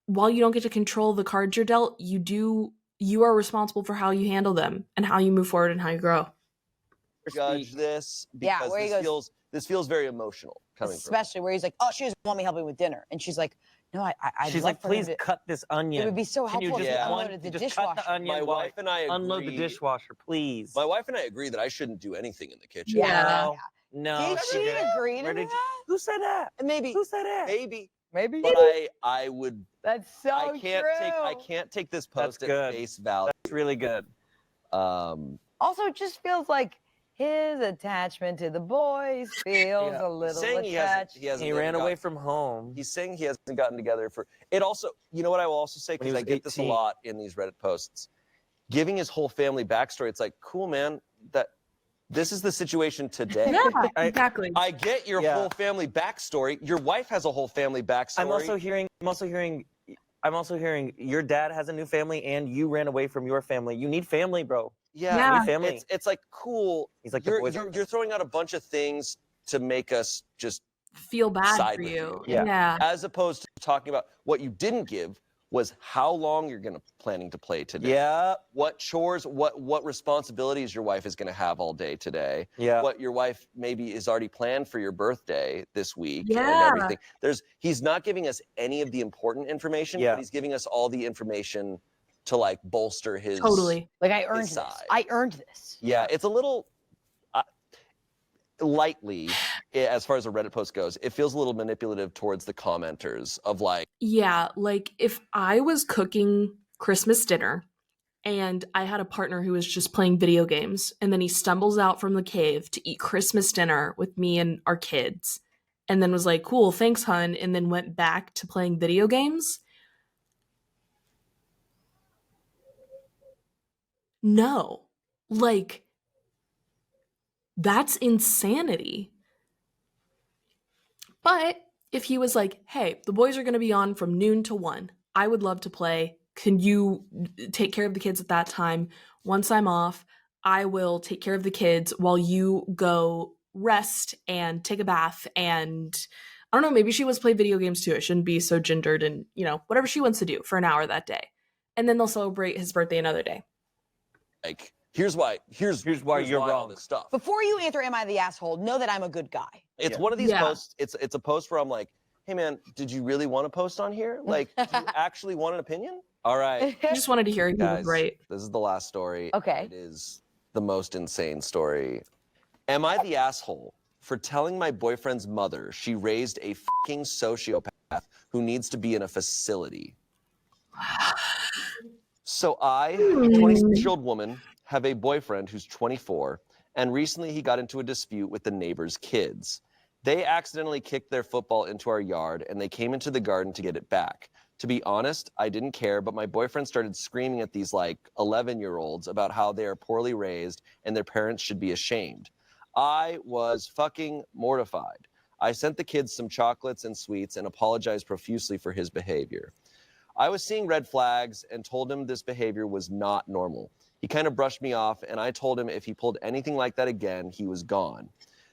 while you don't get to control the cards you're dealt, you are responsible for how you handle them and how you move forward and how you grow. Judge this because this feels very emotional coming especially from where he's like, oh, she doesn't want me helping with dinner, and she's like, no, she's like, please cut this onion. It would be so helpful if you unloaded the dishwasher. Cut the onion. My wife and I unload the dishwasher, please. My wife and I agree that I shouldn't do anything in the kitchen. Yeah. No. Did she agree to that? Who said that? Maybe. Who said that? Maybe. But I would. That's so I can't true. I can't take this post That's at good. face value. That's really good. Also, it just feels like his attachment to the boys feels a little saying attached. He ran away from home. He's saying he hasn't gotten together for it. Also, you know what I will also say, because I get this a lot in these Reddit posts, giving his whole family backstory. It's like, cool, man, that this is the situation today. Yeah, exactly. I get your whole family backstory. Your wife has a whole family backstory. I'm also hearing your dad has a new family and you ran away from your family. You need family, bro. Yeah. You need family. It's like, cool. He's like, you're throwing out a bunch of things to make us just feel bad side for with you. you. Yeah. As opposed to talking about what you didn't give was how long you're planning to play today. Yeah. What chores, what responsibilities your wife is gonna have all day today. Yeah. What your wife maybe is already planned for your birthday this week and Yeah. everything. He's not giving us any of the important information, but he's giving us all the information to like bolster his Totally. Like, I earned this. side. I earned this. Yeah, it's a little lightly, as far as a Reddit post goes, it feels a little manipulative towards the commenters of like, Yeah, like if I was cooking Christmas dinner and I had a partner who was just playing video games, and then he stumbles out from the cave to eat Christmas dinner with me and our kids, and then was like, cool, thanks, hun, and then went back to playing video games. No. Like, that's insanity. But if he was like, hey, the boys are going to be on from noon to 1. I would love to play. Can you take care of the kids at that time? Once I'm off, I will take care of the kids while you go rest and take a bath. And I don't know, maybe she wants to play video games too. It shouldn't be so gendered, and, you know, whatever she wants to do for an hour that day. And then they'll celebrate his birthday another day. like Here's why you're wrong. all this stuff. Before you answer, am I the asshole? Know that I'm a good guy. It's one of these posts. It's a post where I'm like, hey man, did you really want to post on here? Like, do you actually want an opinion? All right. I just wanted to hear you Guys, right. this is the last story. Okay. It is the most insane story. Am I the asshole for telling my boyfriend's mother she raised a fucking sociopath who needs to be in a facility? So I, a 26-year-old woman, have a boyfriend who's 24, and recently he got into a dispute with the neighbor's kids. They accidentally kicked their football into our yard, and they came into the garden to get it back. To be honest, I didn't care, but my boyfriend started screaming at these, 11-year-olds about how they are poorly raised and their parents should be ashamed. I was fucking mortified. I sent the kids some chocolates and sweets and apologized profusely for his behavior. I was seeing red flags and told him this behavior was not normal. He kind of brushed me off, and I told him if he pulled anything like that again, he was gone.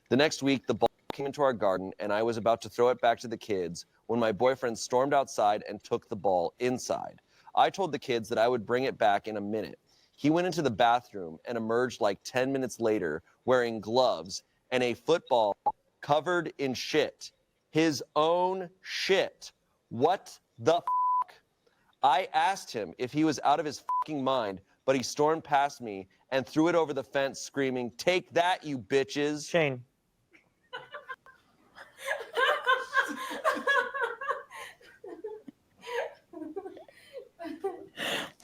The next week, the ball came into our garden, and I was about to throw it back to the kids when my boyfriend stormed outside and took the ball inside. I told the kids that I would bring it back in a minute. He went into the bathroom and emerged 10 minutes later wearing gloves and a football covered in shit. His own shit. What the f***? I asked him if he was out of his fucking mind, but he stormed past me and threw it over the fence screaming, "Take that, you bitches." Shane.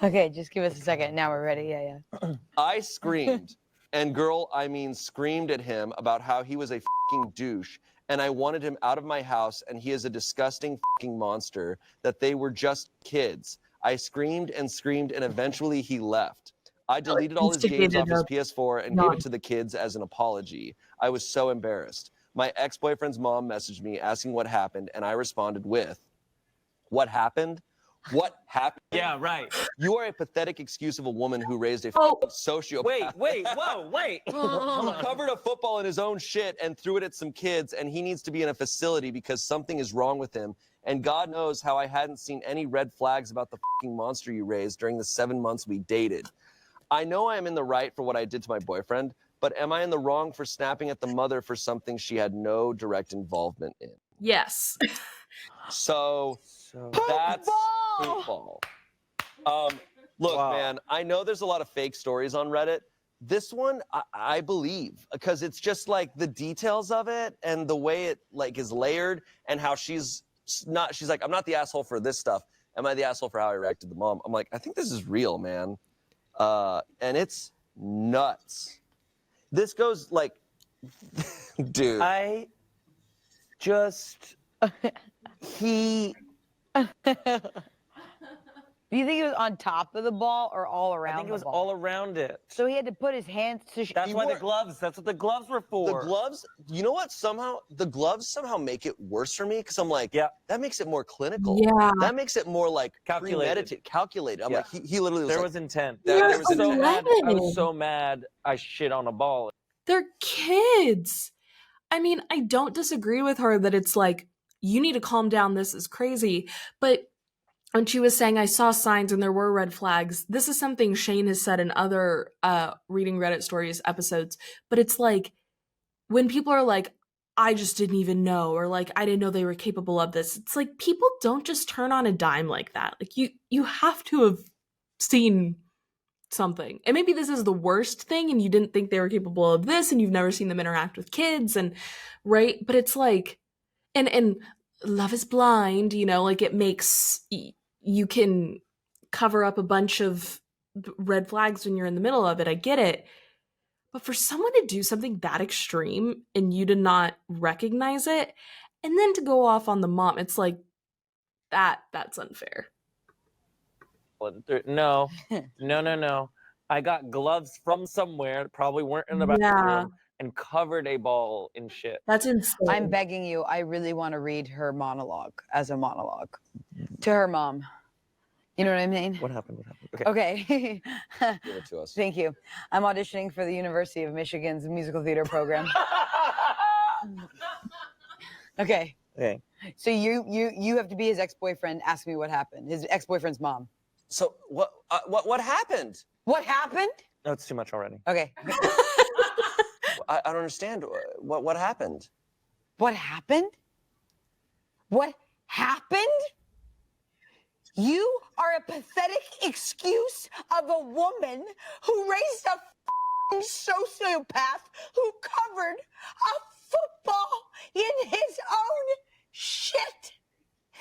Okay, just give us a second. Now we're ready. Yeah. I screamed, and girl, I mean screamed at him about how he was a fucking douche, and I wanted him out of my house, and he is a disgusting fucking monster, that they were just kids. I screamed, and eventually he left. I deleted all his games off his PS4 and gave it to the kids as an apology. I was so embarrassed. My ex-boyfriend's mom messaged me asking what happened, and I responded with, "What happened? What happened? Yeah, right. You are a pathetic excuse of a woman who raised a fucking sociopath. Wait, Who covered a football in his own shit and threw it at some kids, and he needs to be in a facility because something is wrong with him. And God knows how I hadn't seen any red flags about the fucking monster you raised during the 7 months we dated. I know I am in the right for what I did to my boyfriend, but am I in the wrong for snapping at the mother for something she had no direct involvement in?" Yes. So that's football. Look, Wow. man, I know there's a lot of fake stories on Reddit. This one, I believe, because it's just the details of it and the way it is layered, and how she's like, I'm not the asshole for this stuff. Am I the asshole for how I reacted to mom? I'm like, I think this is real, man. And it's nuts. This goes dude. I just Do you think it was on top of the ball or all around? I think it was the ball? all around it. So he had to put his hands to. That's why the gloves. That's what the gloves were for. The gloves, you know what? Somehow the gloves make it worse for me, because I'm like, yeah, that makes it more clinical. Yeah. That makes it more calculated. I'm like, he literally was there was intent. There was so intent. mad. I was so mad. I shit on a ball. They're kids. I mean, I don't disagree with her that it's you need to calm down. This is crazy. But when she was saying, I saw signs and there were red flags, this is something Shane has said in other Reading Reddit Stories episodes. But it's when people are like, I just didn't even know, or I didn't know they were capable of this. It's people don't just turn on a dime like that. You have to have seen something. And maybe this is the worst thing and you didn't think they were capable of this and you've never seen them interact with kids, and right? But it's and love is blind, it makes you can cover up a bunch of red flags when you're in the middle of it. I get it. But for someone to do something that extreme and you to not recognize it, and then to go off on the mom, it's that's unfair. No. I got gloves from somewhere, probably weren't in the bathroom, and covered a ball in shit. That's insane. I'm begging you. I really want to read her monologue as a monologue to her mom. You know what I mean? What happened? Okay. Give it to us. Thank you. I'm auditioning for the University of Michigan's musical theater program. Okay. So you have to be his ex-boyfriend. Ask me what happened. His ex-boyfriend's mom. So what happened? What happened? No, it's too much already. Okay. I don't understand. What happened? What happened? What happened? You are a pathetic excuse of a woman who raised a f***ing sociopath who covered a football in his own shit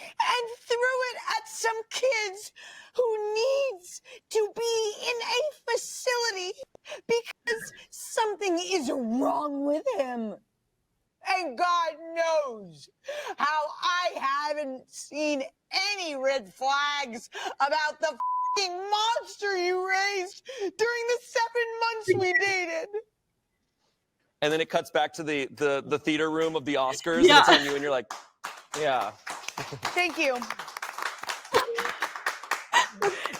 and threw it at some kids who needs to be in a facility because something is wrong with him. And God knows how I haven't seen any red flags about the f***ing monster you raised during the 7 months we dated. And then it cuts back to the theater room of the Oscars, Yeah. and it's on you, and you're like, yeah. Thank you.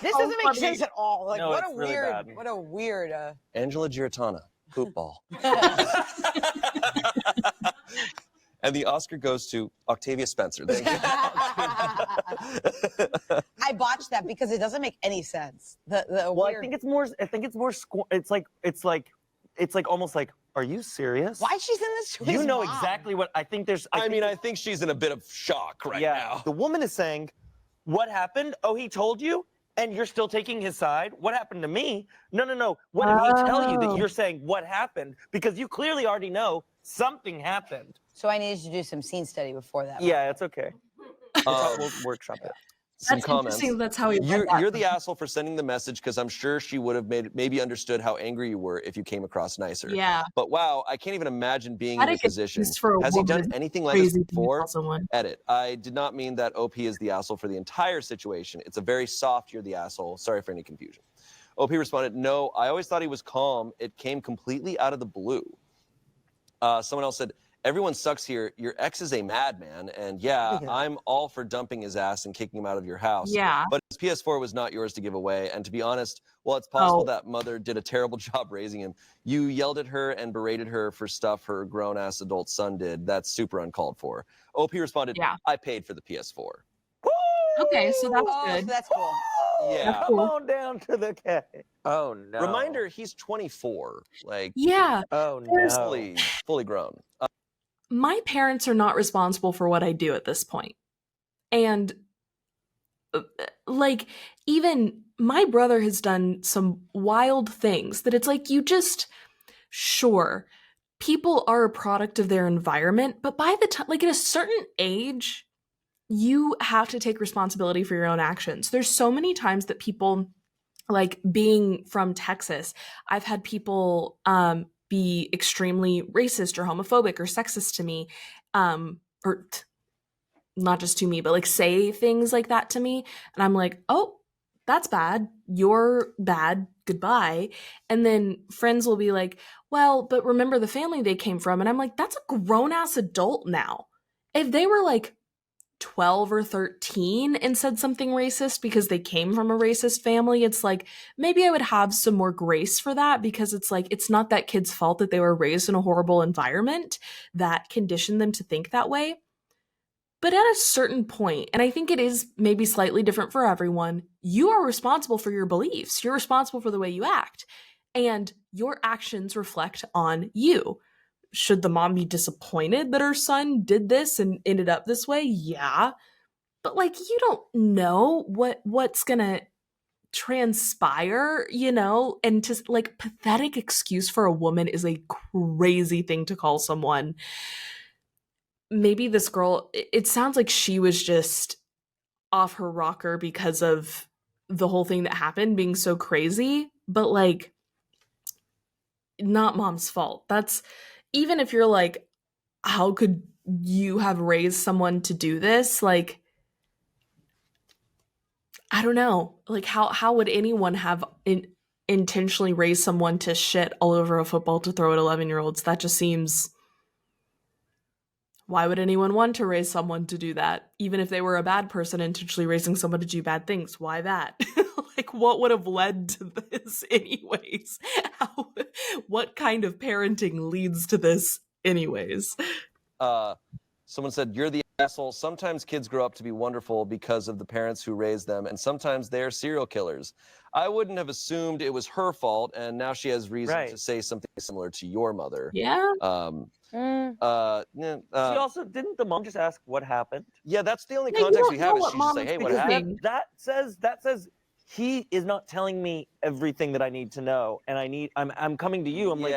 This so doesn't make funny. sense at all. Like, No, what it's a really weird, bad. what a weird. Angela Giratana, poop ball. And the Oscar goes to Octavia Spencer. Thank you. I botched that because it doesn't make any sense. The Well, weird. I think it's more. It's like almost like, are you serious? Why she's in this? with You his know mom? exactly what I think. I think she's in a bit of shock right now. The woman is saying, "What happened? Oh, he told you, and you're still taking his side. What happened to me? No. What did he tell you that you're saying what happened? Because you clearly already know something happened." So I needed to do some scene study before that. Yeah, it's okay. We'll workshop it. Some That's comments. interesting. That's how he read You're, that. you're the asshole for sending the message because I'm sure she would have maybe understood how angry you were if you came across nicer. Yeah. But wow, I can't even imagine being in That'd your get position. used for a Has he woman done anything like this crazy thing to before? tell someone. Edit. I did not mean that OP is the asshole for the entire situation. It's a very soft, you're the asshole. Sorry for any confusion. OP responded, no, I always thought he was calm. It came completely out of the blue. Someone else said, everyone sucks here. Your ex is a madman. And yeah, I'm all for dumping his ass and kicking him out of your house. Yeah. But his PS4 was not yours to give away. And to be honest, while it's possible Oh. that mother did a terrible job raising him, you yelled at her and berated her for stuff her grown-ass adult son did. That's super uncalled for. OP responded, Yeah. I paid for the PS4. Okay, so that's Oh, so good. that's cool. Yeah. Come on down to the K. Oh no. Reminder, he's 24. Like, Yeah. Oh no. fully grown. My parents are not responsible for what I do at this point. And like, even my brother has done some wild things that it's like, sure, people are a product of their environment, but by the time, like, at a certain age, you have to take responsibility for your own actions. There's so many times that people, like, being from Texas, I've had people be extremely racist or homophobic or sexist to me, or not just to me, but like say things like that to me, and I'm like, oh, that's bad, you're bad, goodbye. And then friends will be like, well, but remember the family they came from, and I'm like, that's a grown-ass adult now. If they were like 12 or 13 and said something racist because they came from a racist family, it's like, maybe I would have some more grace for that, because it's like, it's not that kid's fault that they were raised in a horrible environment that conditioned them to think that way. But at a certain point, and I think it is maybe slightly different for everyone, you are responsible for your beliefs. You're responsible for the way you act, and your actions reflect on you. Should the mom be disappointed that her son did this and ended up this way? Yeah. But like, you don't know what's gonna transpire, and to like, pathetic excuse for a woman is a crazy thing to call someone. Maybe this girl, it sounds like she was just off her rocker because of the whole thing that happened being so crazy, but like, not mom's fault. That's, even if you're like, how could you have raised someone to do this? Like, I don't know. Like, how would anyone have intentionally raised someone to shit all over a football to throw at 11-year-olds? That just seems... Why would anyone want to raise someone to do that? Even if they were a bad person intentionally raising someone to do bad things, why that? Like, what would have led to this anyways? What kind of parenting leads to this anyways? Someone said, you're the asshole. Sometimes kids grow up to be wonderful because of the parents who raised them, and sometimes they're serial killers. I wouldn't have assumed it was her fault, and now she has reason to say something similar to your mother. Yeah. She also, didn't the mom just ask what happened? Yeah, that's the only Yeah, you context don't we have know is what she's just mom like, is hey, what thinking. happened? That says he is not telling me everything that I need to know, and I'm coming to you. I'm like,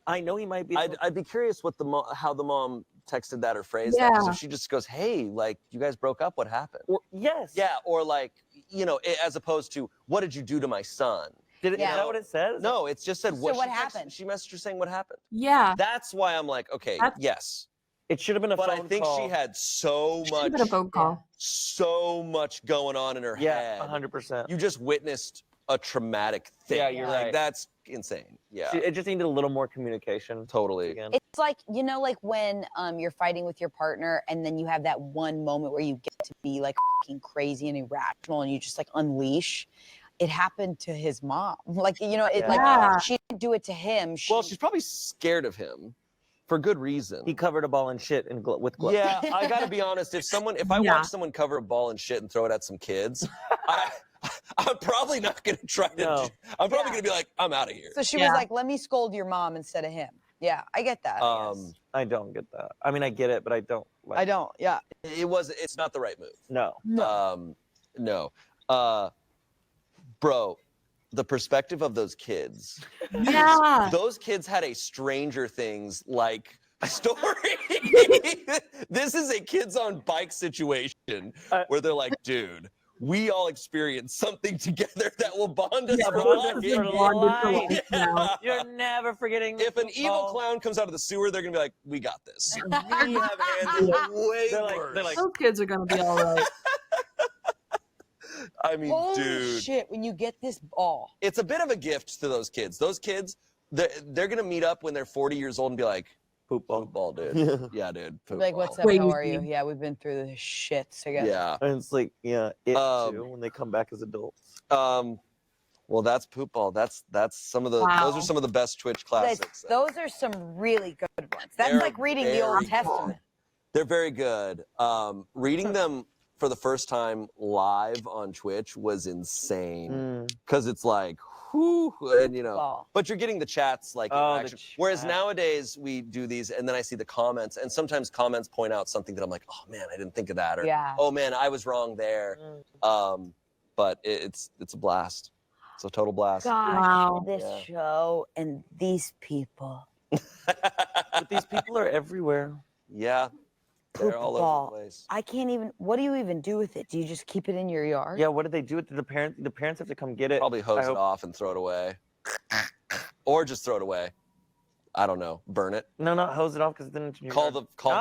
I know he might be. I'd be curious what how the mom texted that or phrased that. Because if she just goes, hey, like, you guys broke up, what happened? Or, yes. Yeah, or like, you know, as opposed to, what did you do to my son? Is that what it says? No, it's just said, what happened? She messaged her saying what happened. Yeah. That's why I'm like, okay, yes. It should have been a phone call. But I think she had so much. Should have been a phone call. So much going on in her head. 100%. You just witnessed a traumatic thing. Yeah, you're right. That's insane. Yeah. It just needed a little more communication. Totally. Again. It's like, you know, like when you're fighting with your partner and then you have that one moment where you get to be like fucking crazy and irrational and you just like unleash. It happened to his mom. Like, you know, like she didn't do it to him. Well, she's probably scared of him for good reason. He covered a ball in shit with gloves. Yeah, I gotta be honest. If I watch someone cover a ball in shit and throw it at some kids, I'm probably not gonna try to. No. I'm probably gonna be like, I'm out of here. So she was like, let me scold your mom instead of him. Yeah, I get that. I don't get that. I mean, I get it, but I don't. I don't. Yeah. It's not the right move. No. No. Bro, the perspective of those kids. Yeah. Those kids had a Stranger Things like story. This is a kids on bike situation where they're like, dude, we all experience something together that will bond us for life. Yeah. You're never forgetting. If an evil clown comes out of the sewer, they're gonna be like, we got this. We have handled way worse. Those kids are gonna be all right. I mean, holy dude. Shit, when you get this ball. It's a bit of a gift to those kids. Those kids, they're going to meet up when they're 40 years old and be like, poop ball, dude. Yeah, dude. Poop like, ball. what's up? How are you? Yeah, we've been through the shits together. Yeah. And it's like, too, when they come back as adults. Well, that's poop ball. That's some of the, those are some of the best Twitch classics. Those are some really good ones. That's like reading the Old Testament. They're very good. Reading them for the first time live on Twitch was insane because it's like, whoo, and you know, but you're getting the chats like interaction. Whereas nowadays we do these and then I see the comments and sometimes comments point out something that I'm like, oh man, I didn't think of that, or oh man, I was wrong there. But it's a blast. It's a total blast. Gosh, this show and these people. But these people are everywhere. Yeah. They're all over the place. I can't even. What do you even do with it? Do you just keep it in your yard? Yeah. What do they do with it? The parents have to come get it. Probably hose it off and throw it away, or just throw it away. I don't know. Burn it. No, not hose it off because then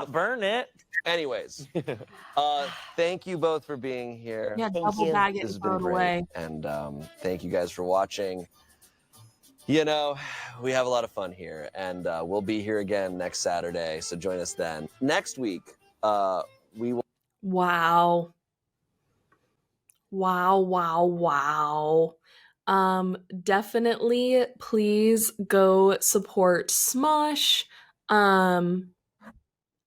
burn it. Anyways, thank you both for being here. Yeah, double bag it This has and been throw it great, away. and thank you guys for watching. You know, we have a lot of fun here, and we'll be here again next Saturday, so join us then. Next week, we will... Wow. Definitely, please go support SMOSH.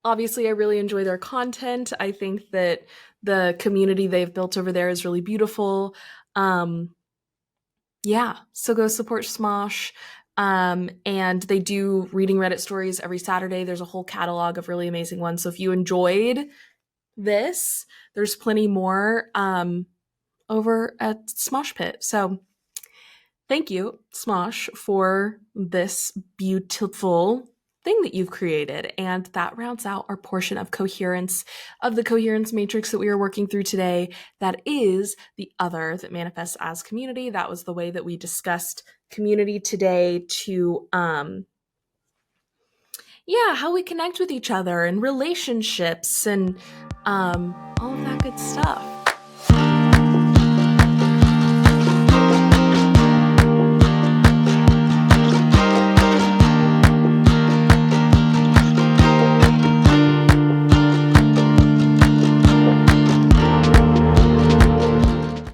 Obviously, I really enjoy their content. I think that the community they've built over there is really beautiful. Yeah, so go support SMOSH. And they do reading Reddit stories every Saturday. There's a whole catalog of really amazing ones. So if you enjoyed this, there's plenty more over at SMOSH Pit. So thank you, SMOSH, for this beautiful thing that you've created. And that rounds out our portion of coherence, of the coherence matrix that we are working through today. That is the other that manifests as community. That was the way that we discussed community today, to how we connect with each other and relationships and all of that good stuff.